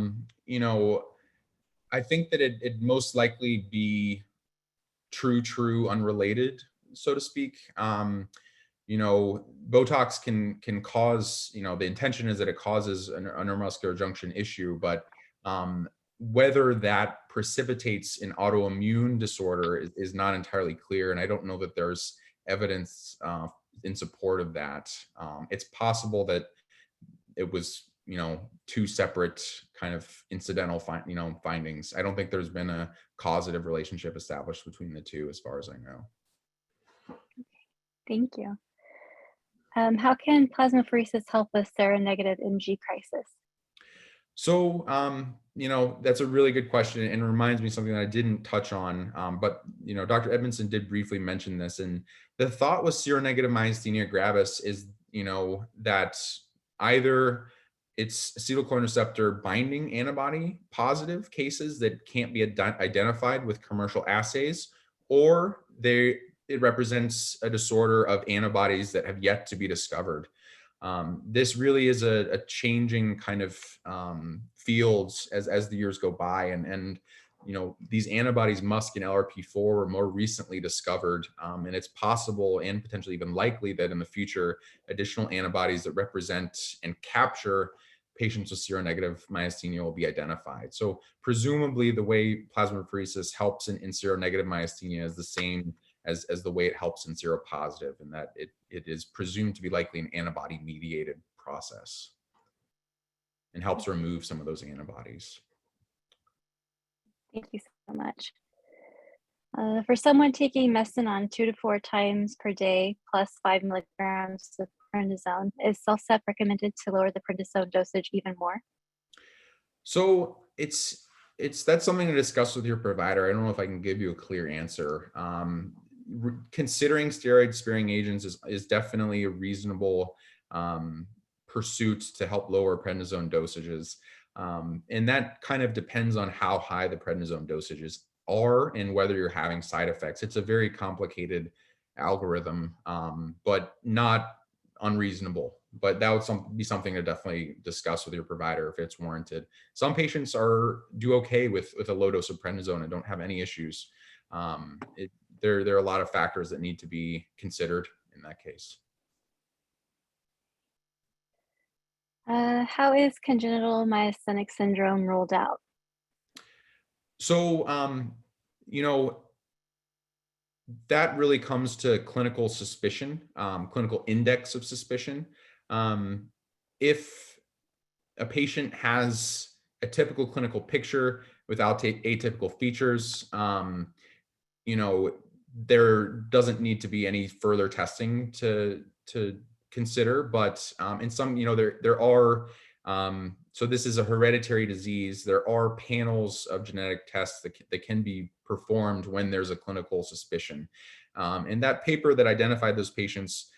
Speaker 9: think that it'd most likely be true, unrelated, so to speak. Botox can cause, the intention is that it causes a neuromuscular junction issue, but whether that precipitates an autoimmune disorder is not entirely clear. And I don't know that there's evidence in support of that. It's possible that it was, two separate kind of incidental findings. I don't think there's been a causative relationship established between the two, as far as I know.
Speaker 8: Thank you. How can plasmapheresis help with seronegative Mg crisis?
Speaker 9: So, that's a really good question, and reminds me of something that I didn't touch on. But Dr. Edmondson did briefly mention this, and the thought with seronegative myasthenia gravis is, that either it's acetylcholine receptor binding antibody positive cases that can't be identified with commercial assays, or it represents a disorder of antibodies that have yet to be discovered. This really is a changing kind of fields as the years go by, and these antibodies, MuSK and LRP4, were more recently discovered, and it's possible and potentially even likely that in the future, additional antibodies that represent and capture patients with seronegative myasthenia will be identified. So presumably the way plasmapheresis helps in seronegative myasthenia is the same as the way it helps in seropositive, and that it is presumed to be likely an antibody-mediated process and helps remove some of those antibodies.
Speaker 8: Thank you so much. For someone taking Mestinon 2 to 4 times per day plus 5 milligrams of prednisone, is CellCep recommended to lower the prednisone dosage even more?
Speaker 9: So that's something to discuss with your provider. I don't know if I can give you a clear answer. Considering steroid-sparing agents is definitely a reasonable pursuit to help lower prednisone dosages. And that kind of depends on how high the prednisone dosages are and whether you're having side effects. It's a very complicated algorithm, but not unreasonable. But that would be something to definitely discuss with your provider if it's warranted. Some patients do okay with a low dose of prednisone and don't have any issues. There are a lot of factors that need to be considered in that case.
Speaker 8: How is congenital myasthenic syndrome ruled out?
Speaker 9: So, that really comes to clinical suspicion, clinical index of suspicion. If a patient has a typical clinical picture without atypical features, there doesn't need to be any further testing to consider, but in some, there are, so this is a hereditary disease. There are panels of genetic tests that can be performed when there's a clinical suspicion. And that paper that identified those patients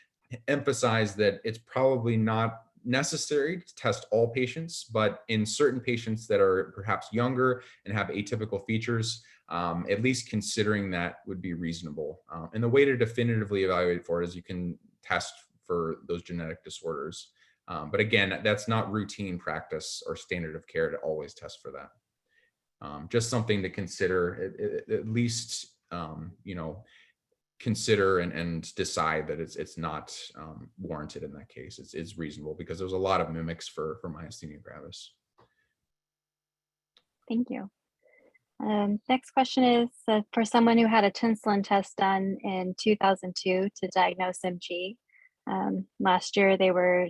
Speaker 9: emphasized that it's probably not necessary to test all patients, but in certain patients that are perhaps younger and have atypical features, at least considering that would be reasonable. And the way to definitively evaluate for it is you can test for those genetic disorders. But again, that's not routine practice or standard of care to always test for that. Just something to consider, at least, consider and decide that it's not warranted in that case. It's reasonable because there's a lot of mimics for myasthenia gravis.
Speaker 8: Thank you. Next question is, for someone who had a tinslin test done in 2002 to diagnose MG, last year they were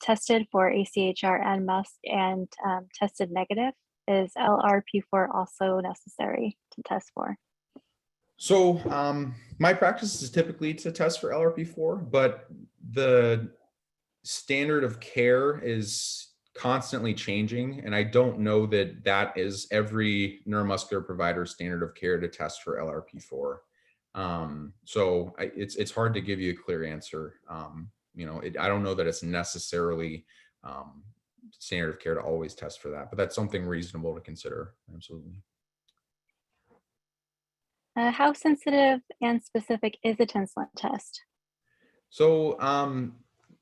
Speaker 8: tested for AChR and MuSK and tested negative. Is LRP4 also necessary to test for?
Speaker 9: So my practice is typically to test for LRP4, but the standard of care is constantly changing, and I don't know that that is every neuromuscular provider's standard of care to test for LRP4. So it's hard to give you a clear answer. I don't know that it's necessarily standard of care to always test for that, but that's something reasonable to consider. Absolutely.
Speaker 8: How sensitive and specific is a tinslin test?
Speaker 9: So,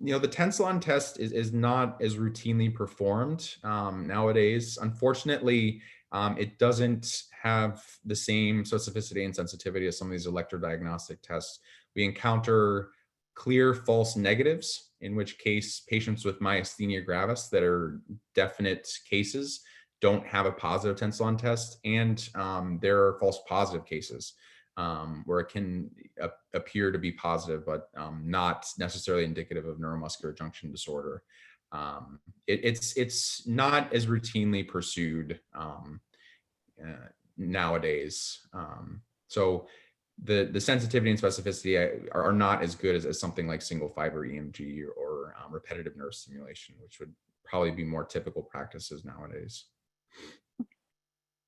Speaker 9: the tensilon test is not as routinely performed nowadays. Unfortunately, it doesn't have the same specificity and sensitivity as some of these electrodiagnostic tests. We encounter clear false negatives, in which case patients with myasthenia gravis that are definite cases don't have a positive tensilon test, and there are false positive cases where it can appear to be positive, but not necessarily indicative of neuromuscular junction disorder. It's not as routinely pursued nowadays. So the sensitivity and specificity are not as good as something like single fiber EMG or repetitive nerve stimulation, which would probably be more typical practices nowadays.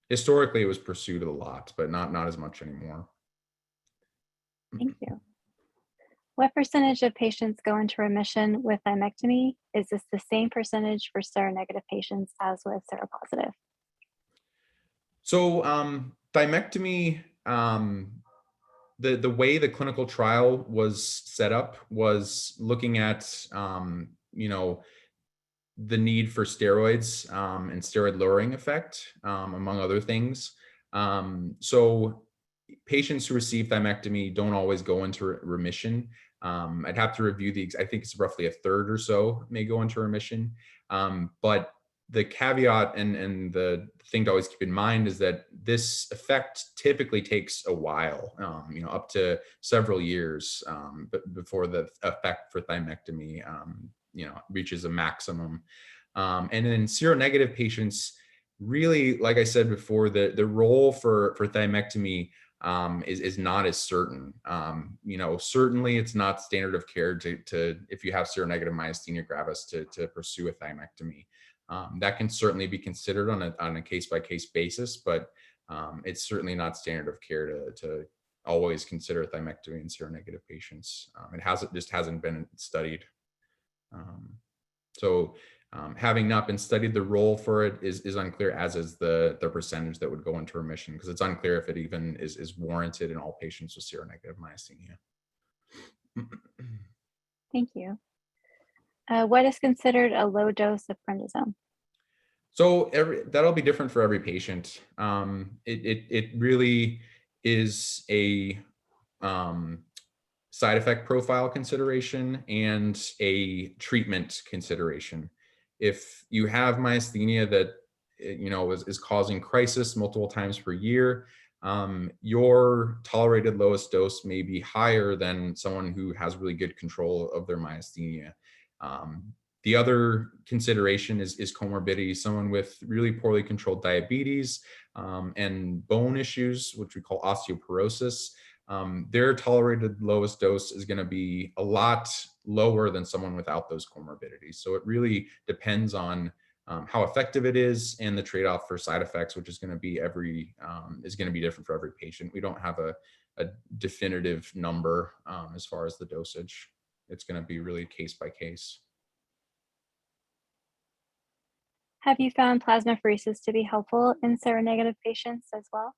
Speaker 9: Historically, it was pursued a lot, but not as much anymore.
Speaker 8: Thank you. What percentage of patients go into remission with thymectomy? Is this the same percentage for seronegative patients as with seropositive?
Speaker 9: So thymectomy, the way the clinical trial was set up was looking at, you know, the need for steroids and steroid lowering effect, among other things. So patients who receive thymectomy don't always go into remission. I'd have to review I think it's roughly a third or so may go into remission. But the caveat and the thing to always keep in mind is that this effect typically takes a while, you know, up to several years before the effect for thymectomy, you know, reaches a maximum. And in seronegative patients, really, like I said before, the role for thymectomy is not as certain. You know, certainly it's not standard of care to if you have seronegative myasthenia gravis to pursue a thymectomy. That can certainly be considered on a case-by-case basis, but it's certainly not standard of care to always consider thymectomy in seronegative patients. It just hasn't been studied. So having not been studied, the role for it is unclear, as is the percentage that would go into remission, because it's unclear if it even is warranted in all patients with seronegative myasthenia.
Speaker 8: Thank you. What is considered a low dose of prednisone?
Speaker 9: So that'll be different for every patient. It really is a side effect profile consideration and a treatment consideration. If you have myasthenia that, you know, is causing crisis multiple times per year, your tolerated lowest dose may be higher than someone who has really good control of their myasthenia. The other consideration is comorbidity. Someone with really poorly controlled diabetes and bone issues, which we call osteoporosis, their tolerated lowest dose is going to be a lot lower than someone without those comorbidities. So it really depends on how effective it is and the trade-off for side effects, which is going to be different for every patient. We don't have a definitive number as far as the dosage. It's going to be really case by case.
Speaker 8: Have you found plasmapheresis to be helpful in seronegative patients as well?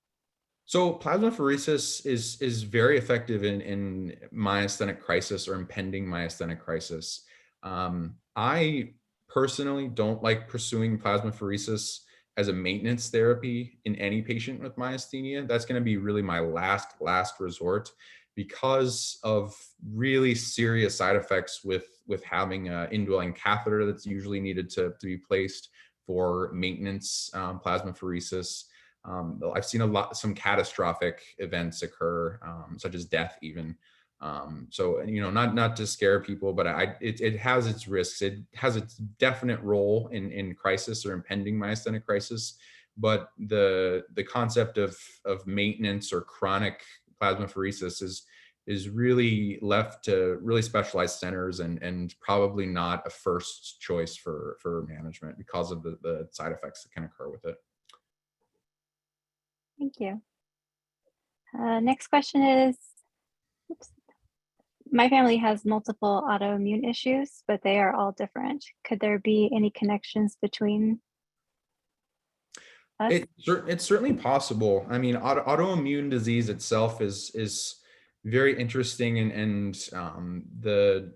Speaker 9: So plasmapheresis is very effective in myasthenic crisis or impending myasthenic crisis. I personally don't like pursuing plasmapheresis as a maintenance therapy in any patient with myasthenia. That's going to be really my last resort, because of really serious side effects with having an indwelling catheter that's usually needed to be placed for maintenance plasmapheresis. I've seen some catastrophic events occur, such as death even. So, you know, not to scare people, but it has its risks. It has its definite role in crisis or impending myasthenic crisis, but the concept of maintenance or chronic plasmapheresis is really left to really specialized centers and probably not a first choice for management because of the side effects that can occur with it.
Speaker 8: Thank you. Next question is, my family has multiple autoimmune issues, but they are all different. Could there be any connections between us?
Speaker 9: It's certainly possible. I mean, autoimmune disease itself is very interesting and the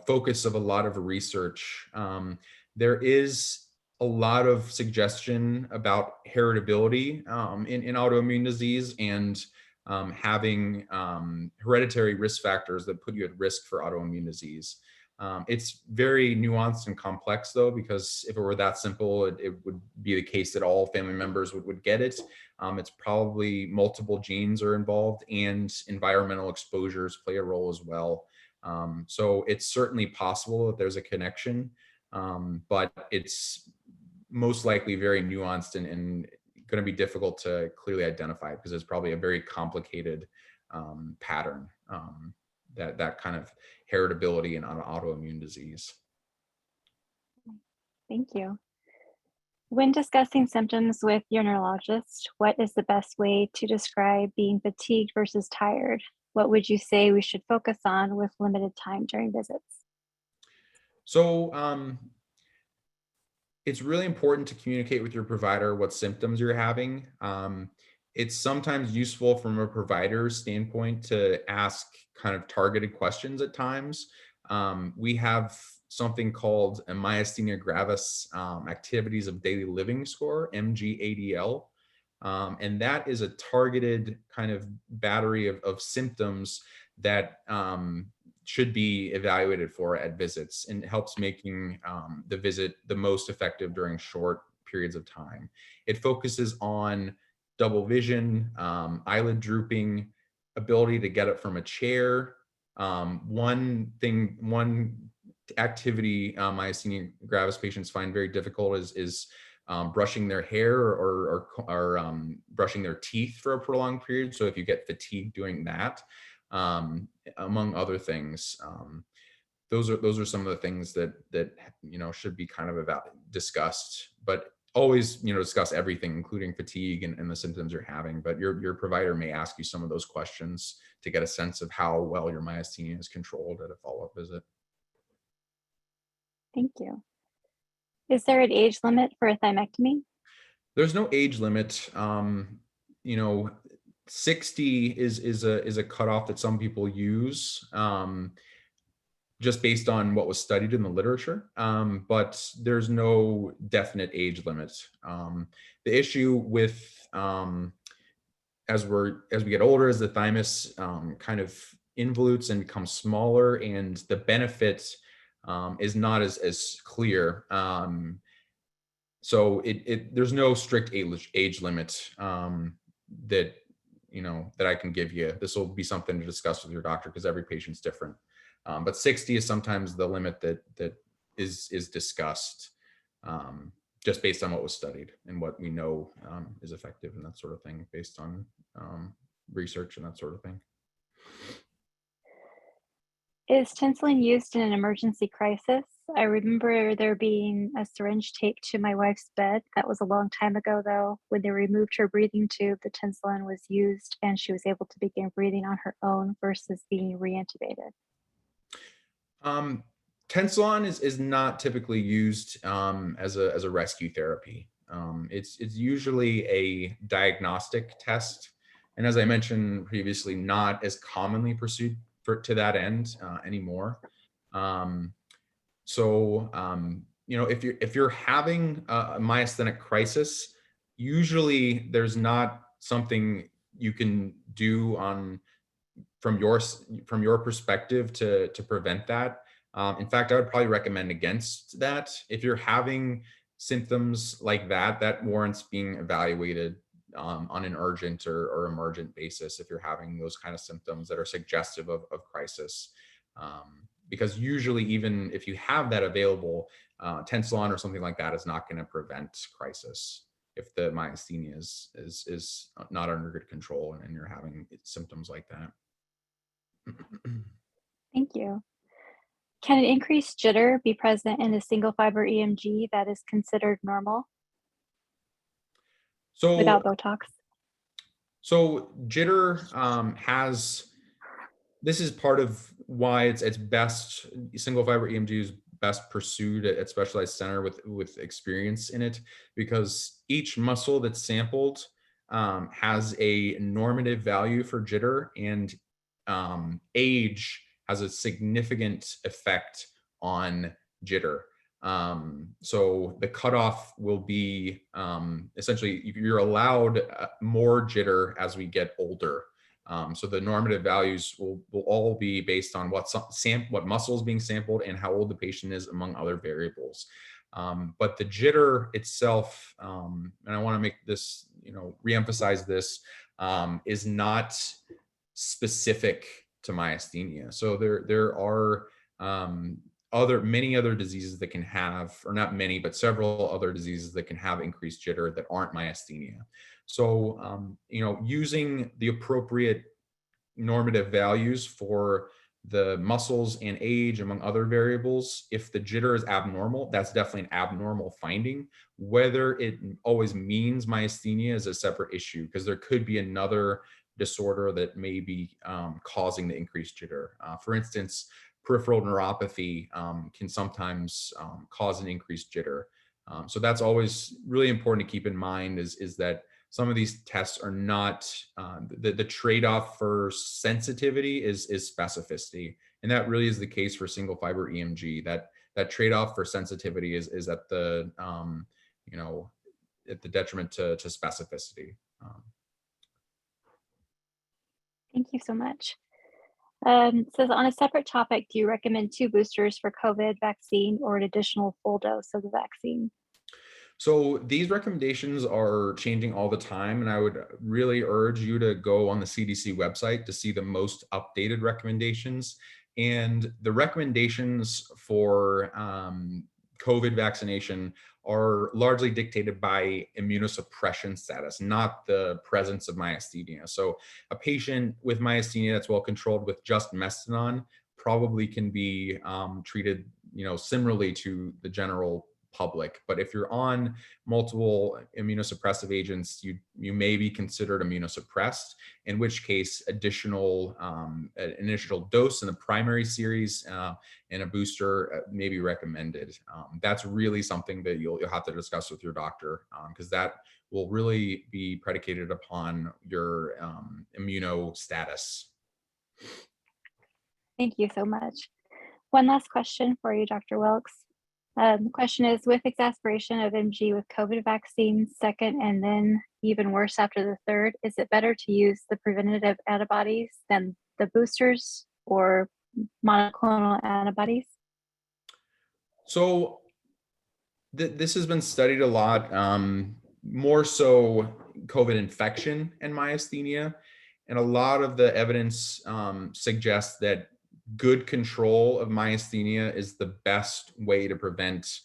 Speaker 9: focus of a lot of research. There is a lot of suggestion about heritability in autoimmune disease and having hereditary risk factors that put you at risk for autoimmune disease. It's very nuanced and complex though, because if it were that simple, it would be the case that all family members would get it. It's probably multiple genes are involved, and environmental exposures play a role as well. So it's certainly possible that there's a connection, but it's most likely very nuanced and going to be difficult to clearly identify, because it's probably a very complicated pattern, that kind of heritability in an autoimmune disease.
Speaker 8: Thank you. When discussing symptoms with your neurologist, what is the best way to describe being fatigued versus tired? What would you say we should focus on with limited time during visits?
Speaker 9: So it's really important to communicate with your provider what symptoms you're having. It's sometimes useful from a provider's standpoint to ask kind of targeted questions at times. We have something called a Myasthenia Gravis Activities of Daily Living score, MgADL. And that is a targeted kind of battery of symptoms that should be evaluated for at visits, and it helps making the visit the most effective during short periods of time. It focuses on double vision, eyelid drooping, ability to get up from a chair. One activity myasthenia gravis patients find very difficult is brushing their hair or brushing their teeth for a prolonged period. So if you get fatigued doing that, among other things, those are some of the things that should be kind of discussed, but always discuss everything, including fatigue and the symptoms you're having. But your provider may ask you some of those questions to get a sense of how well your myasthenia is controlled at a follow-up visit.
Speaker 8: Thank you. Is there an age limit for a thymectomy?
Speaker 9: There's no age limit. 60 is a cutoff that some people use, just based on what was studied in the literature, but there's no definite age limit. The issue with as we get older, as the thymus kind of involutes and becomes smaller, and the benefit is not as clear. So there's no strict age limit that I can give you. This will be something to discuss with your doctor, because every patient's different. But 60 is sometimes the limit that is discussed, just based on what was studied and what we know is effective and that sort of thing, based on research and that sort of thing.
Speaker 8: Is Tensilin used in an emergency crisis? I remember there being a syringe taped to my wife's bed. That was a long time ago, though. When they removed her breathing tube, the Tensilin was used and she was able to begin breathing on her own versus being reintubated.
Speaker 9: Tensilin is not typically used as a rescue therapy. It's usually a diagnostic test, and as I mentioned previously, not as commonly pursued to that end anymore. If you're having a myasthenic crisis, usually there's not something you can do from your perspective to prevent that. In fact, I would probably recommend against that. If you're having symptoms like that warrants being evaluated on an urgent or emergent basis if you're having those kind of symptoms that are suggestive of crisis. Because usually, even if you have that available, Tensilin or something like that is not going to prevent crisis if the myasthenia is not under good control and you're having symptoms like that.
Speaker 8: Thank you. Can an increased jitter be present in a single fiber EMG that is considered normal without Botox?
Speaker 9: So jitter this is part of why it's best, single fiber EMG is best pursued at specialized center with experience in it, because each muscle that's sampled has a normative value for jitter, and age has a significant effect on jitter. So the cutoff will be essentially you're allowed more jitter as we get older. So the normative values will all be based on what muscle is being sampled and how old the patient is, among other variables. But the jitter itself, and I want to make this, reemphasize this, is not specific to myasthenia. So there are many other diseases that can have, or not many, but several other diseases that can have increased jitter that aren't myasthenia. So, using the appropriate normative values for the muscles and age, among other variables, if the jitter is abnormal, that's definitely an abnormal finding. Whether it always means myasthenia is a separate issue, because there could be another disorder that may be causing the increased jitter. For instance, peripheral neuropathy can sometimes cause an increased jitter. So that's always really important to keep in mind, is that some of these tests are not, the trade-off for sensitivity is specificity. And that really is the case for single fiber EMG. That trade-off for sensitivity is at the, at the detriment to specificity.
Speaker 8: Thank you so much. It says, on a separate topic, do you recommend 2 boosters for COVID vaccine or an additional full dose of the vaccine?
Speaker 9: So these recommendations are changing all the time, and I would really urge you to go on the CDC website to see the most updated recommendations. And the recommendations for COVID vaccination are largely dictated by immunosuppression status, not the presence of myasthenia. So a patient with myasthenia that's well controlled with just Mestinon probably can be treated, similarly to the general public. But if you're on multiple immunosuppressive agents, you may be considered immunosuppressed, in which case an initial dose in the primary series and a booster may be recommended. That's really something that you'll have to discuss with your doctor, because that will really be predicated upon your immuno status.
Speaker 8: Thank you so much. One last question for you, Dr. Wilks. The question is, with exacerbation of MG with COVID vaccine second and then even worse after the third, is it better to use the preventative antibodies than the boosters or monoclonal antibodies?
Speaker 9: So this has been studied a lot, more so COVID infection and myasthenia. And a lot of the evidence suggests that good control of myasthenia is the best way to prevent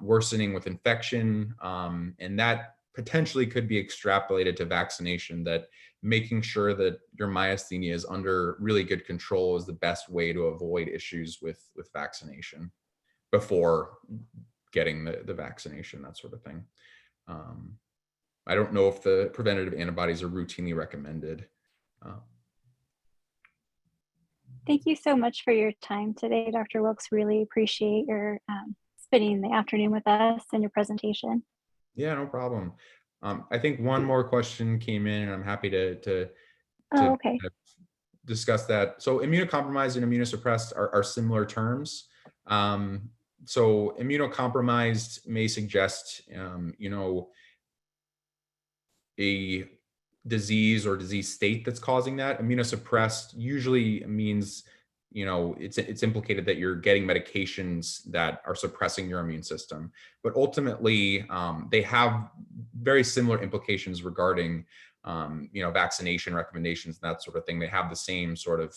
Speaker 9: worsening with infection. And that potentially could be extrapolated to vaccination, that making sure that your myasthenia is under really good control is the best way to avoid issues with vaccination before getting the vaccination, that sort of thing. I don't know if the preventative antibodies are routinely recommended.
Speaker 8: Thank you so much for your time today, Dr. Wilks. Really appreciate your spending the afternoon with us and your presentation.
Speaker 9: Yeah, no problem. I think one more question came in, and I'm happy to
Speaker 8: okay.
Speaker 9: discuss that. So immunocompromised and immunosuppressed are similar terms. So immunocompromised may suggest, a disease or disease state that's causing that. Immunosuppressed usually means, it's implicated that you're getting medications that are suppressing your immune system. But ultimately, they have very similar implications regarding, vaccination recommendations and that sort of thing. They have the same sort of,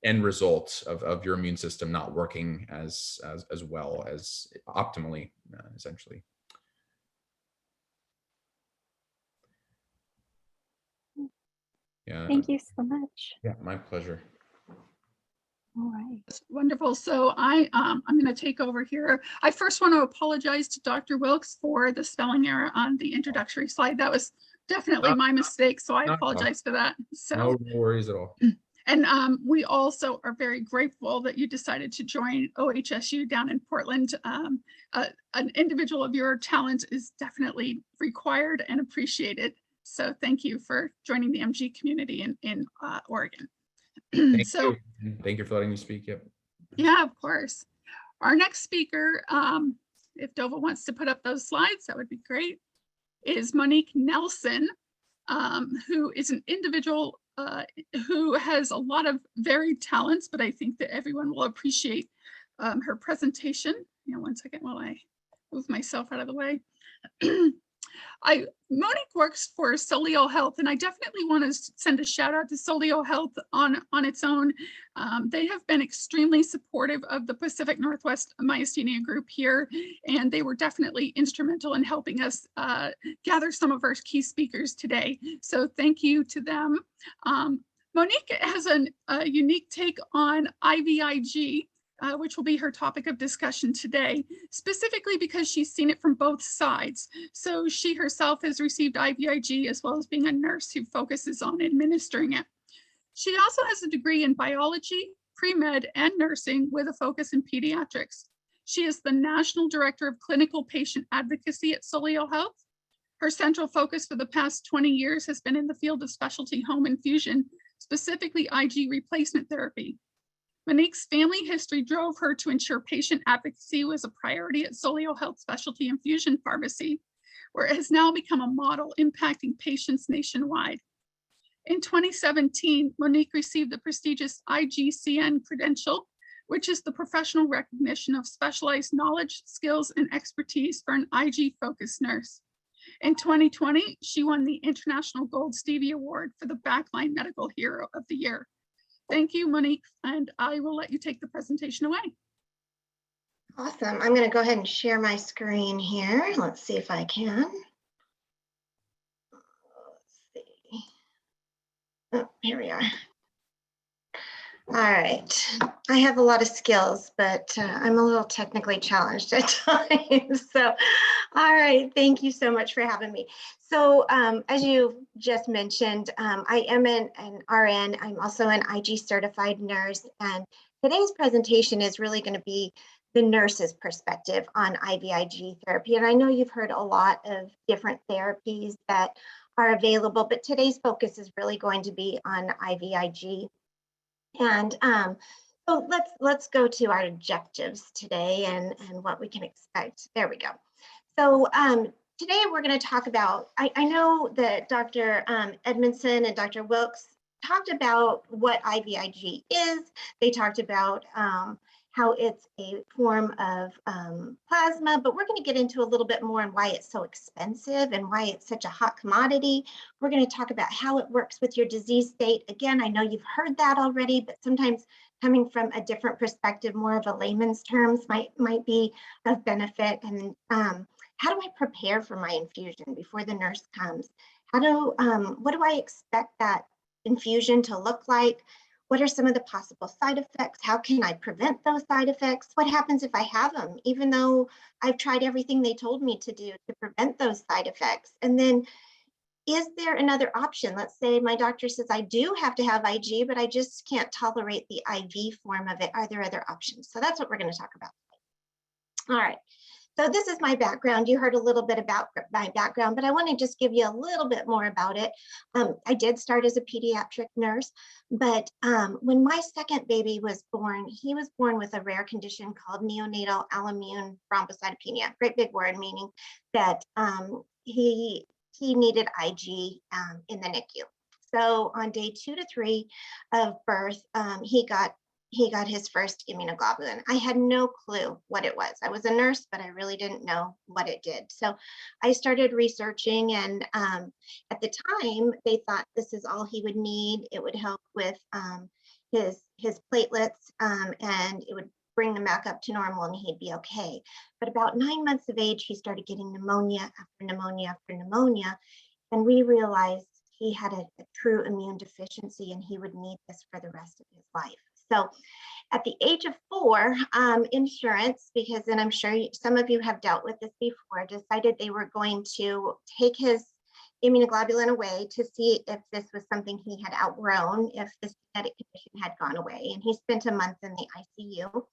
Speaker 9: end result of your immune system not working as well as optimally, essentially. Yeah.
Speaker 8: Thank you so much.
Speaker 9: Yeah, my pleasure.
Speaker 8: All right.
Speaker 2: That's wonderful. So I'm going to take over here. I first want to apologize to Dr. Wilks for the spelling error on the introductory slide. That was definitely my mistake, so I apologize for that. So
Speaker 9: no worries at all.
Speaker 2: And we also are very grateful that you decided to join OHSU down in Portland. An individual of your talent is definitely required and appreciated. So thank you for joining the MG community in Oregon.
Speaker 9: Thank you. Thank you for letting me speak. Yep.
Speaker 2: Yeah, of course. Our next speaker, if Dova wants to put up those slides, that would be great, is Monique Nelson. who is an individual who has a lot of varied talents, but I think that everyone will appreciate her presentation. One second while I move myself out of the way. Monique works for Solio Health, and I definitely want to send a shout out to Solio Health on its own. They have been extremely supportive of the Pacific Northwest Myasthenia group here, and they were definitely instrumental in helping us gather some of our key speakers today. So thank you to them. Monique has a unique take on IVIG, which will be her topic of discussion today, specifically because she's seen it from both sides. So she herself has received IVIG as well as being a nurse who focuses on administering it. She also has a degree in biology, pre-med, and nursing with a focus in pediatrics. She is the National Director of Clinical Patient Advocacy at Solio Health. Her central focus for the past 20 years has been in the field of specialty home infusion, specifically IG replacement therapy. Monique's family history drove her to ensure patient advocacy was a priority at Solio Health Specialty Infusion Pharmacy, where it has now become a model impacting patients nationwide. In 2017, Monique received the prestigious IGCN credential, which is the professional recognition of specialized knowledge, skills, and expertise for an IG-focused nurse. In 2020, she won the International Gold Stevie Award for the Backline Medical Hero of the Year. Thank you, Monique, and I will let you take the presentation away.
Speaker 10: Awesome. I'm going to go ahead and share my screen here. Let's see if I can. Let's see. Oh, here we are. All right. I have a lot of skills, but I'm a little technically challenged at times. So, all right. Thank you so much for having me. So as you just mentioned, I am an RN. I'm also an IG certified nurse. And today's presentation is really going to be the nurse's perspective on IVIG therapy. And I know you've heard a lot of different therapies that are available, but today's focus is really going to be on IVIG. And so let's go to our objectives today and what we can expect. There we go. So today we're going to talk about, I know that Dr. Edmondson and Dr. Wilks talked about what IVIG is. They talked about how it's a form of plasma, but we're going to get into a little bit more on why it's so expensive and why it's such a hot commodity. We're going to talk about how it works with your disease state. Again, I know you've heard that already, but sometimes coming from a different perspective, more of a layman's terms might be of benefit. And how do I prepare for my infusion before the nurse comes? What do I expect that infusion to look like? What are some of the possible side effects? How can I prevent those side effects? What happens if I have them, even though I've tried everything they told me to do to prevent those side effects? And then is there another option? Let's say my doctor says I do have to have IG, but I just can't tolerate the IV form of it. Are there other options? So that's what we're going to talk about today. All right. So this is my background. You heard a little bit about my background, but I want to just give you a little bit more about it. I did start as a pediatric nurse, but when my second baby was born, he was born with a rare condition called neonatal alloimmune thrombocytopenia. Great big word, meaning that he needed IG in the NICU. So on day 2 to 3 of birth, he got his first immunoglobulin. I had no clue what it was. I was a nurse, but I really didn't know what it did. So I started researching, and at the time, they thought this is all he would need. It would help with his platelets, and it would bring them back up to normal, and he'd be okay. But about 9 months of age, he started getting pneumonia after pneumonia after pneumonia, and we realized he had a true immune deficiency, and he would need this for the rest of his life. So at the age of 4, insurance, because then I'm sure some of you have dealt with this before, decided they were going to take his immunoglobulin away to see if this was something he had outgrown, if this genetic condition had gone away. And he spent a month in the ICU.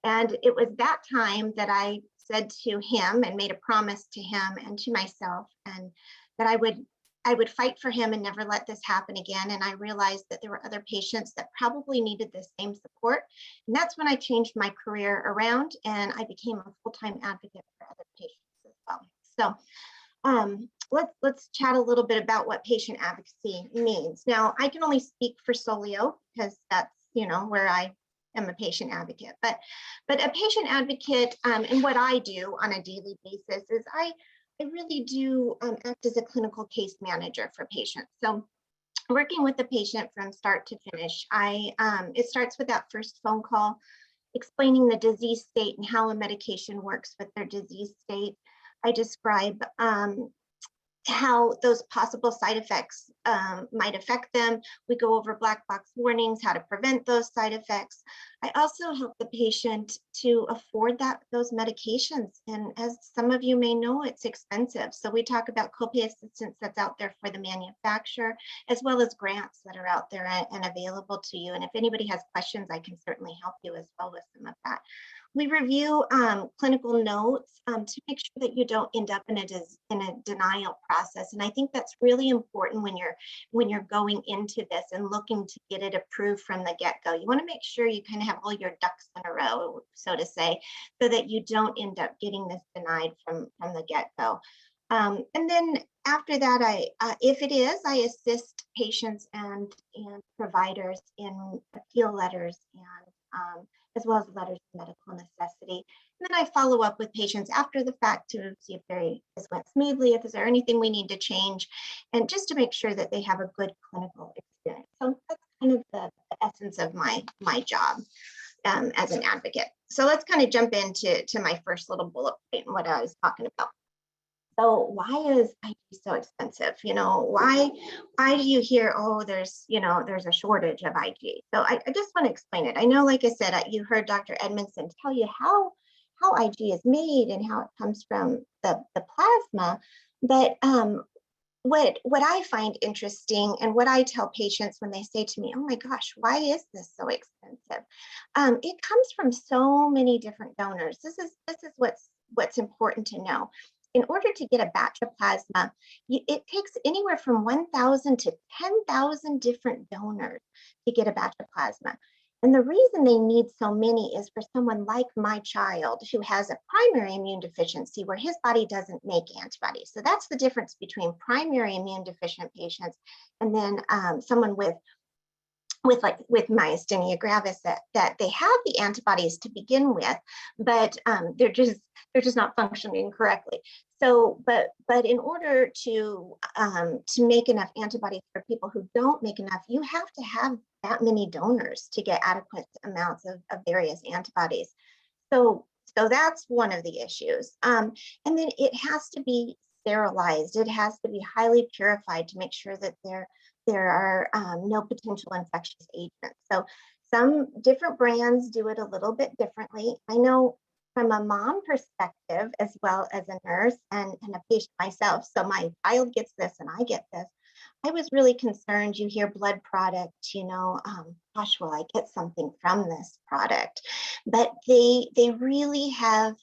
Speaker 10: And it was that time that I said to him and made a promise to him and to myself, and that I would fight for him and never let this happen again. And I realized that there were other patients that probably needed the same support. And that's when I changed my career around and I became a full-time advocate for other patients as well. So let's chat a little bit about what patient advocacy means. Now, I can only speak for Solio because that's, you know, where I am a patient advocate. But a patient advocate, and what I do on a daily basis is I really do act as a clinical case manager for patients. So working with the patient from start to finish, it starts with that first phone call, explaining the disease state and how a medication works with their disease state. I describe how those possible side effects might affect them. We go over black box warnings, how to prevent those side effects. I also help the patient to afford those medications. And as some of you may know, it's expensive. So we talk about copay assistance that's out there for the manufacturer, as well as grants that are out there and available to you. And if anybody has questions, I can certainly help you as well with some of that. We review clinical notes to make sure that you don't end up in a denial process. And I think that's really important when you're going into this and looking to get it approved from the get-go. You want to make sure you kind of have all your ducks in a row, so to say, so that you don't end up getting this denied from the get-go. And then after that, if it is, I assist patients and providers in appeal letters and as well as letters of medical necessity. And then I follow up with patients after the fact to see if this went smoothly, if there anything we need to change, and just to make sure that they have a good clinical experience. So that's kind of the essence of my job as an advocate. So let's kind of jump into my first little bullet point and what I was talking about. So why is IG so expensive? You know, why do you hear, oh, there's a shortage of IG? So I just want to explain it. I know, like I said, you heard Dr. Edmondson tell you how IG is made and how it comes from the plasma. But what I find interesting and what I tell patients when they say to me, oh my gosh, why is this so expensive? It comes from so many different donors. This is what's important to know. In order to get a batch of plasma, it takes anywhere from 1,000 to 10,000 different donors to get a batch of plasma. And the reason they need so many is for someone like my child who has a primary immune deficiency where his body doesn't make antibodies. So that's the difference between primary immune deficient patients and then someone with myasthenia gravis that they have the antibodies to begin with, but they're just not functioning correctly. So, but in order to make enough antibodies for people who don't make enough, you have to have that many donors to get adequate amounts of various antibodies. So that's one of the issues. And then it has to be sterilized. It has to be highly purified to make sure that there are no potential infectious agents. So some different brands do it a little bit differently. I know from a mom perspective, as well as a nurse and a patient myself, so my child gets this and I get this, I was really concerned. You hear blood product, gosh, will I get something from this product? But they really have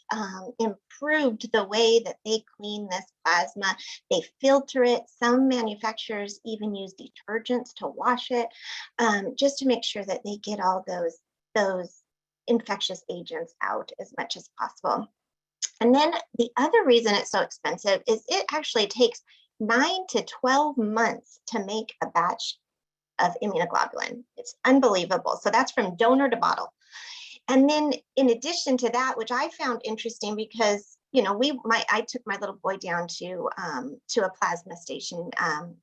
Speaker 10: improved the way that they clean this plasma. They filter it. Some manufacturers even use detergents to wash it, just to make sure that they get all those infectious agents out as much as possible. And then the other reason it's so expensive is it actually takes 9 to 12 months to make a batch of immunoglobulin. It's unbelievable. So that's from donor to bottle. And then in addition to that, which I found interesting because, I took my little boy down to a plasma station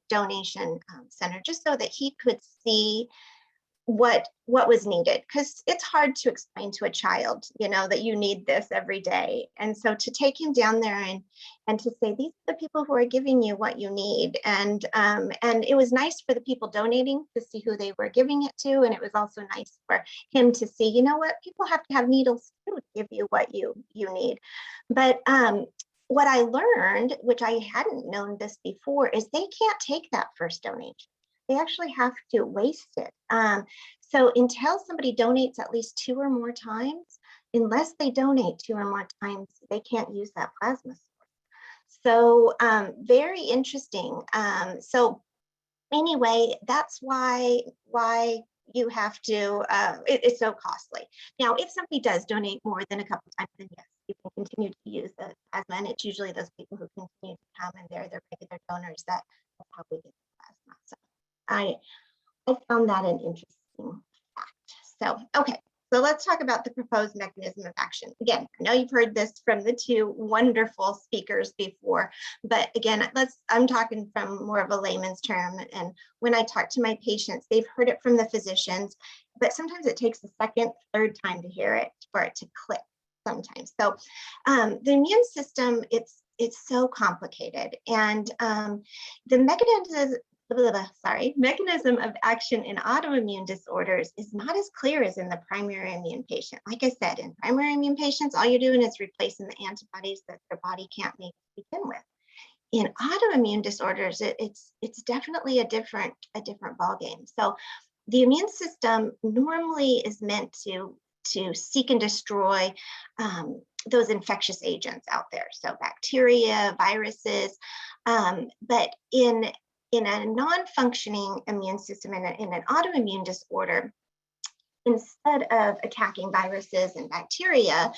Speaker 10: donation center just so that he could see what was needed, because it's hard to explain to a child, that you need this every day. And so to take him down there and to say, these are the people who are giving you what you need. And it was nice for the people donating to see who they were giving it to. And it was also nice for him to see, what people have to have needles too to give you what you need. But what I learned, which I hadn't known this before, is they can't take that first donation. They actually have to waste it. So until somebody donates at least 2 or more times, unless they donate 2 or more times, they can't use that plasma source. So very interesting. So anyway, that's why you have to, it's so costly. Now, if somebody does donate more than a couple times, then yes, you can continue to use the plasma, and it's usually those people who continue to come and they're the regular donors, that's how we get the plasma. So I found that an interesting fact. So, okay. So let's talk about the proposed mechanism of action. Again, I know you've heard this from the two wonderful speakers before, but again, I'm talking from more of a layman's term. And when I talk to my patients, they've heard it from the physicians, but sometimes it takes a second, third time to hear it for it to click sometimes. So the immune system, it's so complicated. And the mechanism of action in autoimmune disorders is not as clear as in the primary immune patient. Like I said, in primary immune patients, all you're doing is replacing the antibodies that their body can't make to begin with. In autoimmune disorders, it's definitely a different ballgame. So the immune system normally is meant to seek and destroy those infectious agents out there. So bacteria, viruses, but in a non-functioning immune system, in an autoimmune disorder, instead of attacking viruses and bacteria,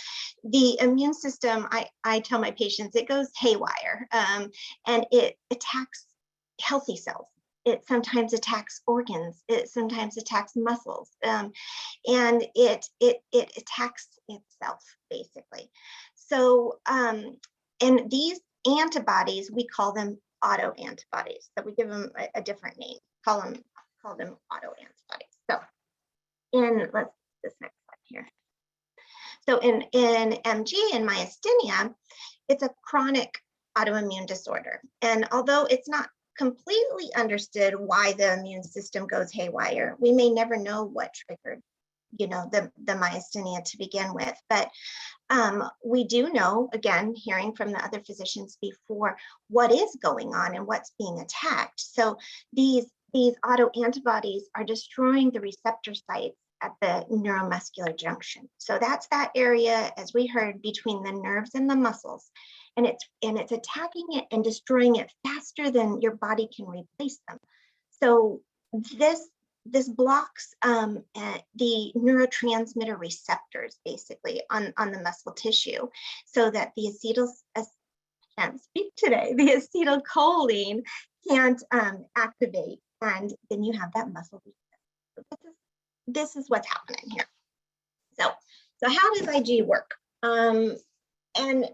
Speaker 10: the immune system, I tell my patients, it goes haywire, and it attacks healthy cells. It sometimes attacks organs. It sometimes attacks muscles, and it attacks itself, basically. So, and these antibodies, we call them autoantibodies. So we give them a different name. Call them autoantibodies. So, this next slide here. So in MG and myasthenia, it's a chronic autoimmune disorder, and although it's not completely understood why the immune system goes haywire, we may never know what triggered, the myasthenia to begin with. But we do know, again, hearing from the other physicians before, what is going on and what's being attacked. So these autoantibodies are destroying the receptor sites at the neuromuscular junction. So that's that area, as we heard, between the nerves and the muscles. And it's attacking it and destroying it faster than your body can replace them. So this blocks the neurotransmitter receptors, basically, on the muscle tissue, so that the acetylcholine can't activate, and then you have that muscle weakness. So this is what's happening here. So how does Ig work? And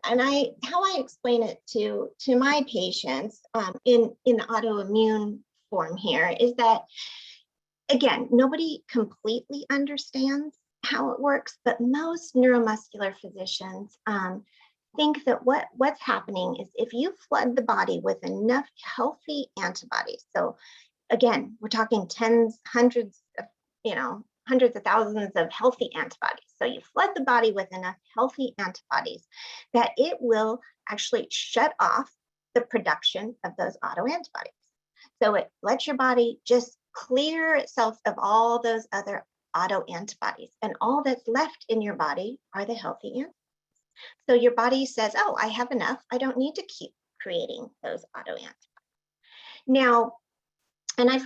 Speaker 10: how I explain it to my patients in the autoimmune form here is that, again, nobody completely understands how it works, but most neuromuscular physicians think that what's happening is if you flood the body with enough healthy antibodies. So again, we're talking hundreds of thousands of healthy antibodies. So you flood the body with enough healthy antibodies that it will actually shut off the production of those autoantibodies. So it lets your body just clear itself of all those other autoantibodies, and all that's left in your body are the healthy antibodies. So your body says, oh, I have enough. I don't need to keep creating those autoantibodies. Now, and I've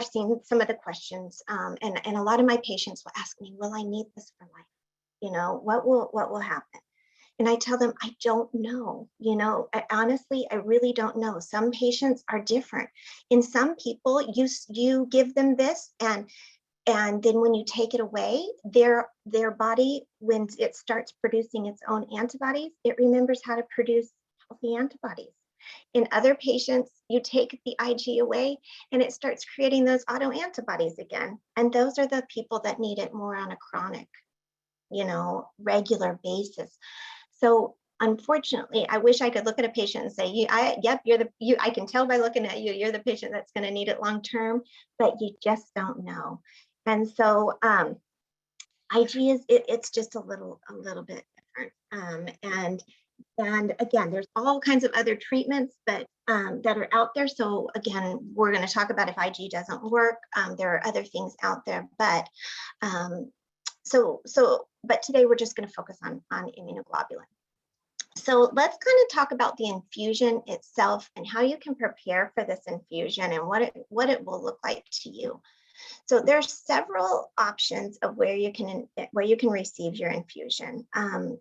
Speaker 10: seen some of the questions, and a lot of my patients will ask me, will I need this for life? What will happen? And I tell them, I don't know. Honestly, I really don't know. Some patients are different. In some people, you give them this, and then when you take it away, their body, when it starts producing its own antibodies, it remembers how to produce healthy antibodies. In other patients, you take the Ig away and it starts creating those autoantibodies again. And those are the people that need it more on a chronic, regular basis. So unfortunately, I wish I could look at a patient and say, I can tell by looking at you, you're the patient that's going to need it long term, but you just don't know. And so Ig it's just a little bit different. And again, there's all kinds of other treatments that are out there. So again, we're going to talk about if Ig doesn't work. There are other things out there, but but today we're just going to focus on immunoglobulin. So let's kind of talk about the infusion itself and how you can prepare for this infusion and what it will look like to you. So there's several options of where you can receive your infusion.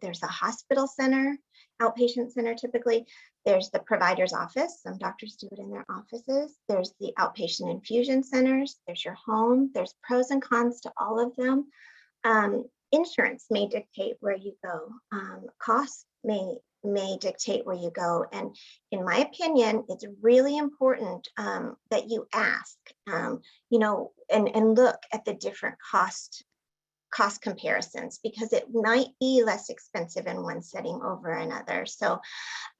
Speaker 10: There's a hospital center, outpatient center typically. There's the provider's office. Some doctors do it in their offices. There's the outpatient infusion centers. There's your home. There's pros and cons to all of them. Insurance may dictate where you go. Costs may dictate where you go. And in my opinion, it's really important that you ask, you know, and look at the different cost comparisons, because it might be less expensive in one setting over another. So,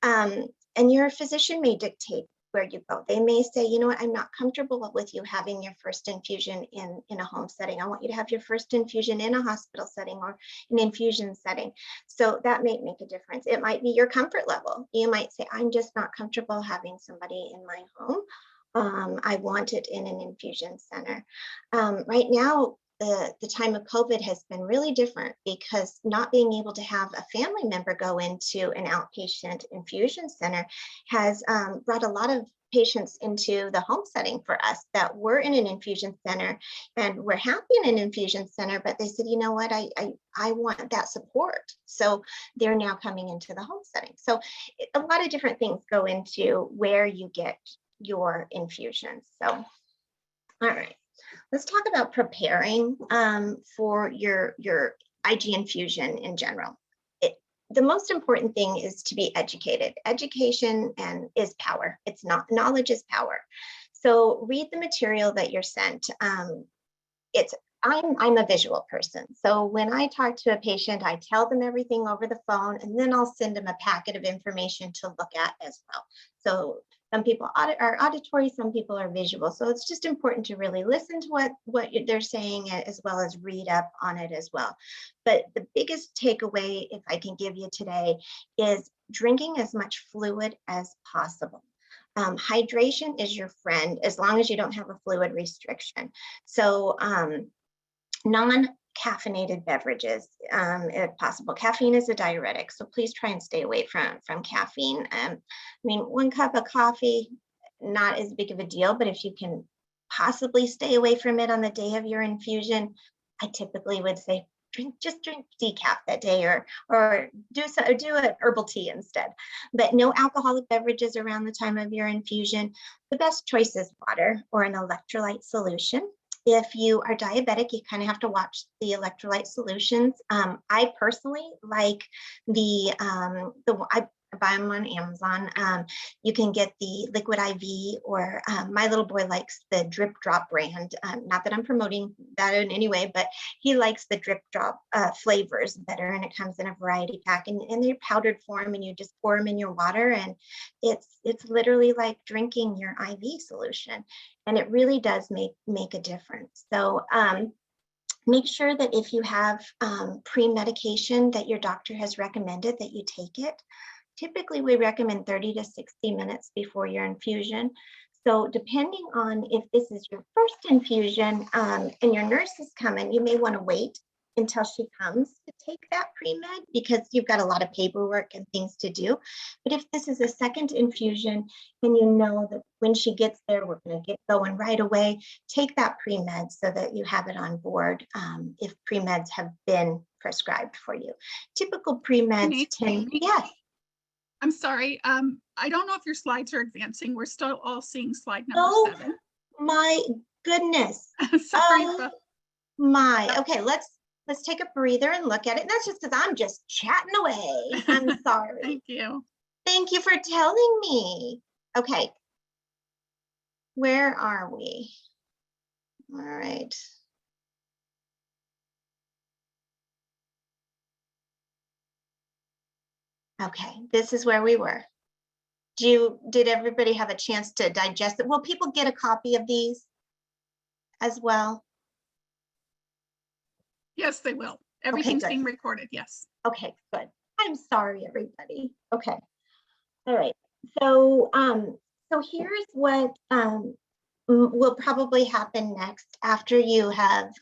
Speaker 10: and your physician may dictate where you go. They may say, you know what, I'm not comfortable with you having your first infusion in a home setting. I want you to have your first infusion in a hospital setting or an infusion setting. So that may make a difference. It might be your comfort level. You might say, I'm just not comfortable having somebody in my home. I want it in an infusion center. Right now, the time of COVID has been really different, because not being able to have a family member go into an outpatient infusion center has brought a lot of patients into the home setting for us that were in an infusion center and were happy in an infusion center, but they said, you know what, I want that support. So they're now coming into the home setting. So a lot of different things go into where you get your infusions. So, all right. Let's talk about preparing for your IG infusion in general. The most important thing is to be educated. Education is power. It's not, knowledge is power. So read the material that you're sent. I'm a visual person. So when I talk to a patient, I tell them everything over the phone, and then I'll send them a packet of information to look at as well. So some people are auditory, some people are visual. So it's just important to really listen to what they're saying, as well as read up on it as well. But the biggest takeaway, if I can give you today, is drinking as much fluid as possible. Hydration is your friend, as long as you don't have a fluid restriction. So non-caffeinated beverages, if possible. Caffeine is a diuretic, so please try and stay away from caffeine. I mean, 1 cup of coffee, not as big of a deal, but if you can possibly stay away from it on the day of your infusion, I typically would say just drink decaf that day, or do an herbal tea instead. But no alcoholic beverages around the time of your infusion. The best choice is water or an electrolyte solution. If you are diabetic, you kind of have to watch the electrolyte solutions. I personally like I buy them on Amazon. You can get the liquid IV, or my little boy likes the Drip Drop brand. Not that I'm promoting that in any way, but he likes the Drip Drop flavors better, and it comes in a variety pack, and they're powdered form, and you just pour them in your water, and it's literally like drinking your IV solution, and it really does make a difference. So make sure that if you have pre-medication that your doctor has recommended, that you take it. Typically, we recommend 30 to 60 minutes before your infusion. So depending on if this is your first infusion and your nurse is coming, you may want to wait until she comes to take that pre-med, because you've got a lot of paperwork and things to do. But if this is a second infusion and you know that when she gets there, we're going to get going right away, take that pre-med so that you have it on board if pre-meds have been prescribed for you. Typical pre-meds tend, yes.
Speaker 2: I'm sorry. I don't know if your slides are advancing. We're still all seeing slide number 7.
Speaker 10: My goodness.
Speaker 2: Sorry.
Speaker 10: Okay, let's take a breather and look at it. And that's just because I'm just chatting away. I'm sorry.
Speaker 2: Thank you.
Speaker 10: Thank you for telling me. Okay. Where are we? All right. Okay, this is where we were. Did everybody have a chance to digest it? Will people get a copy of these as well?
Speaker 2: Yes, they will. Everything's being recorded. Yes.
Speaker 10: Okay, good. I'm sorry, everybody. Okay. All right. So, so here's what will probably happen next after you have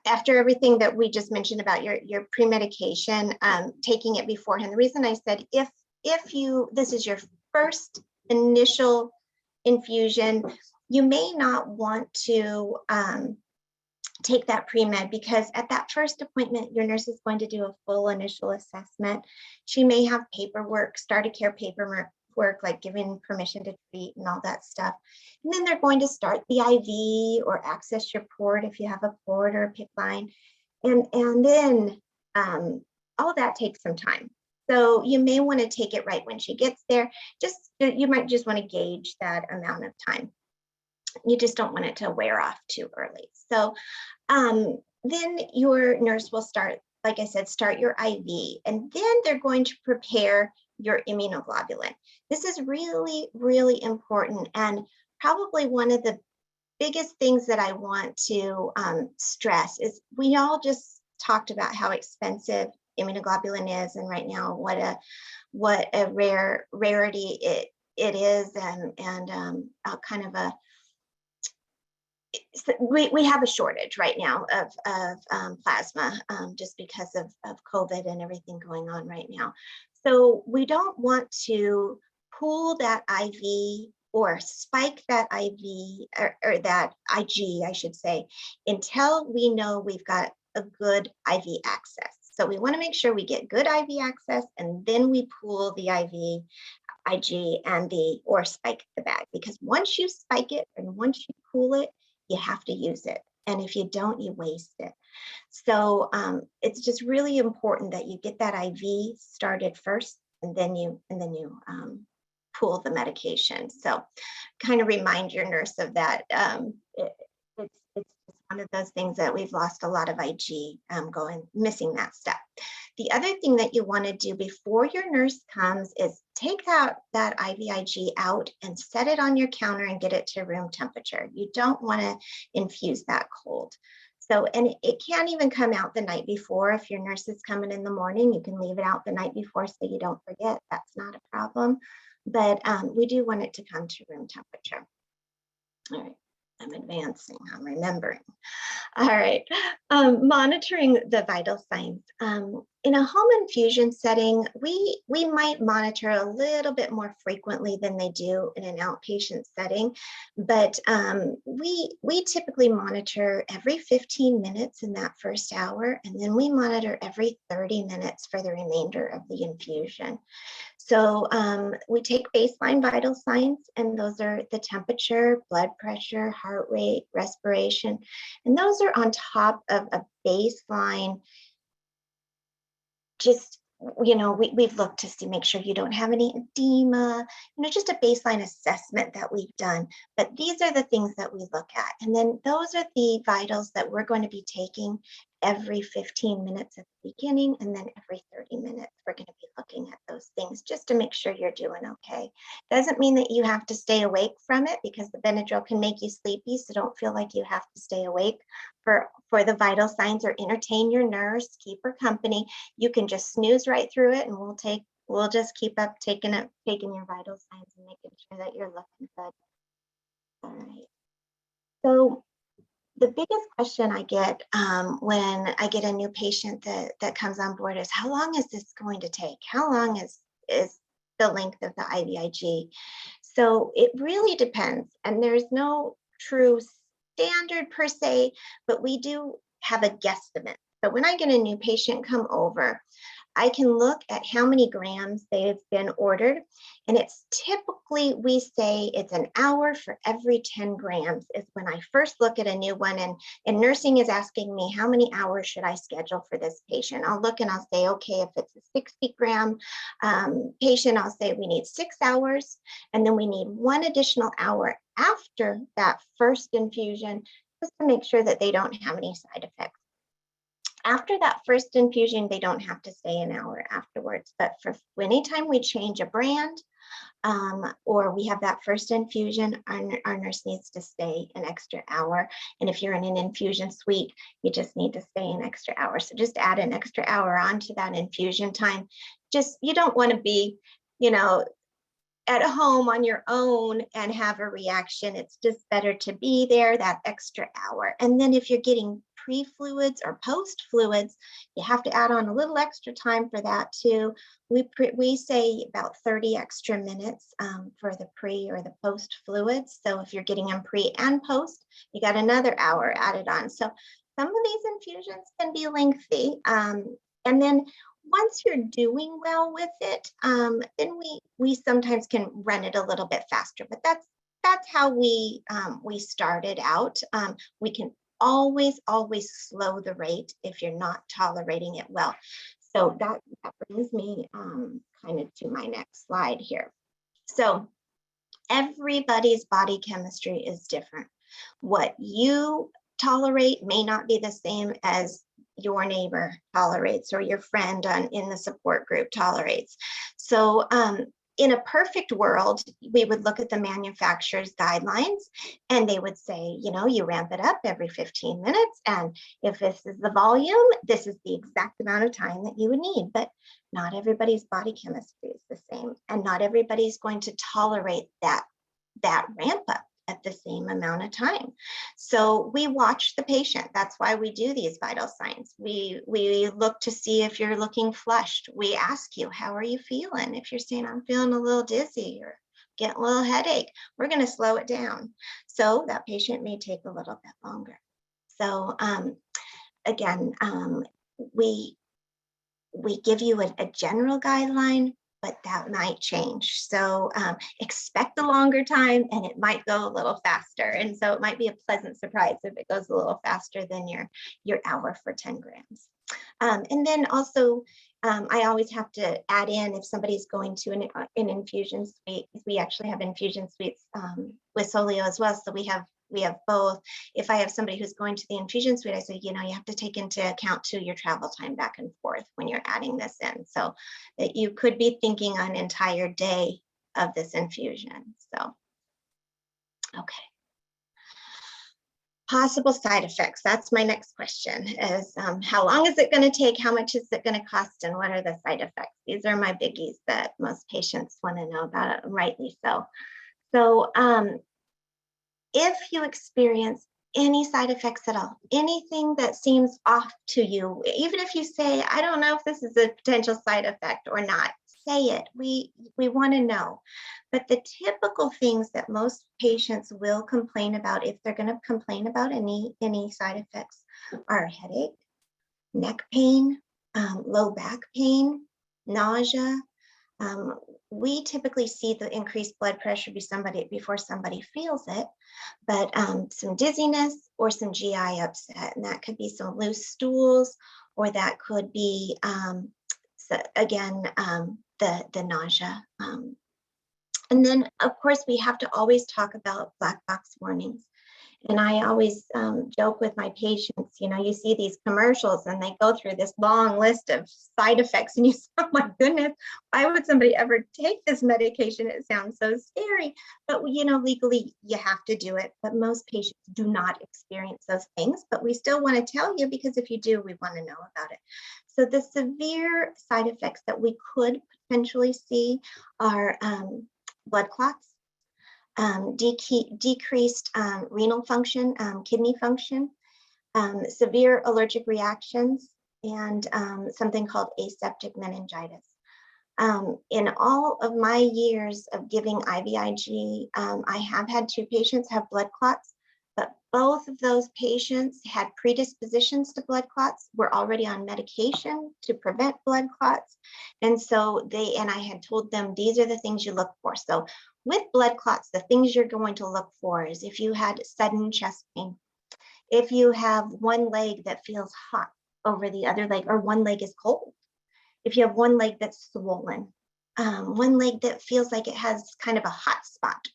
Speaker 10: after everything that we just mentioned about your pre-medication, taking it beforehand. The reason I said if this is your first initial infusion, you may not want to take that pre-med, because at that first appointment, your nurse is going to do a full initial assessment. She may have paperwork, start of care paperwork, like giving permission to treat and all that stuff. And then they're going to start the IV or access your port if you have a port or a PICC line. And then all that takes some time. So you may want to take it right when she gets there. You might just want to gauge that amount of time. You just don't want it to wear off too early. So then your nurse will start, like I said, start your IV, and then they're going to prepare your immunoglobulin. This is really, really important, and probably one of the biggest things that I want to stress is we all just talked about how expensive immunoglobulin is, and right now what a rarity it is, and kind of a we have a shortage right now of plasma just because of COVID and everything going on right now. So we don't want to pool that IV or spike that IV or that IG, I should say, until we know we've got a good IV access. So we want to make sure we get good IV access, and then we pool the IV, IG, and or spike the bag, because once you spike it and once you pool it, you have to use it. And if you don't, you waste it. So it's just really important that you get that IV started first, and then you pool the medication. So kind of remind your nurse of that. It's one of those things that we've lost a lot of IG missing that step. The other thing that you want to do before your nurse comes is take that IVIG out and set it on your counter and get it to room temperature. You don't want to infuse that cold. So, and it can't even come out the night before. If your nurse is coming in the morning, you can leave it out the night before so you don't forget. That's not a problem. But we do want it to come to room temperature. All right. I'm advancing, I'm remembering. All right, monitoring the vital signs. In a home infusion setting, we might monitor a little bit more frequently than they do in an outpatient setting, but we typically monitor every 15 minutes in that first hour, and then we monitor every 30 minutes for the remainder of the infusion. So we take baseline vital signs, and those are the temperature, blood pressure, heart rate, respiration, and those are on top of a baseline. Just, we've looked to see, make sure you don't have any edema, just a baseline assessment that we've done. But these are the things that we look at. And then those are the vitals that we're going to be taking every 15 minutes at the beginning, and then every 30 minutes, we're going to be looking at those things just to make sure you're doing okay. Doesn't mean that you have to stay awake from it, because the Benadryl can make you sleepy, so don't feel like you have to stay awake for the vital signs, or entertain your nurse, keep her company. You can just snooze right through it, and we'll just keep up taking your vital signs and making sure that you're looking good. All right. So the biggest question I get when I get a new patient that comes on board is, how long is this going to take? How long is the length of the IVIG? So it really depends, and there's no true standard per se, but we do have a guesstimate. So when I get a new patient come over, I can look at how many grams they've been ordered, and it's typically, we say it's an hour for every 10 grams is when I first look at a new one, and nursing is asking me, how many hours should I schedule for this patient? I'll look and I'll say, okay, if it's a 60-gram patient, I'll say we need 6 hours, and then we need 1 additional hour after that first infusion, just to make sure that they don't have any side effects. After that first infusion, they don't have to stay an hour afterwards. But for anytime we change a brand or we have that first infusion, our nurse needs to stay an extra hour. And if you're in an infusion suite, you just need to stay an extra hour. So just add an extra hour onto that infusion time. You don't want to be, at home on your own and have a reaction. It's just better to be there that extra hour. And then if you're getting pre-fluids or post-fluids, you have to add on a little extra time for that too. We say about 30 extra minutes for the pre or the post fluids. So if you're getting them pre and post, you got another hour added on. So some of these infusions can be lengthy. And then once you're doing well with it, then we sometimes can run it a little bit faster, but that's how we started out. We can always slow the rate if you're not tolerating it well. So that brings me kind of to my next slide here. So everybody's body chemistry is different. What you tolerate may not be the same as your neighbor tolerates or your friend in the support group tolerates. So in a perfect world, we would look at the manufacturer's guidelines and they would say, you know, you ramp it up every 15 minutes. And if this is the volume, this is the exact amount of time that you would need. But not everybody's body chemistry is the same. And not everybody's going to tolerate that ramp up at the same amount of time. So we watch the patient. That's why we do these vital signs. We look to see if you're looking flushed. We ask you, how are you feeling? If you're saying, I'm feeling a little dizzy or getting a little headache, we're going to slow it down. So that patient may take a little bit longer. So again, we give you a general guideline, but that might change. So expect a longer time and it might go a little faster. And so it might be a pleasant surprise if it goes a little faster than your hour for 10 grams. And then also, I always have to add in if somebody's going to an infusion suite, we actually have infusion suites with Solio as well. So we have both. If I have somebody who's going to the infusion suite, I say, you know, you have to take into account too your travel time back and forth when you're adding this in. So that you could be thinking an entire day of this infusion. So, okay. Possible side effects. That's my next question is how long is it going to take? How much is it going to cost? And what are the side effects? These are my biggies that most patients want to know about, it, rightly so. So, if you experience any side effects at all, anything that seems off to you, even if you say, I don't know if this is a potential side effect or not, say it. We want to know. But the typical things that most patients will complain about, if they're going to complain about any side effects, are headache, neck pain, low back pain, nausea. We typically see the increased blood pressure before somebody feels it, but some dizziness or some GI upset, and that could be some loose stools, or that could be, again, the nausea. And then, of course, we have to always talk about black box warnings. And I always joke with my patients, you know, you see these commercials and they go through this long list of side effects and you say, oh my goodness, why would somebody ever take this medication? It sounds so scary, but you know, legally you have to do it. But most patients do not experience those things, but we still want to tell you because if you do, we want to know about it. So the severe side effects that we could potentially see are blood clots, decreased renal function, kidney function, severe allergic reactions, and something called aseptic meningitis. In all of my years of giving IVIG, I have had 2 patients have blood clots, but both of those patients had predispositions to blood clots, were already on medication to prevent blood clots. And so I had told them, these are the things you look for. So with blood clots, the things you're going to look for is if you had sudden chest pain, if you have one leg that feels hot over the other leg, or one leg is cold, if you have one leg that's swollen, one leg that feels like it has kind of a hot spot,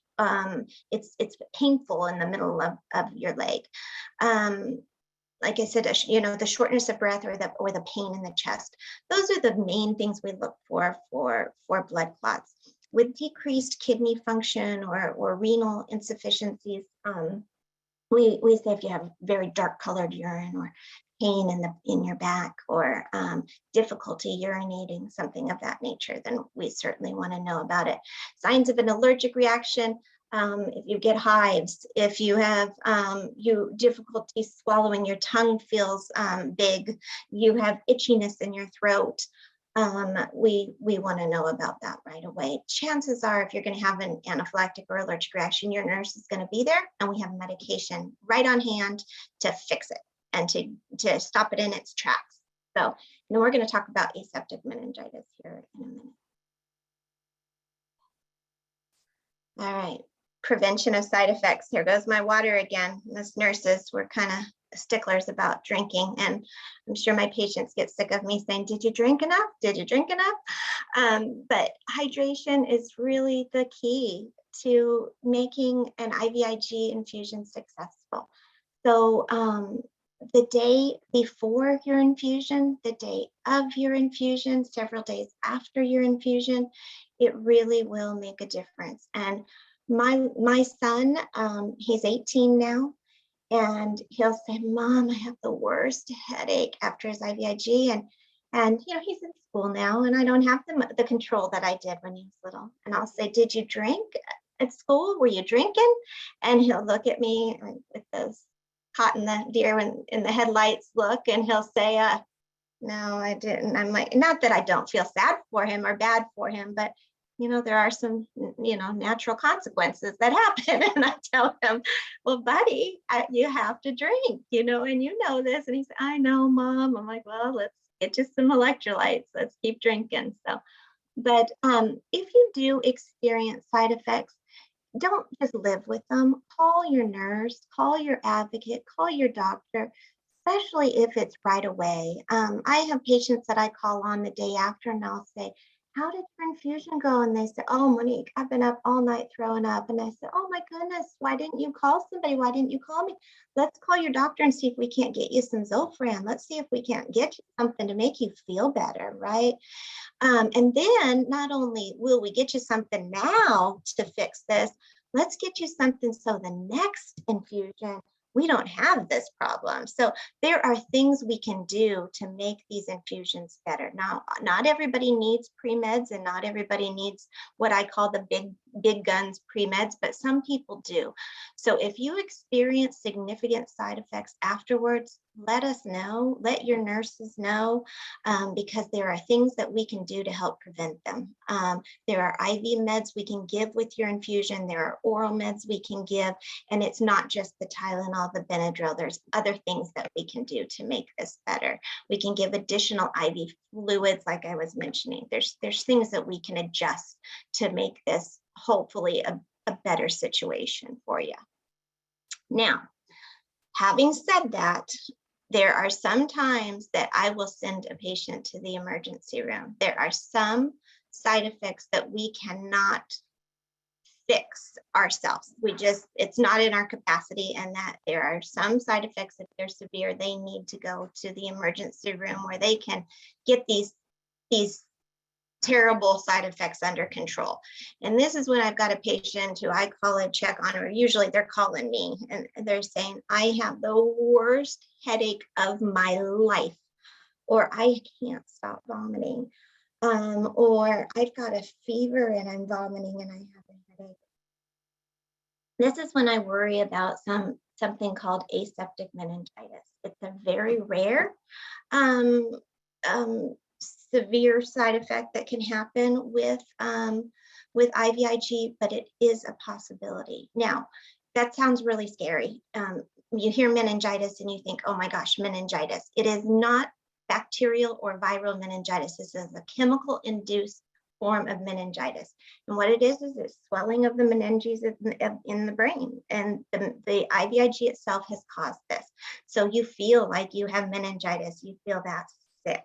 Speaker 10: it's painful in the middle of your leg. Like I said, you know, the shortness of breath or the pain in the chest. Those are the main things we look for blood clots. With decreased kidney function or renal insufficiencies, we say if you have very dark colored urine or pain in your back or difficulty urinating, something of that nature, then we certainly want to know about it. Signs of an allergic reaction, if you get hives, if you have difficulty swallowing, your tongue feels big, you have itchiness in your throat, we want to know about that right away. Chances are, if you're going to have an anaphylactic or allergic reaction, your nurse is going to be there and we have medication right on hand to fix it. and to stop it in its tracks. So, we're going to talk about aseptic meningitis here in a minute. All right, prevention of side effects. Here goes my water again. Us nurses, we're kind of sticklers about drinking, and I'm sure my patients get sick of me saying, did you drink enough? Did you drink enough? But hydration is really the key to making an IVIG infusion successful. So the day before your infusion, the day of your infusion, several days after your infusion, it really will make a difference. And my son, he's 18 now, and he'll say, Mom, I have the worst headache after his IVIG. And he's in school now, and I don't have the control that I did when he was little. And I'll say, did you drink at school? Were you drinking? And he'll look at me with those caught in the deer in the headlights look, and he'll say, no, I didn't. I'm like, not that I don't feel sad for him or bad for him, but there are some, natural consequences that happen. And I tell him, well, buddy, you have to drink, and you know this. And he said, I know, Mom. I'm like, well, let's get you some electrolytes. Let's keep drinking. So, but if you do experience side effects, don't just live with them. Call your nurse, call your advocate, call your doctor, especially if it's right away. I have patients that I call on the day after, and I'll say, how did your infusion go? And they say, oh, Monique, I've been up all night throwing up. And I said, oh my goodness, why didn't you call somebody? Why didn't you call me? Let's call your doctor and see if we can't get you some Zofran. Let's see if we can't get you something to make you feel better, right? And then not only will we get you something now to fix this, let's get you something so the next infusion, we don't have this problem. So there are things we can do to make these infusions better. Now, not everybody needs pre-meds, and not everybody needs what I call the big guns pre-meds, but some people do. So if you experience significant side effects afterwards, let us know, let your nurses know, because there are things that we can do to help prevent them. There are IV meds we can give with your infusion. There are oral meds we can give, and it's not just the Tylenol, the Benadryl. There's other things that we can do to make this better. We can give additional IV fluids, like I was mentioning. There's things that we can adjust to make this hopefully a better situation for you. Now, having said that, there are some times that I will send a patient to the emergency room. There are some side effects that we cannot fix ourselves. It's not in our capacity, and that there are some side effects, if they're severe, they need to go to the emergency room where they can get these terrible side effects under control. And this is when I've got a patient who I call and check on, or usually they're calling me and they're saying, I have the worst headache of my life, or I can't stop vomiting, or I've got a fever and I'm vomiting and I have a headache. This is when I worry about something called aseptic meningitis. It's a very rare severe side effect that can happen with IVIG, but it is a possibility. Now, that sounds really scary. You hear meningitis and you think, oh my gosh, meningitis. It is not bacterial or viral meningitis. This is a chemical-induced form of meningitis. And what it is it's swelling of the meninges in the brain. And the IVIG itself has caused this. So you feel like you have meningitis. You feel that sick.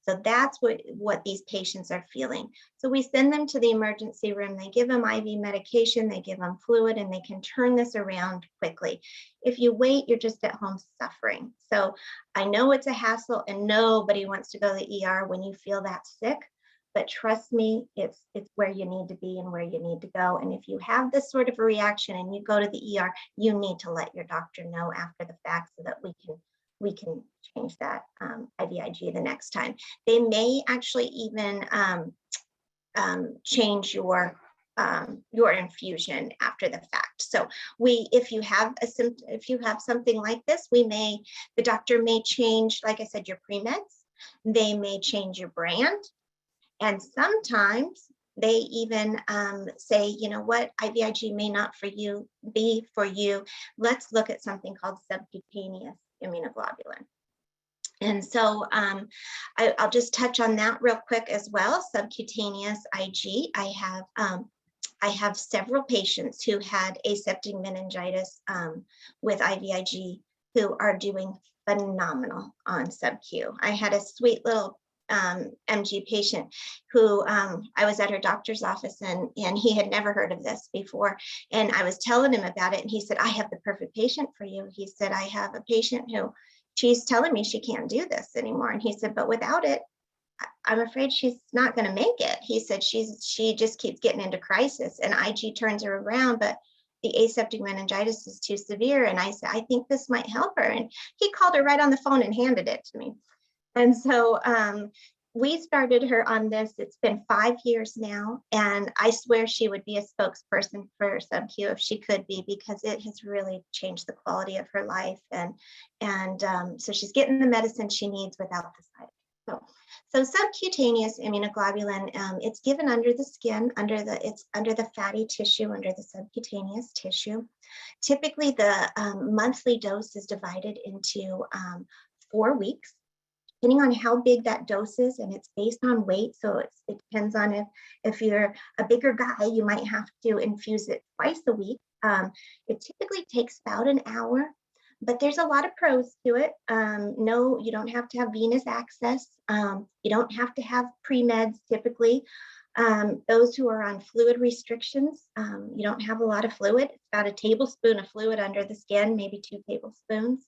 Speaker 10: So that's what these patients are feeling. So we send them to the emergency room. They give them IV medication, they give them fluid, and they can turn this around quickly. If you wait, you're just at home suffering. So I know it's a hassle and nobody wants to go to the ER when you feel that sick, but trust me, it's where you need to be and where you need to go. And if you have this sort of a reaction and you go to the ER, you need to let your doctor know after the fact so that we can change that IVIG the next time. They may actually even change your infusion after the fact. So if you have something like this, the doctor may change, like I said, your pre-meds. They may change your brand, and sometimes they even say, you know what, IVIG may not be for you. Let's look at something called subcutaneous immunoglobulin. And so I'll just touch on that real quick as well. Subcutaneous IG. I have several patients who had aseptic meningitis with IVIG who are doing phenomenal on sub-Q. I had a sweet little MG patient who I was at her doctor's office and he had never heard of this before. And I was telling him about it and he said, I have the perfect patient for you. He said, I have a patient who she's telling me she can't do this anymore. And he said, but without it, I'm afraid she's not going to make it. He said, she just keeps getting into crisis and IG turns her around, but the aseptic meningitis is too severe. And I said, I think this might help her. And he called her right on the phone and handed it to me. And so we started her on this. It's been 5 years now. And I swear she would be a spokesperson for sub-Q if she could be, because it has really changed the quality of her life. And so she's getting the medicine she needs without the side effects. So subcutaneous immunoglobulin, it's given under the skin, it's under the fatty tissue, under the subcutaneous tissue. Typically, the monthly dose is divided into 4 weeks, depending on how big that dose is, and it's based on weight. So it depends on if you're a bigger guy, you might have to infuse it twice a week. It typically takes about an hour. But there's a lot of pros to it. No, you don't have to have venous access. You don't have to have pre-meds typically. Those who are on fluid restrictions, you don't have a lot of fluid. It's about a tablespoon of fluid under the skin, maybe 2 tablespoons.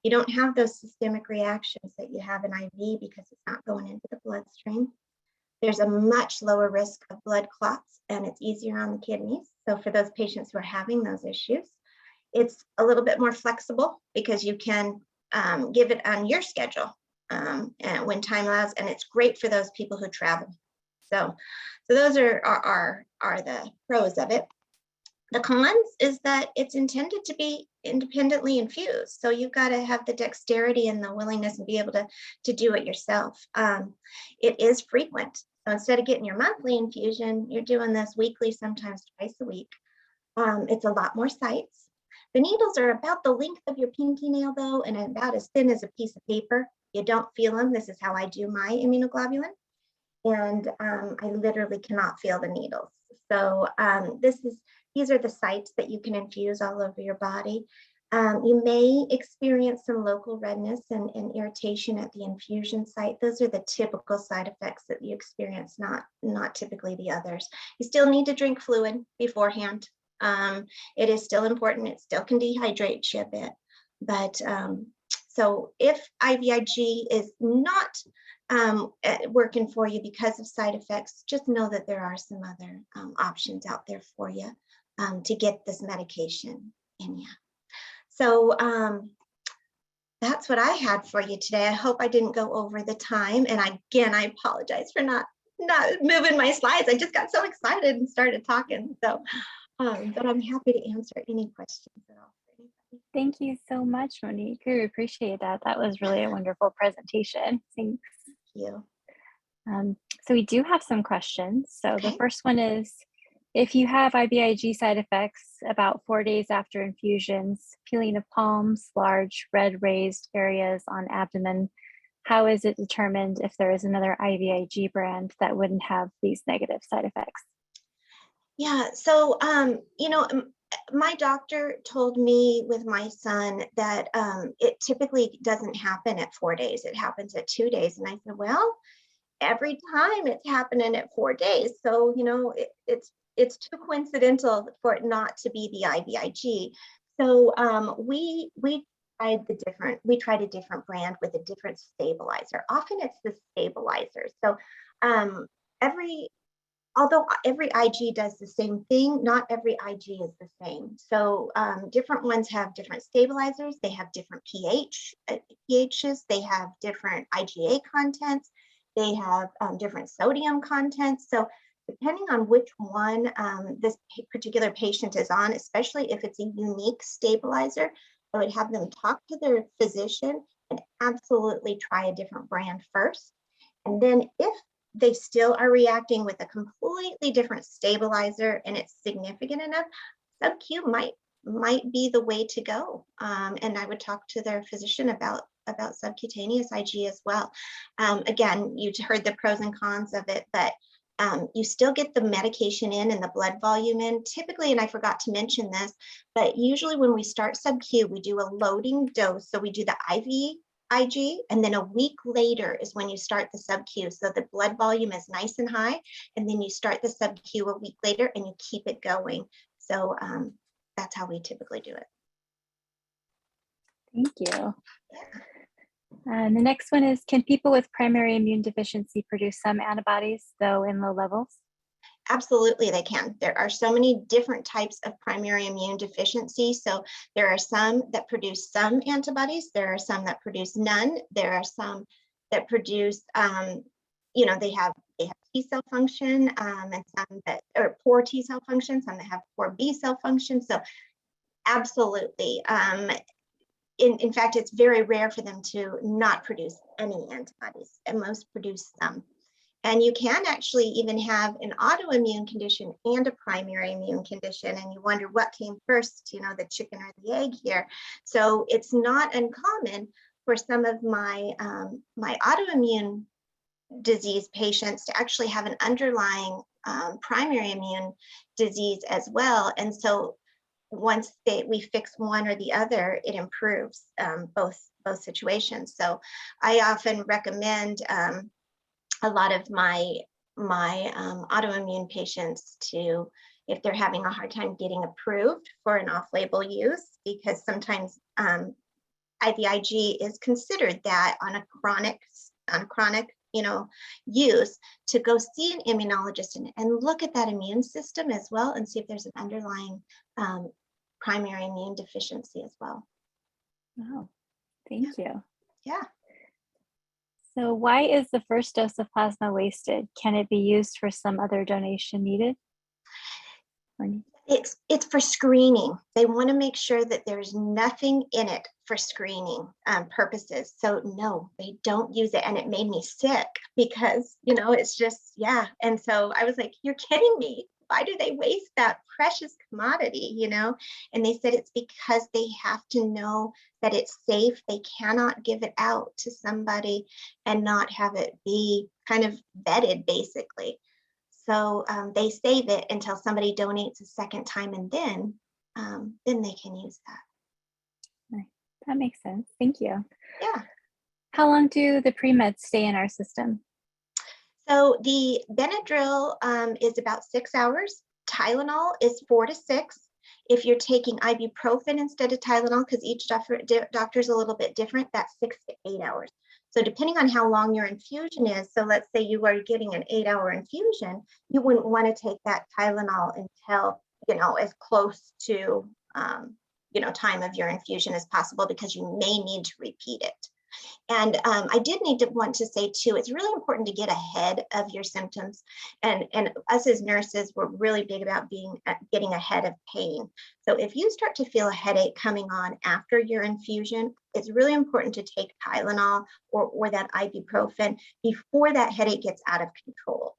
Speaker 10: You don't have those systemic reactions that you have in IV because it's not going into the bloodstream. There's a much lower risk of blood clots and it's easier on the kidneys. So for those patients who are having those issues, it's a little bit more flexible because you can give it on your schedule and when time allows, and it's great for those people who travel. So those are the pros of it. The cons is that it's intended to be independently infused. So you've got to have the dexterity and the willingness and be able to do it yourself. It is frequent. So instead of getting your monthly infusion, you're doing this weekly, sometimes twice a week. It's a lot more sites. The needles are about the length of your pinky nail though, and about as thin as a piece of paper. You don't feel them. This is how I do my immunoglobulin. And I literally cannot feel the needles. So these are the sites that you can infuse all over your body. You may experience some local redness and irritation at the infusion site. Those are the typical side effects that you experience, not typically the others. You still need to drink fluid beforehand. It is still important. It still can dehydrate you a bit. But so if IVIG is not working for you because of side effects, just know that there are some other options out there for you to get this medication in you. So that's what I had for you today. I hope I didn't go over the time. And I apologize for not moving my slides. I just got so excited and started talking. So, but I'm happy to answer any questions at all.
Speaker 8: Thank you so much, Monique. We appreciate that. That was really a wonderful presentation. Thanks.
Speaker 10: Thank you.
Speaker 8: So we do have some questions. So
Speaker 10: Okay.
Speaker 8: the first one is, if you have IVIG side effects about 4 days after infusions, peeling of palms, large red raised areas on abdomen, how is it determined if there is another IVIG brand that wouldn't have these negative side effects?
Speaker 10: Yeah, so, my doctor told me with my son that it typically doesn't happen at 4 days. It happens at 2 days. And I said, well, every time it's happening at 4 days. So, it's too coincidental for it not to be the IVIG. So we tried a different brand with a different stabilizer. Often it's the stabilizer. So although every IG does the same thing, not every IG is the same. So different ones have different stabilizers. They have different pHs. They have different IgA contents. They have different sodium contents. So depending on which one this particular patient is on, especially if it's a unique stabilizer, I would have them talk to their physician and absolutely try a different brand first. And then if they still are reacting with a completely different stabilizer and it's significant enough, sub-Q might might be the way to go. And I would talk to their physician about subcutaneous IG as well. Again, you heard the pros and cons of it, but you still get the medication in and the blood volume in. Typically, and I forgot to mention this, but usually when we start sub-Q, we do a loading dose. So we do the IV IG, and then a week later is when you start the sub-Q. So the blood volume is nice and high, and then you start the sub-Q a week later and you keep it going. So that's how we typically do it.
Speaker 8: Thank you. And the next one is, can people with primary immune deficiency produce some antibodies, though in low levels?
Speaker 10: Absolutely, they can. There are so many different types of primary immune deficiency. So there are some that produce some antibodies. There are some that produce none. There are some that produce, they have T cell function, and some that are poor T cell function, some that have poor B cell function. So absolutely. In fact, it's very rare for them to not produce any antibodies, and most produce some. And you can actually even have an autoimmune condition and a primary immune condition, and you wonder what came first, the chicken or the egg here. So it's not uncommon for some of my my autoimmune disease patients to actually have an underlying primary immune disease as well. And so once we fix one or the other, it improves both situations. So I often recommend a lot of my autoimmune patients to, if they're having a hard time getting approved for an off-label use, because sometimes IVIG is considered that on a chronic use, to go see an immunologist and look at that immune system as well, and see if there's an underlying primary immune deficiency as well.
Speaker 8: Wow, thank you.
Speaker 10: Yeah.
Speaker 8: So why is the first dose of plasma wasted? Can it be used for some other donation needed?
Speaker 10: It's for screening. They want to make sure that there's nothing in it for screening purposes. So no, they don't use it. And it made me sick because, it's just, yeah. And so I was like, you're kidding me. Why do they waste that precious commodity, And they said it's because they have to know that it's safe. They cannot give it out to somebody and not have it be kind of vetted, basically. So they save it until somebody donates a second time, and then they can use that.
Speaker 8: Right. That makes sense. Thank you.
Speaker 10: Yeah.
Speaker 8: How long do the pre-meds stay in our system?
Speaker 10: So the Benadryl is about 6 hours. Tylenol is 4 to 6. If you're taking ibuprofen instead of Tylenol, because each doctor is a little bit different, that's 6 to 8 hours. So depending on how long your infusion is, so let's say you are getting an 8-hour infusion, you wouldn't want to take that Tylenol until, as close to, time of your infusion as possible, because you may need to repeat it. And I did want to say too, it's really important to get ahead of your symptoms. And us as nurses, we're really big about getting ahead of pain. So if you start to feel a headache coming on after your infusion, it's really important to take Tylenol or that ibuprofen before that headache gets out of control.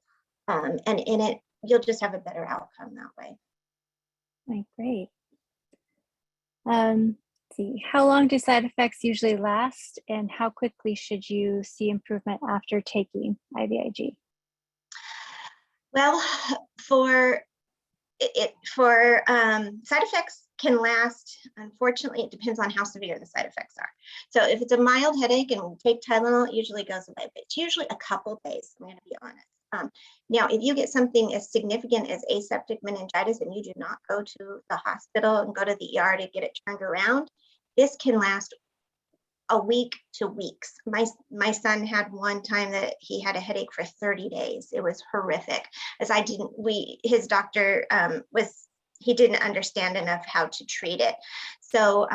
Speaker 10: And in it, you'll just have a better outcome that way.
Speaker 8: Right, great. See, how long do side effects usually last, and how quickly should you see improvement after taking IVIG?
Speaker 10: Well, for side effects can last, unfortunately, it depends on how severe the side effects are. So if it's a mild headache and we take Tylenol, it usually goes away, but it's usually a couple days, I'm going to be honest. Now, if you get something as significant as aseptic meningitis and you do not go to the hospital and go to the ER to get it turned around, this can last a week to weeks. My son had one time that he had a headache for 30 days. It was horrific. His doctor he didn't understand enough how to treat it. So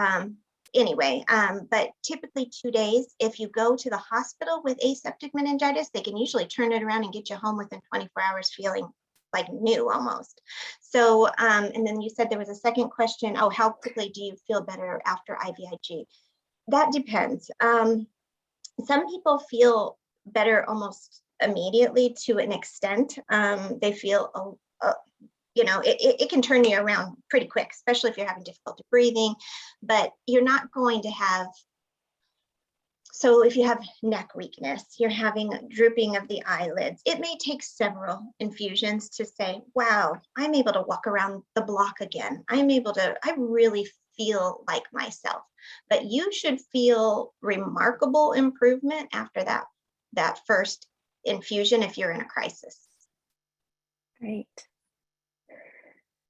Speaker 10: anyway, but typically 2 days. If you go to the hospital with aseptic meningitis, they can usually turn it around and get you home within 24 hours feeling like new almost. So, and then you said there was a second question. Oh, how quickly do you feel better after IVIG? That depends. Some people feel better almost immediately to an extent. They feel you know, it can turn you around pretty quick, especially if you're having difficulty breathing, but you're not going to have, so if you have neck weakness, you're having a drooping of the eyelids, it may take several infusions to say, wow, I'm able to walk around the block again. I really feel like myself. But you should feel remarkable improvement after that first infusion if you're in a crisis.
Speaker 8: Great.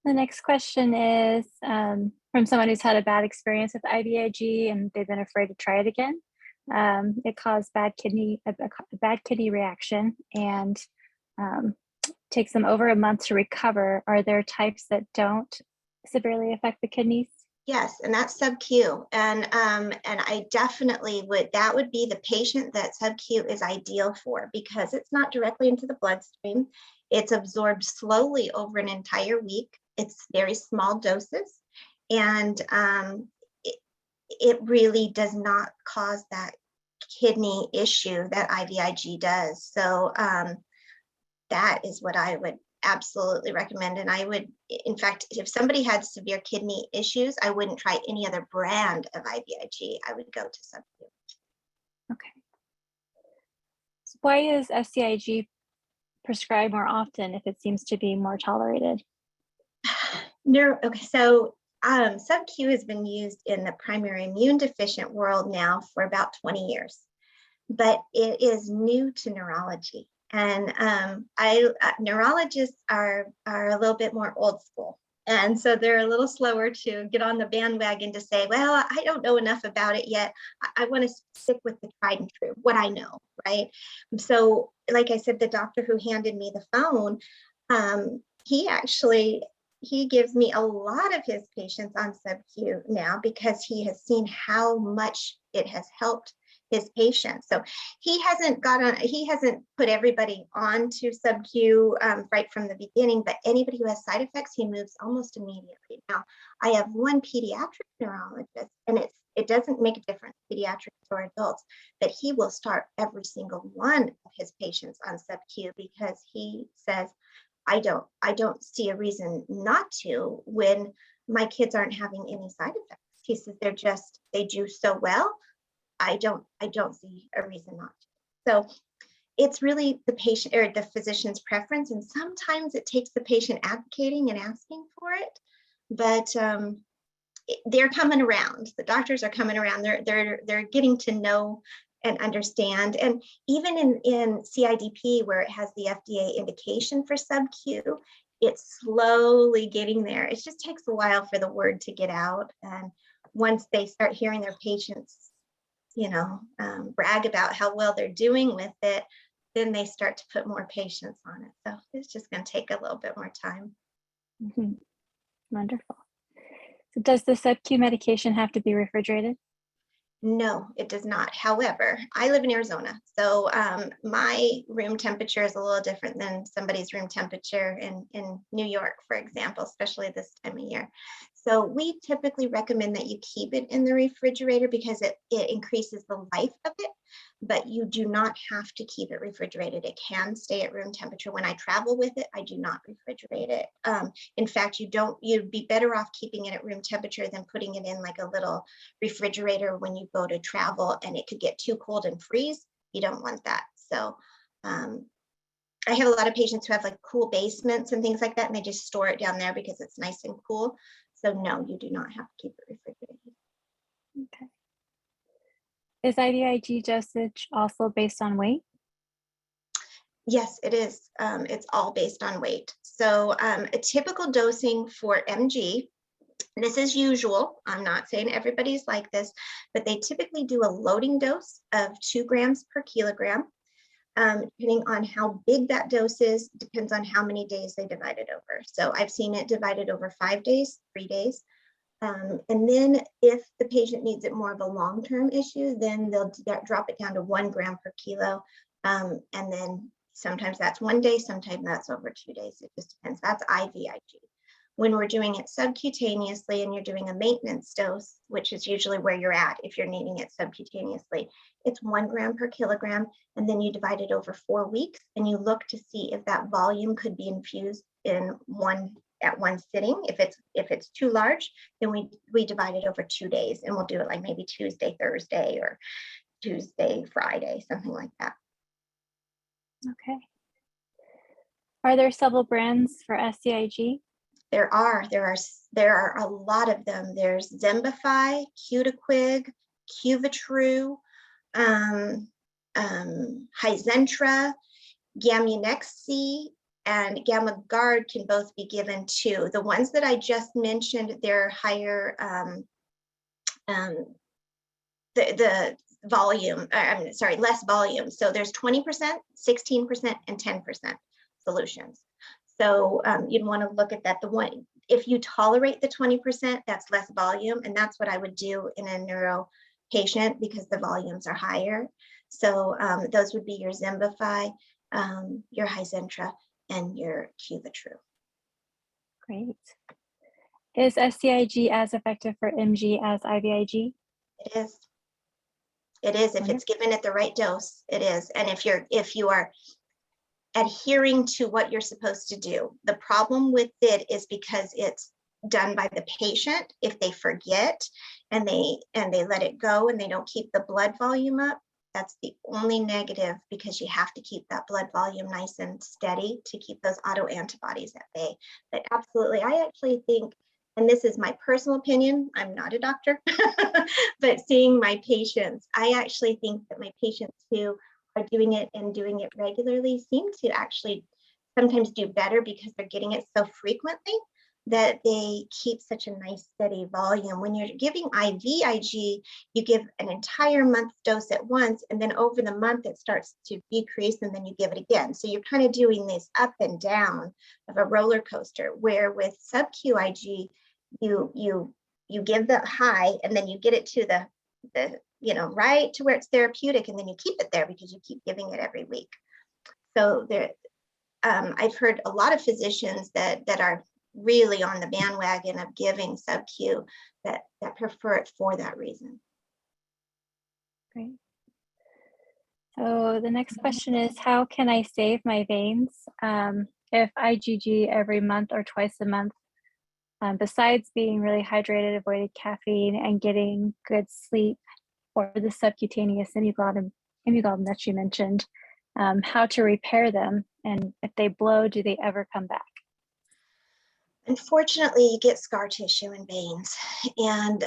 Speaker 8: The next question is from someone who's had a bad experience with IVIG and they've been afraid to try it again. It caused a bad kidney reaction and takes them over a month to recover. Are there types that don't severely affect the kidneys?
Speaker 10: Yes, and that's sub-Q. And I definitely that would be the patient that sub-Q is ideal for, because it's not directly into the bloodstream. It's absorbed slowly over an entire week. It's very small doses. And it really does not cause that kidney issue that IVIG does. So that is what I would absolutely recommend. And I would, in fact, if somebody had severe kidney issues, I wouldn't try any other brand of IVIG. I would go to sub-Q.
Speaker 8: Okay. So why is SCIG prescribed more often if it seems to be more tolerated?
Speaker 10: Okay, so sub-Q has been used in the primary immune deficient world now for about 20 years, but it is new to neurology. And neurologists are a little bit more old school. And so they're a little slower to get on the bandwagon to say, well, I don't know enough about it yet. I want to stick with the tried and true, what I know, right? So like I said, the doctor who handed me the phone, he gives me a lot of his patients on sub-Q now because he has seen how much it has helped his patients. So he hasn't put everybody onto sub-Q right from the beginning, but anybody who has side effects, he moves almost immediately. Now, I have one pediatric neurologist, and it doesn't make a difference, pediatrics or adults, but he will start every single one of his patients on sub-Q because he says, I don't see a reason not to when my kids aren't having any side effects. He says they do so well. I don't see a reason not to. So it's really the patient or the physician's preference. And sometimes it takes the patient advocating and asking for it, but they're coming around. The doctors are coming around. They're getting to know and understand. And even in CIDP, where it has the FDA indication for sub-Q, it's slowly getting there. It just takes a while for the word to get out. And once they start hearing their patients, brag about how well they're doing with it, then they start to put more patients on it. So it's just going to take a little bit more time.
Speaker 8: Mm-hmm. Wonderful. So does the sub-Q medication have to be refrigerated?
Speaker 10: No, it does not. However, I live in Arizona, so my room temperature is a little different than somebody's room temperature in New York, for example, especially this time of year. So we typically recommend that you keep it in the refrigerator because it increases the life of it, but you do not have to keep it refrigerated. It can stay at room temperature. When I travel with it, I do not refrigerate it. In fact, you'd be better off keeping it at room temperature than putting it in like a little refrigerator when you go to travel and it could get too cold and freeze. You don't want that. So I have a lot of patients who have like cool basements and things like that, and they just store it down there because it's nice and cool. So no, you do not have to keep it refrigerated.
Speaker 8: Okay. Is IVIG dosage also based on weight?
Speaker 10: Yes, it is. It's all based on weight. So a typical dosing for MG, this is usual. I'm not saying everybody's like this, but they typically do a loading dose of 2 grams per kilogram. Depending on how big that dose is, depends on how many days they divide it over. So I've seen it divided over 5 days, 3 days. And then if the patient needs it more of a long-term issue, then they'll drop it down to 1 gram per kilo. And then sometimes that's 1 day, sometimes that's over 2 days. It just depends. That's IVIG. When we're doing it subcutaneously and you're doing a maintenance dose, which is usually where you're at if you're needing it subcutaneously, it's 1 gram per kilogram, and then you divide it over 4 weeks and you look to see if that volume could be infused in one at one sitting. If it's too large, then we divide it over 2 days, and we'll do it like maybe Tuesday, Thursday, or Tuesday, Friday, something like that.
Speaker 8: Okay. Are there several brands for SCIG?
Speaker 10: There are a lot of them. There's Mgfa, Cutiquig, Cuvitru, Hizentra, Gamunexi, and Gamagard can both be given too. The ones that I just mentioned, they're higher, the volume, less volume. So there's 20%, 16%, and 10% solutions. So you'd want to look at that. The one, if you tolerate the 20%, that's less volume, and that's what I would do in a neuro patient because the volumes are higher. So those would be your Mgfa, your Hizentra, and your Cuvitru.
Speaker 8: Great. Is SCIG as effective for MG as IVIG?
Speaker 10: It is. It is if it's given at the right dose. It is, and if you are adhering to what you're supposed to do. The problem with it is because it's done by the patient. If they forget and they let it go and they don't keep the blood volume up, that's the only negative, because you have to keep that blood volume nice and steady to keep those autoantibodies at bay. But absolutely, I actually think, and this is my personal opinion, I'm not a doctor, but seeing my patients, I actually think that my patients who are doing it and doing it regularly seem to actually sometimes do better because they're getting it so frequently that they keep such a nice steady volume. When you're giving IVIG, you give an entire month dose at once, and then over the month it starts to decrease, and then you give it again. So you're kind of doing this up and down of a roller coaster, where with sub-Q IG, you give the high, and then you get it to the right to where it's therapeutic, and then you keep it there because you keep giving it every week. So there, I've heard a lot of physicians that are really on the bandwagon of giving sub-Q that prefer it for that reason.
Speaker 8: Great. So the next question is, how can I save my veins if IgG every month or twice a month, besides being really hydrated, avoided caffeine, and getting good sleep, or the subcutaneous immunoglobulin that you mentioned, how to repair them, and if they blow, do they ever come back?
Speaker 10: Unfortunately, you get scar tissue in veins, and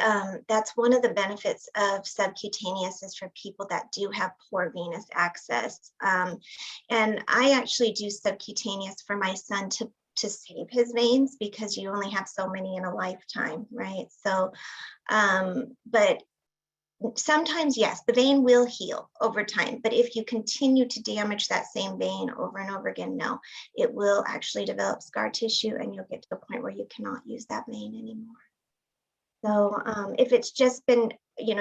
Speaker 10: that's one of the benefits of subcutaneous is for people that do have poor venous access. And I actually do subcutaneous for my son to save his veins, because you only have so many in a lifetime, right? So, but sometimes, yes, the vein will heal over time, but if you continue to damage that same vein over and over again, no, it will actually develop scar tissue, and you'll get to the point where you cannot use that vein anymore. So if it's just been,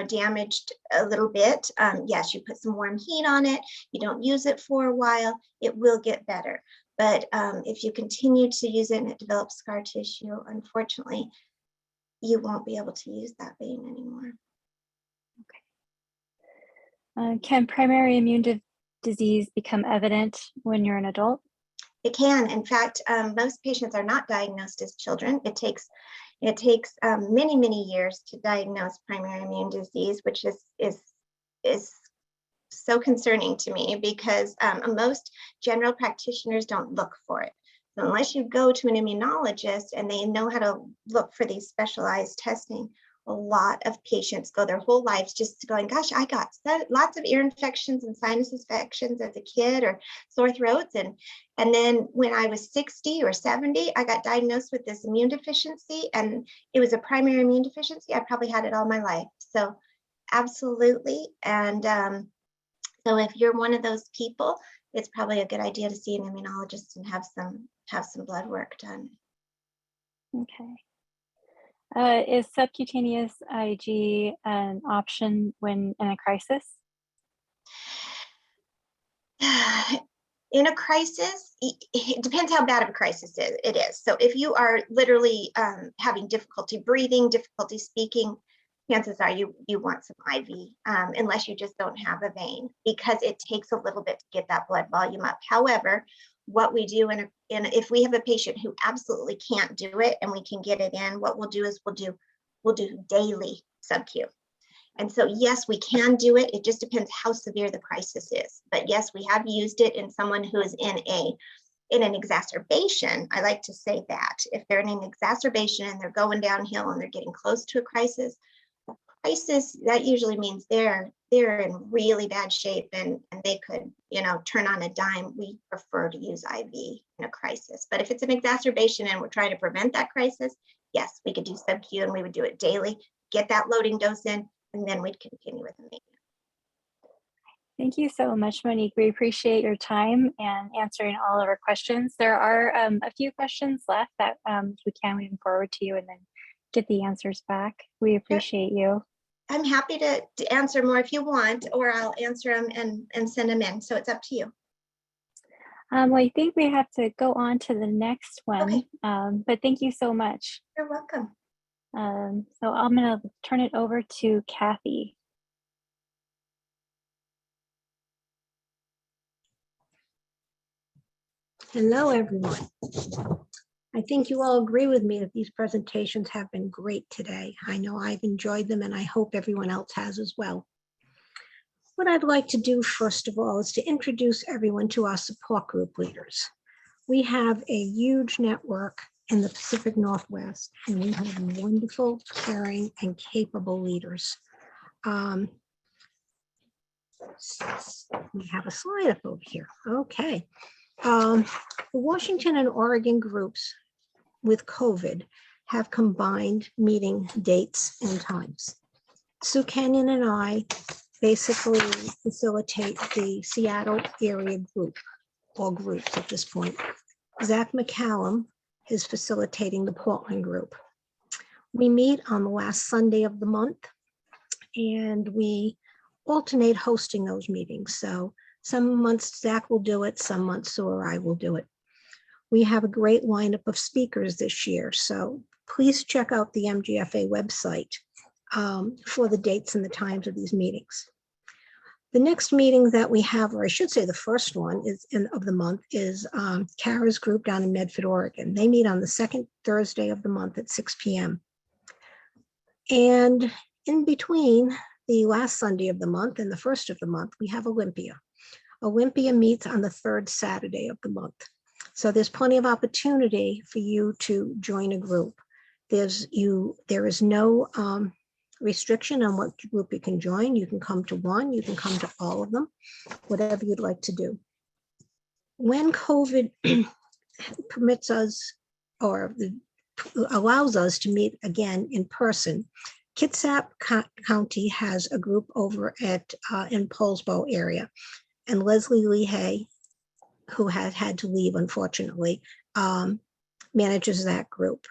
Speaker 10: damaged a little bit, yes, you put some warm heat on it, you don't use it for a while, it will get better. But if you continue to use it and it develops scar tissue, unfortunately, you won't be able to use that vein anymore.
Speaker 8: Can primary immune disease become evident when you're an adult?
Speaker 10: It can. In fact, most patients are not diagnosed as children. It takes many, many years to diagnose primary immune disease, which is so concerning to me, because most general practitioners don't look for it. So unless you go to an immunologist and they know how to look for these specialized testing, a lot of patients go their whole lives just going, gosh, I got lots of ear infections and sinus infections as a kid, or sore throats. And then when I was 60 or 70, I got diagnosed with this immune deficiency, and it was a primary immune deficiency. I probably had it all my life. So absolutely. And so if you're one of those people, it's probably a good idea to see an immunologist and have some blood work done.
Speaker 8: Okay. Is subcutaneous IG an option when in a crisis?
Speaker 10: In a crisis, it depends how bad of a crisis it is. So if you are literally having difficulty breathing, difficulty speaking, chances are you want some IV, unless you just don't have a vein, because it takes a little bit to get that blood volume up. However, what we do in if we have a patient who absolutely can't do it and we can get it in, what we'll do is we'll do daily sub-Q. And so, yes, we can do it. It just depends how severe the crisis is. But yes, we have used it in someone who is in an exacerbation. I like to say that if they're in an exacerbation and they're going downhill and they're getting close to a crisis, that usually means they're in really bad shape and they could, turn on a dime. We prefer to use IV in a crisis. But if it's an exacerbation and we're trying to prevent that crisis, yes, we could do sub-Q and we would do it daily, get that loading dose in, and then we'd continue with the maintenance.
Speaker 8: Thank you so much, Monique. We appreciate your time and answering all of our questions. There are a few questions left that we can move forward to you and then get the answers back. We appreciate you.
Speaker 10: I'm happy to answer more if you want, or I'll answer them and send them in. So it's up to you.
Speaker 8: Well, I think we have to go on to the next one,
Speaker 10: Okay.
Speaker 8: But thank you so much.
Speaker 10: You're welcome.
Speaker 8: So I'm going to turn it over to Kathy.
Speaker 4: Hello, everyone. I think you all agree with me that these presentations have been great today. I know I've enjoyed them and I hope everyone else has as well. What I'd like to do first of all is to introduce everyone to our support group leaders. We have a huge network in the Pacific Northwest and we have wonderful, caring, and capable leaders. We have a slide up over here. Okay. The Washington and Oregon groups with COVID have combined meeting dates and times. Sue Kenyon and I basically facilitate the Seattle area group, or groups at this point. Zach McCallum is facilitating the Portland group. We meet on the last Sunday of the month and we alternate hosting those meetings. So some months Zach will do it, some months Sue or I will do it. We have a great lineup of speakers this year, so please check out the MGFA website for the dates and the times of these meetings. The next meeting that we have, or I should say the first one of the month, is Kara's group down in Medford, Oregon. They meet on the second Thursday of the month at 6 p.m. And in between the last Sunday of the month and the first of the month, we have Olympia. Olympia meets on the third Saturday of the month. So there's plenty of opportunity for you to join a group. There is no restriction on what group you can join. You can come to one, you can come to all of them, whatever you'd like to do. When COVID permits us or allows us to meet again in person, Kitsap County has a group over at in Paulsbo area, and Leslie Leahay, who has had to leave, unfortunately, manages that group.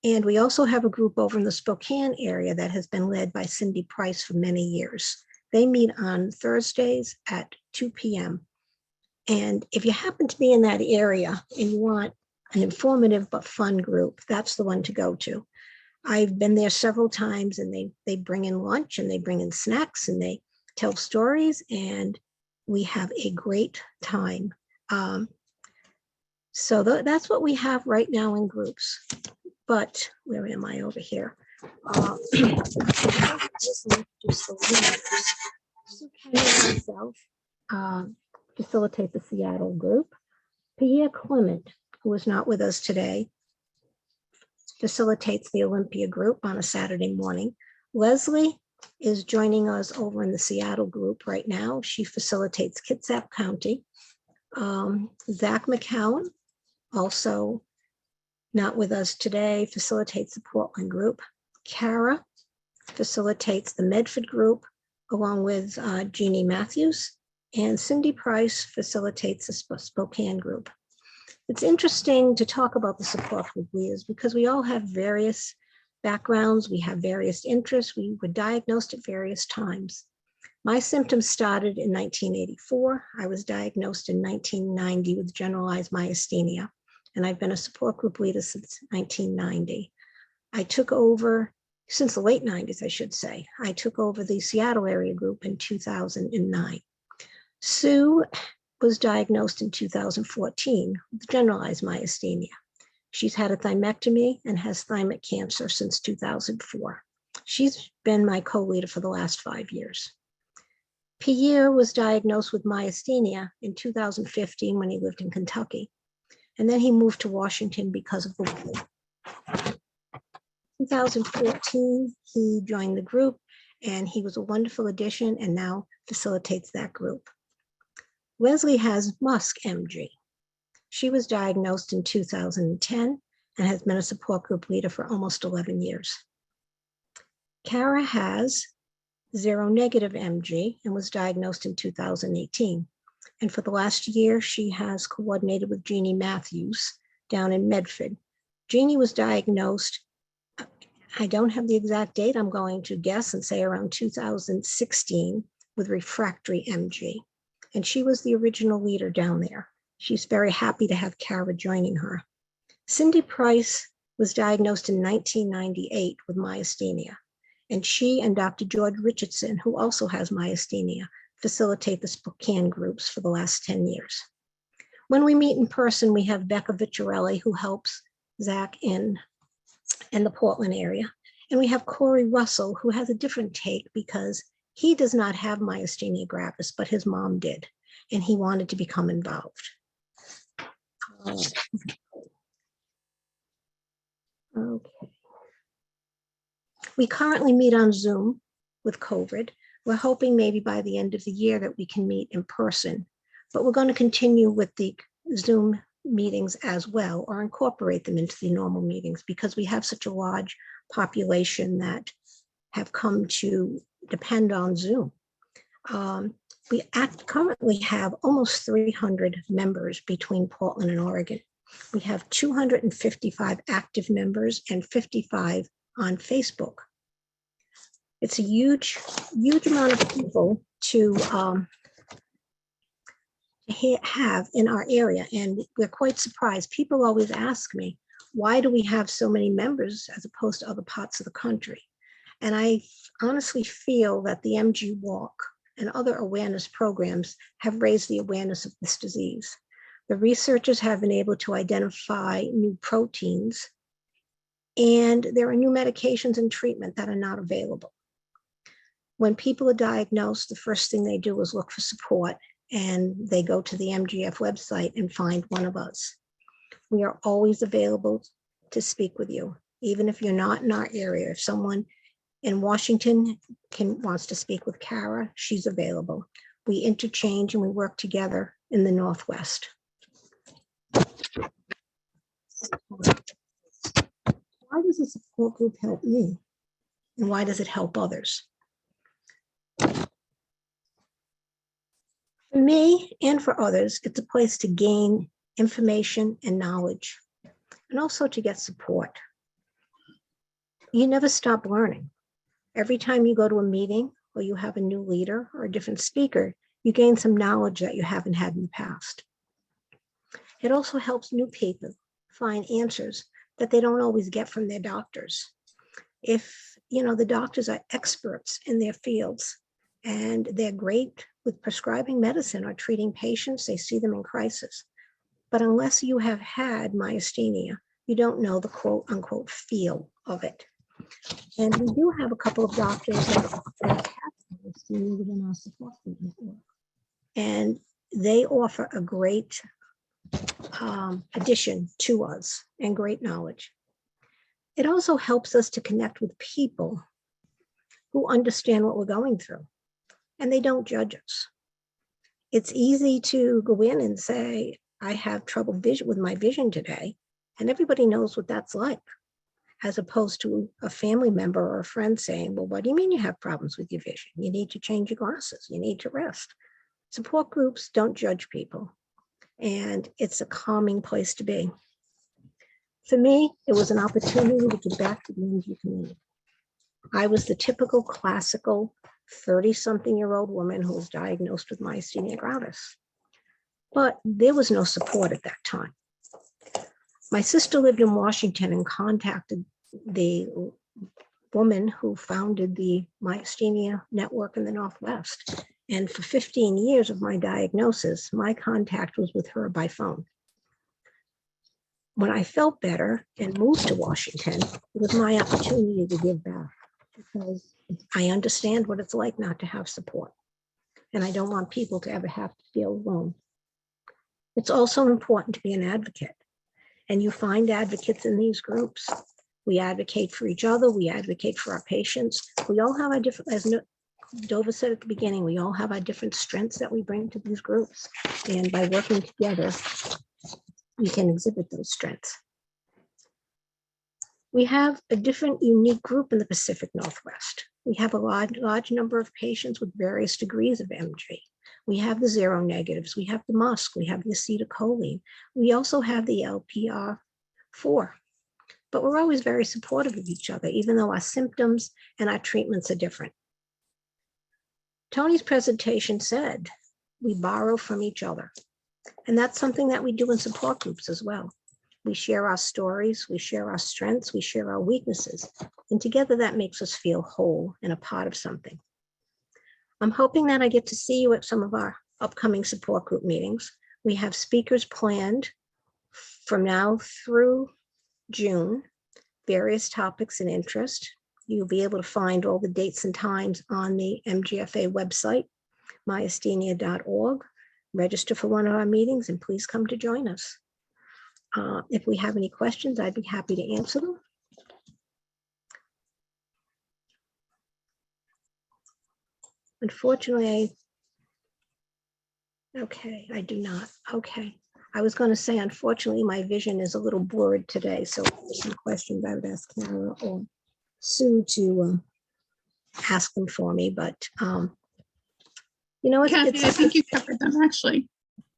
Speaker 4: And we also have a group over in the Spokane area that has been led by Cindy Price for many years. They meet on Thursdays at 2 p.m. And if you happen to be in that area and you want an informative but fun group, that's the one to go to. I've been there several times and they bring in lunch and they bring in snacks and they tell stories and we have a great time. So that's what we have right now in groups. But where am I over here? Myself facilitate the Seattle group. Pierre Clement, who is not with us today, facilitates the Olympia group on a Saturday morning. Leslie is joining us over in the Seattle group right now. She facilitates Kitsap County. Zach McCallum, also not with us today, facilitates the Portland group. Kara facilitates the Medford group along with Jeannie Matthews, and Cindy Price facilitates the Spokane group. It's interesting to talk about the support group leaders because we all have various backgrounds, we have various interests, we were diagnosed at various times. My symptoms started in 1984. I was diagnosed in 1990 with generalized myasthenia, and I've been a support group leader since 1990. I took over, since the late 90s, I should say. I took over the Seattle area group in 2009. Sue was diagnosed in 2014 with generalized myasthenia. She's had a thymectomy and has thymic cancer since 2004. She's been my co-leader for the last 5 years. Pierre was diagnosed with myasthenia in 2015 when he lived in Kentucky. And then he moved to Washington because of the war. 2014, he joined the group and he was a wonderful addition and now facilitates that group. Leslie has Musk Mg. She was diagnosed in 2010 and has been a support group leader for almost 11 years. Kara has seronegative Mg and was diagnosed in 2018. And for the last year, she has coordinated with Jeannie Matthews down in Medford. Jeannie was diagnosed, I don't have the exact date, I'm going to guess and say around 2016 with refractory MG. And she was the original leader down there. She's very happy to have Kara joining her. Cindy Price was diagnosed in 1998 with myasthenia. And she and Dr. George Richardson, who also has myasthenia, facilitate the Spokane groups for the last 10 years. When we meet in person, we have Becca Victorelli, who helps Zach in the Portland area. And we have Corey Russell, who has a different take because he does not have myasthenia gravis, but his mom did, and he wanted to become involved. Okay. We currently meet on Zoom with COVID. We're hoping maybe by the end of the year that we can meet in person, but we're going to continue with the Zoom meetings as well, or incorporate them into the normal meetings because we have such a large population that have come to depend on Zoom. We currently have almost 300 members between Portland and Oregon. We have 255 active members and 55 on Facebook. It's a huge amount of people to have in our area. And we're quite surprised. People always ask me, why do we have so many members as opposed to other parts of the country? And I honestly feel that the MG Walk and other awareness programs have raised the awareness of this disease. The researchers have been able to identify new proteins, and there are new medications and treatment that are not available. When people are diagnosed, the first thing they do is look for support, and they go to the MGF website and find one of us. We are always available to speak with you, even if you're not in our area. If someone in Washington wants to speak with Kara, she's available. We interchange and we work together in the Northwest. Why does a support group help me? And why does it help others? For me and for others, it's a place to gain information and knowledge, and also to get support. You never stop learning. Every time you go to a meeting or you have a new leader or a different speaker, you gain some knowledge that you haven't had in the past. It also helps new people find answers that they don't always get from their doctors. If the doctors are experts in their fields and they're great with prescribing medicine or treating patients, they see them in crisis. But unless you have had myasthenia, you don't know the quote unquote feel of it. And we do have a couple of doctors that have myasthenia within our support group network. And they offer a great addition to us and great knowledge. It also helps us to connect with people who understand what we're going through, and they don't judge us. It's easy to go in and say, I have trouble with my vision today, and everybody knows what that's like, as opposed to a family member or a friend saying, well, what do you mean you have problems with your vision? You need to change your glasses. You need to rest. Support groups don't judge people, and it's a calming place to be. For me, it was an opportunity to give back to the MG community. I was the typical classical 30-something-year-old woman who was diagnosed with myasthenia gravis, but there was no support at that time. My sister lived in Washington and contacted the woman who founded the Myasthenia Network in the Northwest. And for 15 years of my diagnosis, my contact was with her by phone. When I felt better and moved to Washington, it was my opportunity to give back because I understand what it's like not to have support. And I don't want people to ever have to feel alone. It's also important to be an advocate. And you find advocates in these groups. We advocate for each other. We advocate for our patients. We all have our different, as Dova said at the beginning, we all have our different strengths that we bring to these groups. And by working together, we can exhibit those strengths. We have a different unique group in the Pacific Northwest. We have a large number of patients with various degrees of MG. We have the zero negatives, we have the MuSK, we have the acetylcholine. We also have the LPR4, but we're always very supportive of each other, even though our symptoms and our treatments are different. Tony's presentation said we borrow from each other. And that's something that we do in support groups as well. We share our stories, we share our strengths, we share our weaknesses, and together that makes us feel whole and a part of something. I'm hoping that I get to see you at some of our upcoming support group meetings. We have speakers planned from now through June, various topics and interest. You'll be able to find all the dates and times on the Mgfa website, myasthenia.org. Register for one of our meetings and please come to join us. If we have any questions, I'd be happy to answer them. Unfortunately, I do not. Okay. I was going to say, unfortunately, my vision is a little blurred today. So if there's some questions, I would ask Kara or Sue to ask them for me. But, you know,
Speaker 2: Kathy, I think you covered them, actually.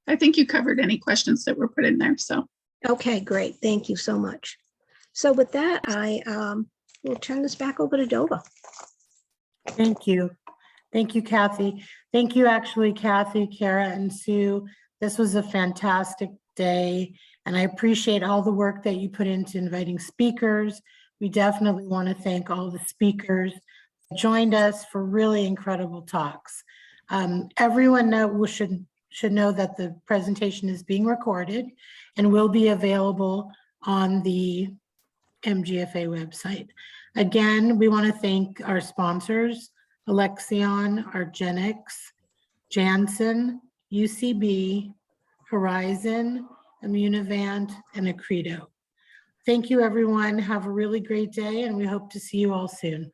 Speaker 2: I think you covered any questions that were put in there, so.
Speaker 4: Okay, great. Thank you so much. So with that, I will turn this back over to Dova.
Speaker 1: Thank you. Thank you, Kathy. Thank you, actually, Kathy, Kara, and Sue. This was a fantastic day, and I appreciate all the work that you put into inviting speakers. We definitely want to thank all the speakers that joined us for really incredible talks. Everyone should know that the presentation is being recorded and will be available on the Mgfa website. Again, we want to thank our sponsors, Alexion, Argenx, Janssen, UCB, Horizon, Immunovant, and Accredo. Thank you, everyone. Have a really great day, and we hope to see you all soon.